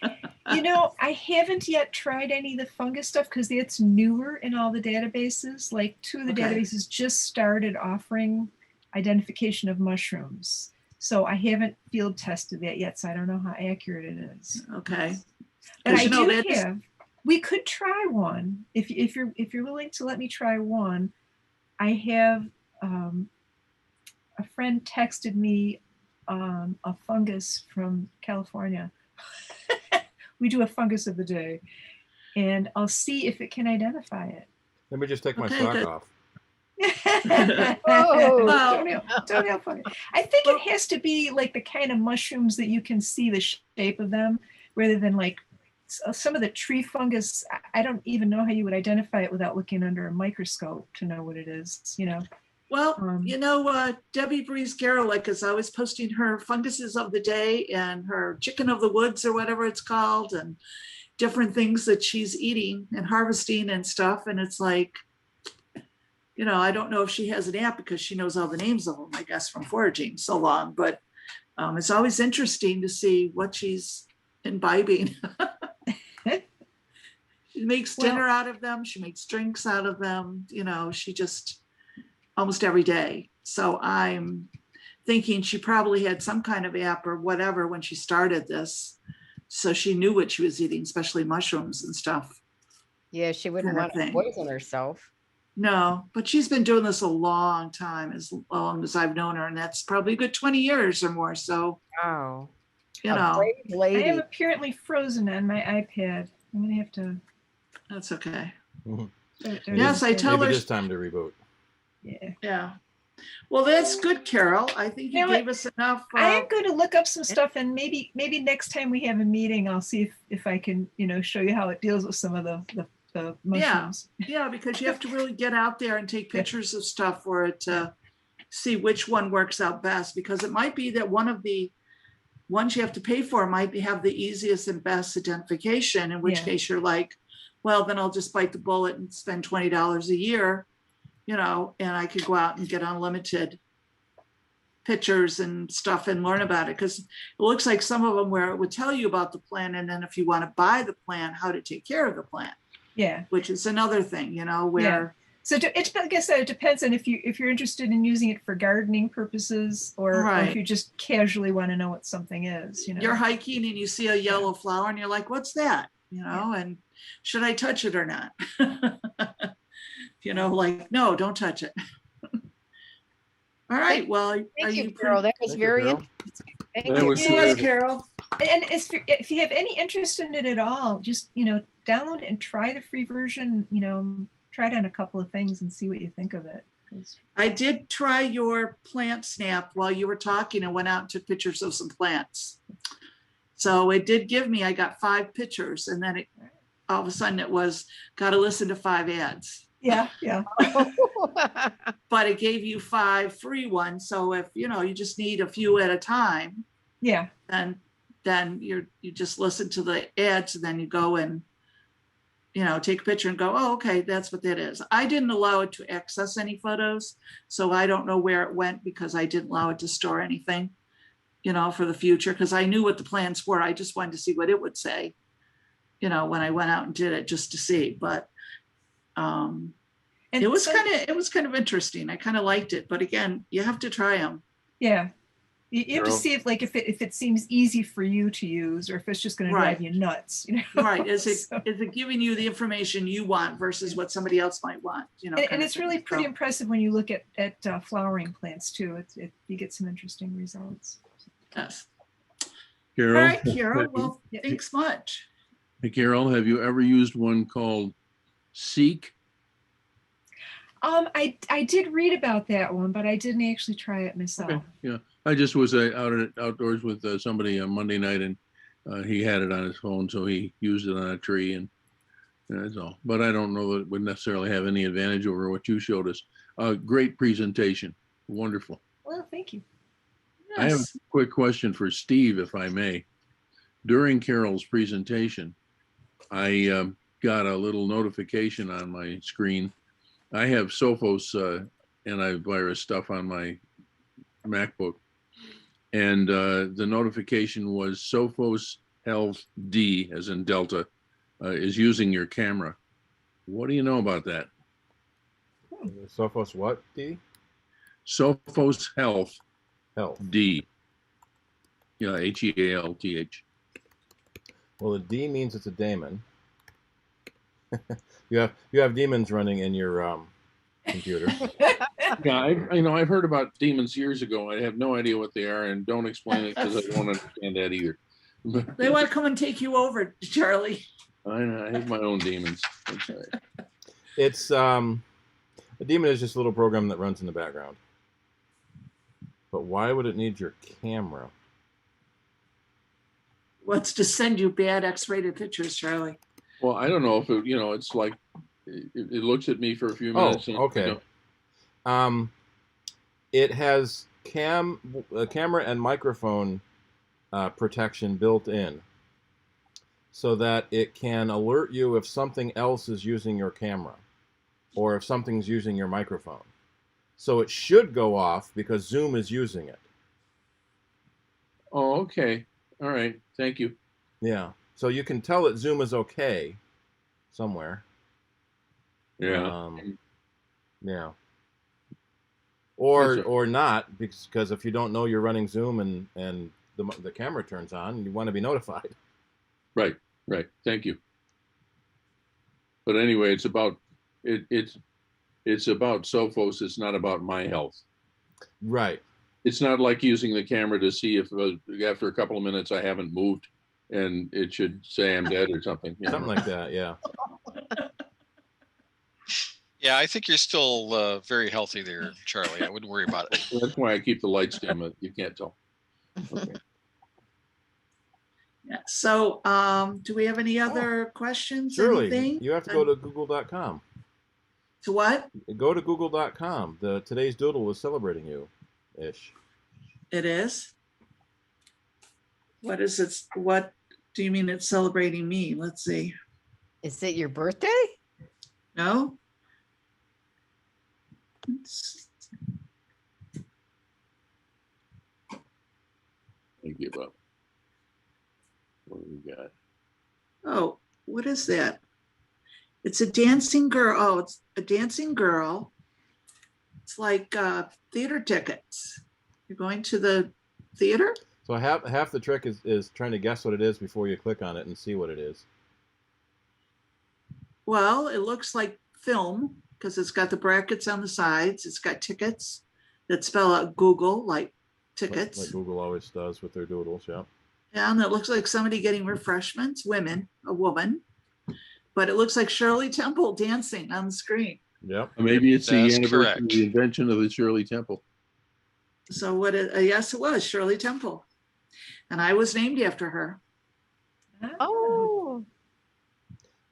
I haven't yet tried any of the fungus stuff because it's newer in all the databases. Like 2 of the databases just started offering identification of mushrooms. So I haven't field tested that yet, so I don't know how accurate it is. Okay. But I do have. We could try one if you're willing to let me try one. I have a friend texted me a fungus from California. We do a fungus of the day, and I'll see if it can identify it. Let me just take my sock off. Toenail fungus. I think it has to be like the kind of mushrooms that you can see the shape of them, rather than like some of the tree fungus. I don't even know how you would identify it without looking under a microscope to know what it is. Well, Debbie Breeze Garlick is always posting her funguses of the day and her chicken of the woods or whatever it's called, and different things that she's eating and harvesting and stuff. And it's like, I don't know if she has an app because she knows all the names of them, I guess, from foraging so long. But it's always interesting to see what she's imbibing. She makes dinner out of them. She makes drinks out of them. She just almost every day. So I'm thinking she probably had some kind of app or whatever when she started this. So she knew what she was eating, especially mushrooms and stuff. Yeah, she wouldn't want to poison herself. No, but she's been doing this a long time, as long as I've known her, and that's probably a good 20 years or more. So, wow. I am apparently frozen on my iPad. I'm gonna have to. That's okay. Mm-hmm. Yes, I tell her. Maybe it's time to reboot. Yeah. Well, that's good, Carol. I think you gave us enough. I am going to look up some stuff, and maybe next time we have a meeting, I'll see if I can, show you how it deals with some of the mushrooms. Yeah, because you have to really get out there and take pictures of stuff for it to see which one works out best. Because it might be that one of the ones you have to pay for might have the easiest and best identification. In which case you're like, well, then I'll just bite the bullet and spend $20 a year. And I could go out and get unlimited pictures and stuff and learn about it, because it looks like some of them where it would tell you about the plant, and then if you want to buy the plant, how to take care of the plant. Yeah, which is another thing, where. Yeah. So like I said, it depends on if you're interested in using it for gardening purposes, or if you just casually want to know what something is. You're hiking and you see a yellow flower and you're like, "What's that?" And should I touch it or not? Like, no, don't touch it. All right. Well, thank you, Carol. That was very interesting. Thank you, Carol. And if you have any interest in it at all, just download it and try the free version. Try it on a couple of things and see what you think of it. I did try your plant snap while you were talking and went out and took pictures of some plants. So it did give me. I got 5 pictures, and then all of a sudden it was got to listen to 5 ads. Yeah. But it gave you 5 free ones. So if you just need a few at a time, then you just listen to the ads, and then you go and take a picture and go, oh, okay, that's what that is. I didn't allow it to access any photos, so I don't know where it went, because I didn't allow it to store anything, for the future, because I knew what the plans were. I just wanted to see what it would say, when I went out and did it, just to see. But it was kind of interesting. I kind of liked it, but again, you have to try them. Yeah. You have to see if like if it seems easy for you to use, or if it's just going to Right. drive you nuts. Right. Is it So- is it giving you the information you want versus what somebody else might want? and kind of it's really thing. pretty So, impressive when you look at flowering plants too. You get some interesting results. yes. Carol, All right, Carol. Well, Yeah. thanks much. hey, Carol, have you ever used one called Seek? I did read about that one, but I didn't actually try it myself. Okay, yeah. I just was outdoors with somebody on Monday night, and he had it on his phone, so he used it on a tree, and that's all. But I don't know that it would necessarily have any advantage over what you showed us. Great presentation, wonderful. Well, thank you. I have a Yes. quick question for Steve, if I may. During Carol's presentation, I got a little notification on my screen. I have Sophos antivirus stuff on my MacBook, and the notification was Sophos Health D, as in Delta, is using your camera. What do you know about that? Sophos what, D? Sophos Health Health. D. Yeah, HEALTH. Well, the D means it's a daemon. you have demons running in your computer. Yeah, I've heard about demons years ago. I have no idea what they are, and don't explain it because I don't understand that either. But They want to come and take you over, Charlie. I have my own demons. That's all right. It's a demon is just a little program that runs in the background. But why would it need your camera? Wants to send you bad X-rated pictures, Charlie. Well, I don't know if it, it's like it looks at me for a few minutes. Oh, okay. It has camera and microphone protection built in, so that it can alert you if something else is using your camera, or if something's using your microphone. So it should go off because Zoom is using it. Oh, okay. All right. Thank you. Yeah. So you can tell that Zoom is okay somewhere. Yeah. Yeah. Or not, because if you don't know you're running Zoom and the camera turns on, you want to be notified. Right. Thank you. But anyway, it's about Sophos. It's not about my health. Right. It's not like using the camera to see if after a couple of minutes I haven't moved, and it should say I'm dead or something. Something like that. Yeah. Yeah, I think you're still very healthy there, Charlie. I wouldn't worry about it. That's why I keep the lights dim. You can't tell. Okay. Yeah. So, do we have any other questions? Surely. Anything? You have to go to google.com. To what? Go to google.com. Today's doodle is celebrating you-ish. It is? What is it? What do you mean it's celebrating me? Let's see. Is it your birthday? No? I give up. What do we got? Oh, what is that? It's a dancing girl. Oh, it's a dancing girl. It's like theater tickets. You're going to the theater? So half the trick is trying to guess what it is before you click on it and see what it is. Well, it looks like film because it's got the brackets on the sides. It's got tickets that spell out Google, like tickets. Like Google always does with their doodles, yeah. And it looks like somebody getting refreshments, a woman. But it looks like Shirley Temple dancing on the screen. Yep. Maybe it's the That's anniversary correct. of the invention of the Shirley Temple. So yes, it was Shirley Temple. And I was named after her. Oh,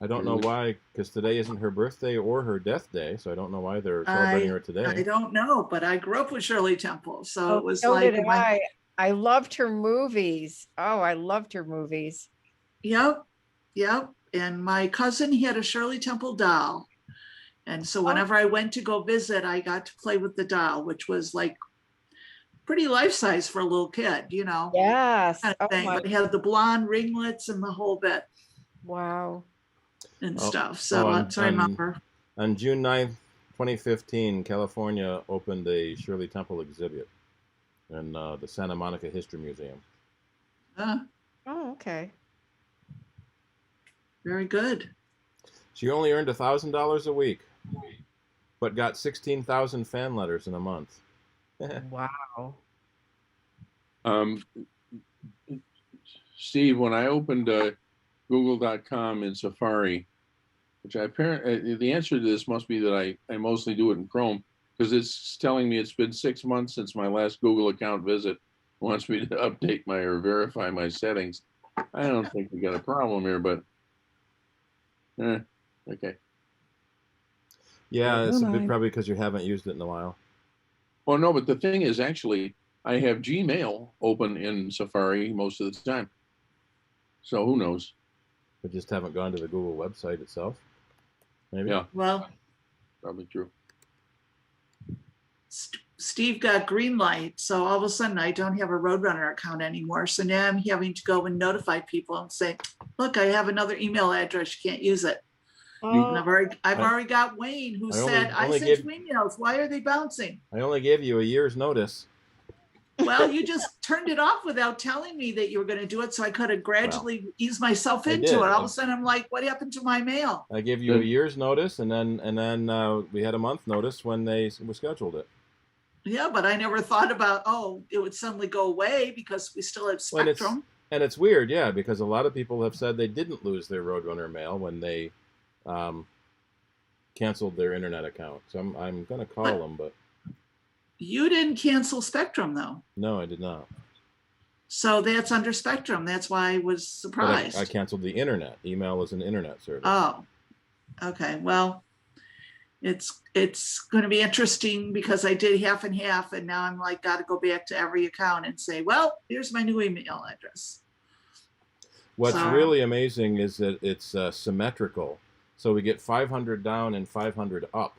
I don't know why, because today isn't her birthday or her death day, so I don't know why they're celebrating her today. I don't know, but I grew up with Shirley Temple. So it was so like did I. I loved her movies. Oh, I loved her movies. Yep. And my cousin, he had a Shirley Temple doll. And so whenever I went to go visit, I got to play with the doll, which was like pretty life-size for a little kid, Yes. kind of thing. But it had the blonde ringlets and the whole bit Wow. and stuff. So that's what I remember. On June 9th, 2015, California opened a Shirley Temple exhibit. in the Santa Monica History Museum. Ah, Oh, okay. very good. She only earned $1,000 a week, but got 16,000 fan letters in a month. Wow. Steve, when I opened Google.com in Safari, which I apparently the answer to this must be that I mostly do it in Chrome, because it's telling me it's been 6 months since my last Google account visit. It wants me to update my or verify my settings. I don't think we got a problem here, but okay. Yeah, it's Oh, a bit my. probably because you haven't used it in a while. Well, no, but the thing is, actually, I have Gmail open in Safari most of the time. So who knows? We just haven't gone to the Google website itself. Maybe. Yeah, Well, probably true. Steve got green light, so all of a sudden I don't have a Roadrunner account anymore. So now I'm having to go and notify people and say, look, I have another email address, you can't use it. And Oh, I've already got Wayne who said, I sent you emails, why are they bouncing? I only gave you a year's notice. Well, you just turned it off without telling me that you were going to do it, so I could have gradually eased myself I into did. it. All of a sudden I'm like, what happened to my mail? I gave you a year's notice, and then we had a month notice when they scheduled it. Yeah, but I never thought about, it would suddenly go away because we still have Spectrum. And it's weird, yeah, because a lot of people have said they didn't lose their Roadrunner mail when they canceled their internet account. So I'm going to call them, but You didn't cancel Spectrum, though. no, I did not. So that's under Spectrum. That's why I was surprised. But I canceled the internet. Email is an internet service. Oh, okay. Well, it's going to be interesting because I did half and half, and now I'm like, got to go back to every account and say, well, here's my new email address. What's really amazing is that it's symmetrical. So we get 500 down and 500 up.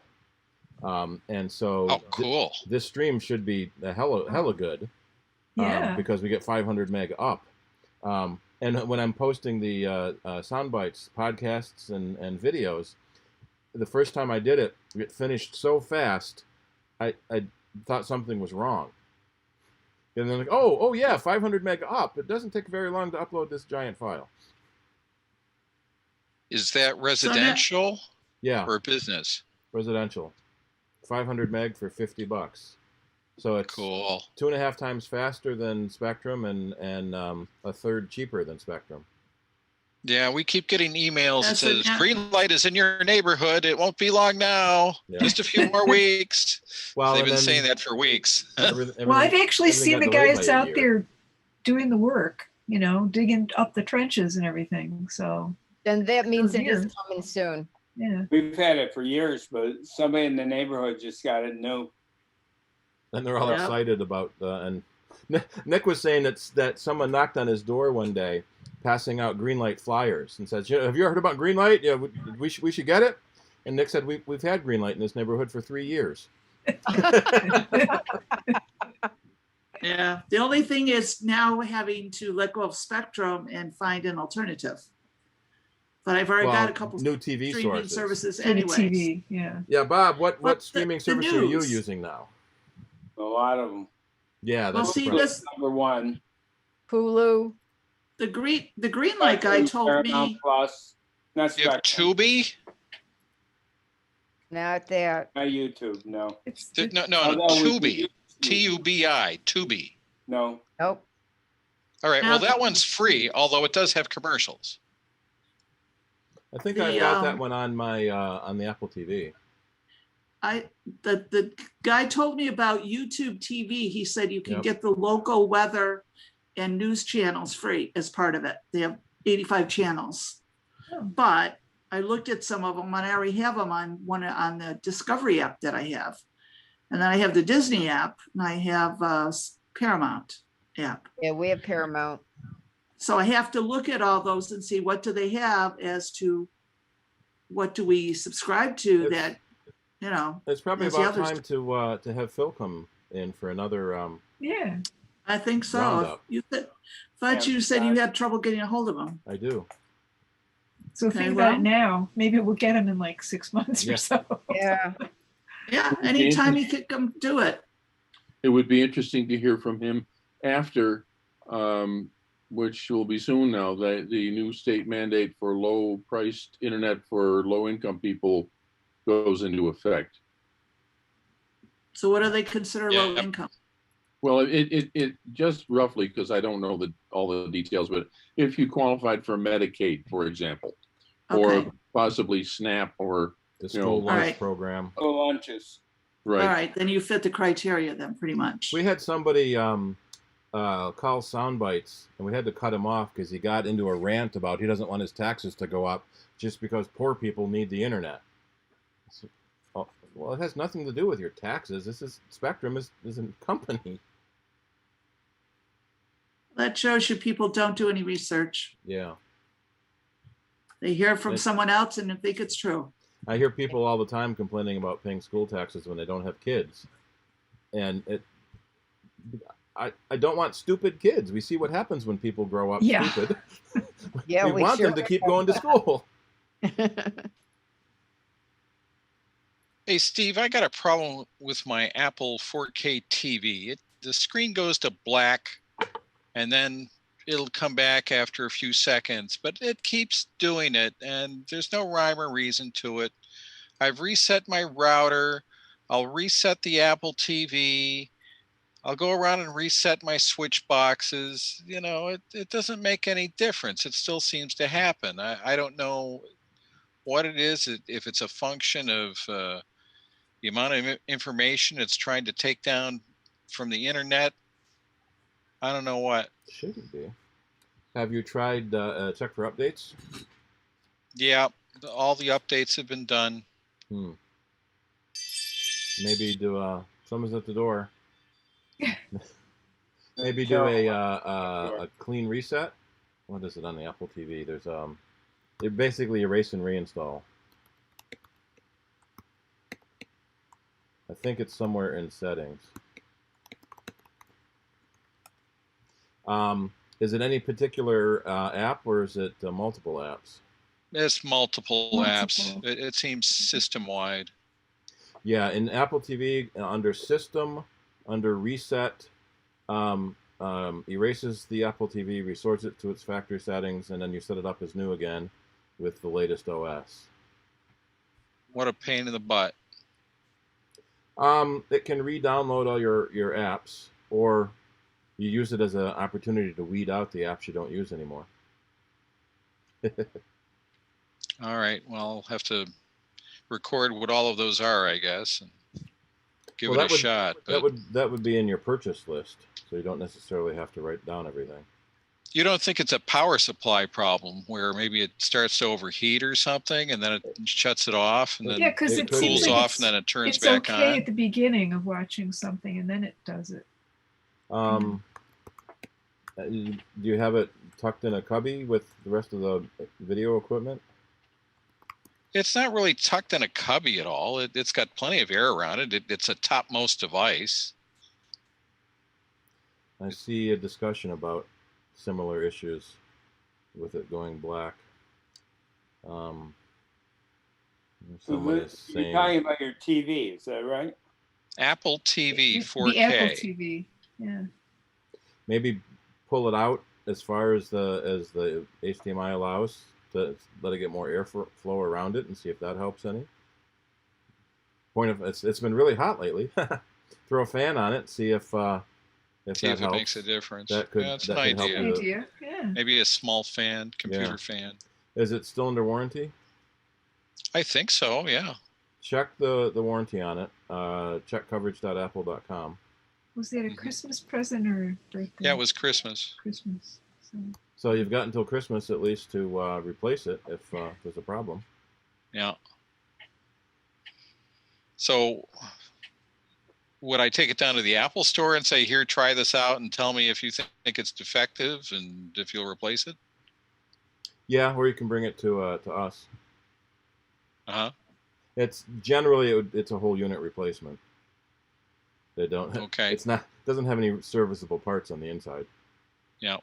And so cool. This stream should be hella good. Yeah. Because we get 500 meg up. And when I'm posting the sound bites, podcasts, and videos, the first time I did it, it finished so fast, I thought something was wrong. And then like, oh yeah, 500 meg up. It doesn't take very long to upload this giant file. Is that residential? Yeah. Or business? Residential. 500 meg for $50. So it's cool. 2.5 times faster than Spectrum and a third cheaper than Spectrum. Yeah, we keep getting emails that says green light is in your neighborhood. It won't be long now. Yeah. Just a few more weeks. Well, they've been saying that for weeks. Well, I've actually seen the guys out there doing the work, digging up the trenches and everything. So then that means it is coming soon. Yeah. We've had it for years, but somebody in the neighborhood just got it new. And they're all excited about and Nick was saying that someone knocked on his door one day passing out green light flyers and says, have you heard about green light? Yeah, we should get it. And Nick said, we've had green light in this neighborhood for 3 years. Yeah, the only thing is now having to let go of Spectrum and find an alternative. But I've already got a couple new TV streaming services anyway. anyway. Yeah. Yeah, Bob, what streaming service are you using now? A lot of them. Yeah, that's this number one. Hulu. The green light guy told me. Plus, not you have Tubi. Not that. Not YouTube. No. No. Tubi. Tubi. Tubi. No. Nope. All right. Well, that one's free, although it does have commercials. I think I got that one on my on the Apple TV. The guy told me about YouTube TV. He said you can get the local weather and news channels free as part of it. They have 85 channels. Oh. But I looked at some of them and I already have them on the Discovery app that I have. And then I have the Disney app and I have Paramount app. Yeah, we have Paramount. So I have to look at all those and see what do they have as to what do we subscribe to It's probably about time to have Phil come in for another yeah. I think so. You said you had trouble getting a hold of him. I do. So think about it now. Maybe we'll get him in like 6 months or so. Yeah. Yeah, anytime he could come do it. it would be interesting to hear from him after, which will be soon now, the new state mandate for low-priced internet for low-income people goes into effect. So what do they consider low income? Well, it just roughly, because I don't know all the details, but if you qualified for Medicaid, for example, Okay. or possibly SNAP or The school lunch Alright. program. Oh, lunches. right. All right, then you fit the criteria then pretty much. We had somebody call sound bites, and we had to cut him off because he got into a rant about he doesn't want his taxes to go up just because poor people need the internet. So, well, it has nothing to do with your taxes. This is Spectrum is a company. That shows you people don't do any research. Yeah. They hear it from someone else and think it's true. I hear people all the time complaining about paying school taxes when they don't have kids. And I don't want stupid kids. We see what happens when people grow up stupid. Yeah, we want them to keep going to school. Hey, Steve, I got a problem with my Apple 4K TV. The screen goes to black and then it'll come back after a few seconds, but it keeps doing it and there's no rhyme or reason to it. I've reset my router. I'll reset the Apple TV. I'll go around and reset my switch boxes. You know, it doesn't make any difference. It still seems to happen. I don't know what it is, if it's a function of the amount of information it's trying to take down from the internet. I don't know what. Shouldn't be. Have you tried check for updates? Yeah, all the updates have been done. Maybe do someone's at the door. Maybe do a clean reset. What is it on the Apple TV? There's you basically erase and reinstall. I think it's somewhere in settings. Is it any particular app or is it multiple apps? It's multiple apps. It seems system-wide. Yeah, in Apple TV, under System, under Reset, erases the Apple TV, restores it to its factory settings, and then you set it up as new again with the latest OS. What a pain in the butt. It can re-download all your apps, or you use it as an opportunity to weed out the apps you don't use anymore. All right. Well, I'll have to record what all of those are, I guess, and give it a shot. But that would be in your purchase list, so you don't necessarily have to write down everything. you don't think it's a power supply problem where maybe it starts to overheat or something, and then it shuts it off, and then Yeah, because it it seems cools like off, and then it turns it's back okay on? at the beginning of watching something, and then it does it. Do you have it tucked in a cubby with the rest of the video equipment? It's not really tucked in a cubby at all. It's got plenty of air around it. It's a topmost device. I see a discussion about similar issues with it going black. Someone is You're saying, talking about your TV, is that right? Apple TV 4K. The Apple TV, yeah. maybe pull it out as far as the HDMI allows to let it get more airflow around it and see if that helps any. It's been really hot lately. Throw a fan on it, see if that it helps. makes a difference. That could, yeah, it's that an could help idea. Yeah. Maybe a small fan, computer fan. Is it still under warranty? I think so, yeah. Check the warranty on it. Check coverage.apple.com. Was that a Christmas present or birthday? Yeah, it was Christmas. Christmas. So you've got until Christmas at least to replace it if there's a problem. Yeah. So would I take it down to the Apple store and say, here, try this out and tell me if you think it's defective and if you'll replace it? Yeah, or you can bring it to us. Uh-huh. It's generally it's a whole unit replacement. They don't. Okay. Doesn't have any serviceable parts on the inside. Yeah.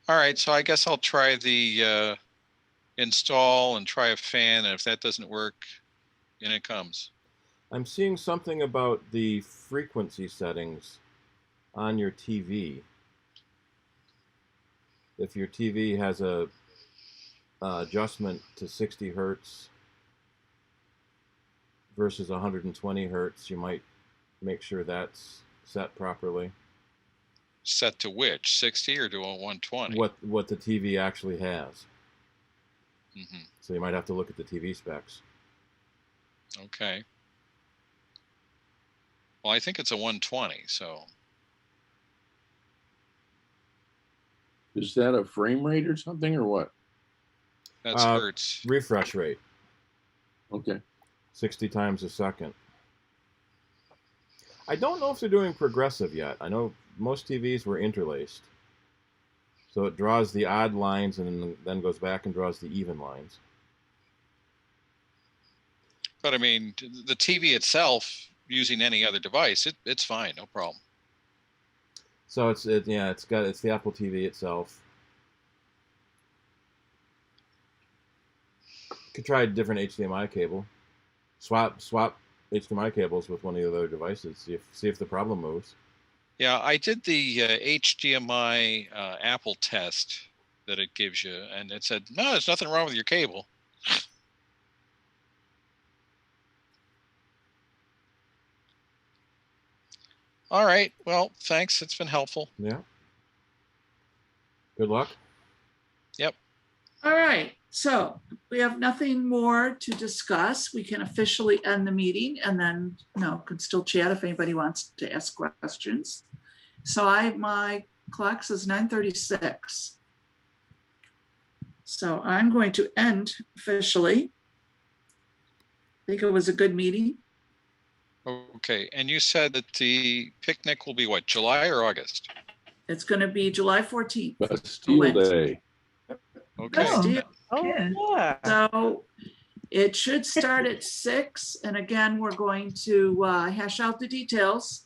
All right. So I guess I'll try the install and try a fan, and if that doesn't work, in it comes. I'm seeing something about the frequency settings on your TV. If your TV has a adjustment to 60 hertz versus 120 hertz, you might make sure that's set properly. Set to which, 60 or to a 120? What the TV actually has. Mm-hmm. So you might have to look at the TV specs. Okay. Well, I think it's a 120, so. Is that a frame rate or something, or what? That's hertz. Refresh rate. Okay. 60 times a second. I don't know if they're doing progressive yet. I know most TVs were interlaced. So it draws the odd lines and then goes back and draws the even lines. But I mean, the TV itself, using any other device, it's fine, no problem. So it's the Apple TV itself. Could try a different HDMI cable. Swap HDMI cables with one of the other devices. See if the problem moves. Yeah, I did the HDMI Apple test that it gives you, and it said, no, there's nothing wrong with your cable. All right. Well, thanks. It's been helpful. Yeah. Good luck. Yep. All right. So we have nothing more to discuss. We can officially end the meeting and then, can still chat if anybody wants to ask questions. So my clock says 9:36. So I'm going to end officially. I think it was a good meeting. Okay. And you said that the picnic will be what, July or August? It's going to be July 14th. Bastille Day. Okay. Bastille. Oh, yeah. So it should start at 6. And again, we're going to hash out the details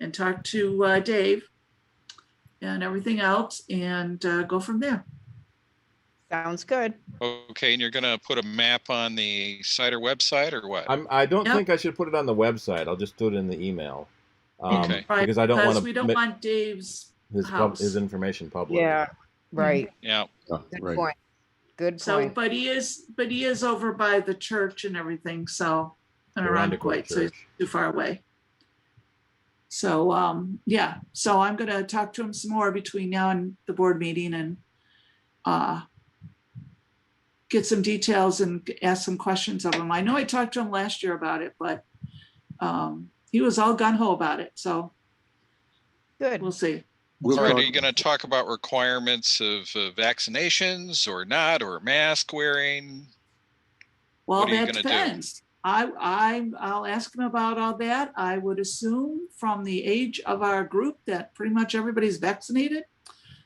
and talk to Dave and everything else and go from there. Sounds good. Okay, and you're going to put a map on the CIDER website or what? I don't think I should put it on the website. I'll just do it in the email. Okay. Because I don't want to. We don't want Dave's house. His information public. Yeah. Right. Yeah. Good Right. point. Good So, point. but he is over by the church and everything. So, and around Irondequoit quite, so he's Church. too far away. So, yeah. So I'm going to talk to him some more between now and the board meeting and get some details and ask some questions of him. I know I talked to him last year about it, but he was all gung-ho about it. So Good. we'll see. All right, are you going to talk about requirements of vaccinations or not, or mask wearing? Well, What are you that gonna do? depends. I'll ask him about all that. I would assume from the age of our group that pretty much everybody's vaccinated.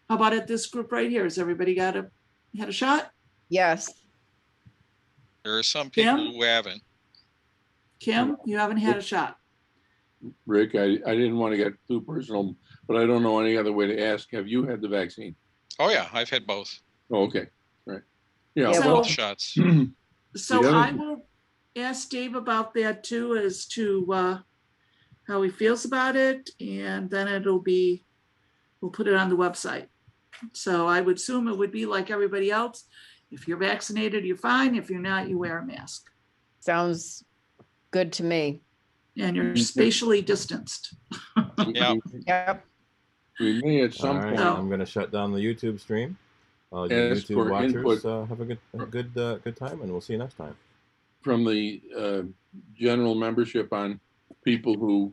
How about at this group right here? Has everybody had a shot? Yes. There are some people Kim? who haven't. Kim, you haven't had a shot. Rick, I didn't want to get too personal, but I don't know any other way to ask. Have you had the vaccine? Oh yeah, I've had both. Oh, okay. Right. Yeah. Yeah, well, Both shots. So The other- I will ask Dave about that too, as to how he feels about it, and then we'll put it on the website. So I would assume it would be like everybody else. If you're vaccinated, you're fine. If you're not, you wear a mask. Sounds good to me. And you're spatially distanced. Yeah. Yep. we may at some All right, point. No. I'm going to shut down the YouTube stream. You Ask YouTube for watchers, input. have a good time, and we'll see you next time. From the general membership on people who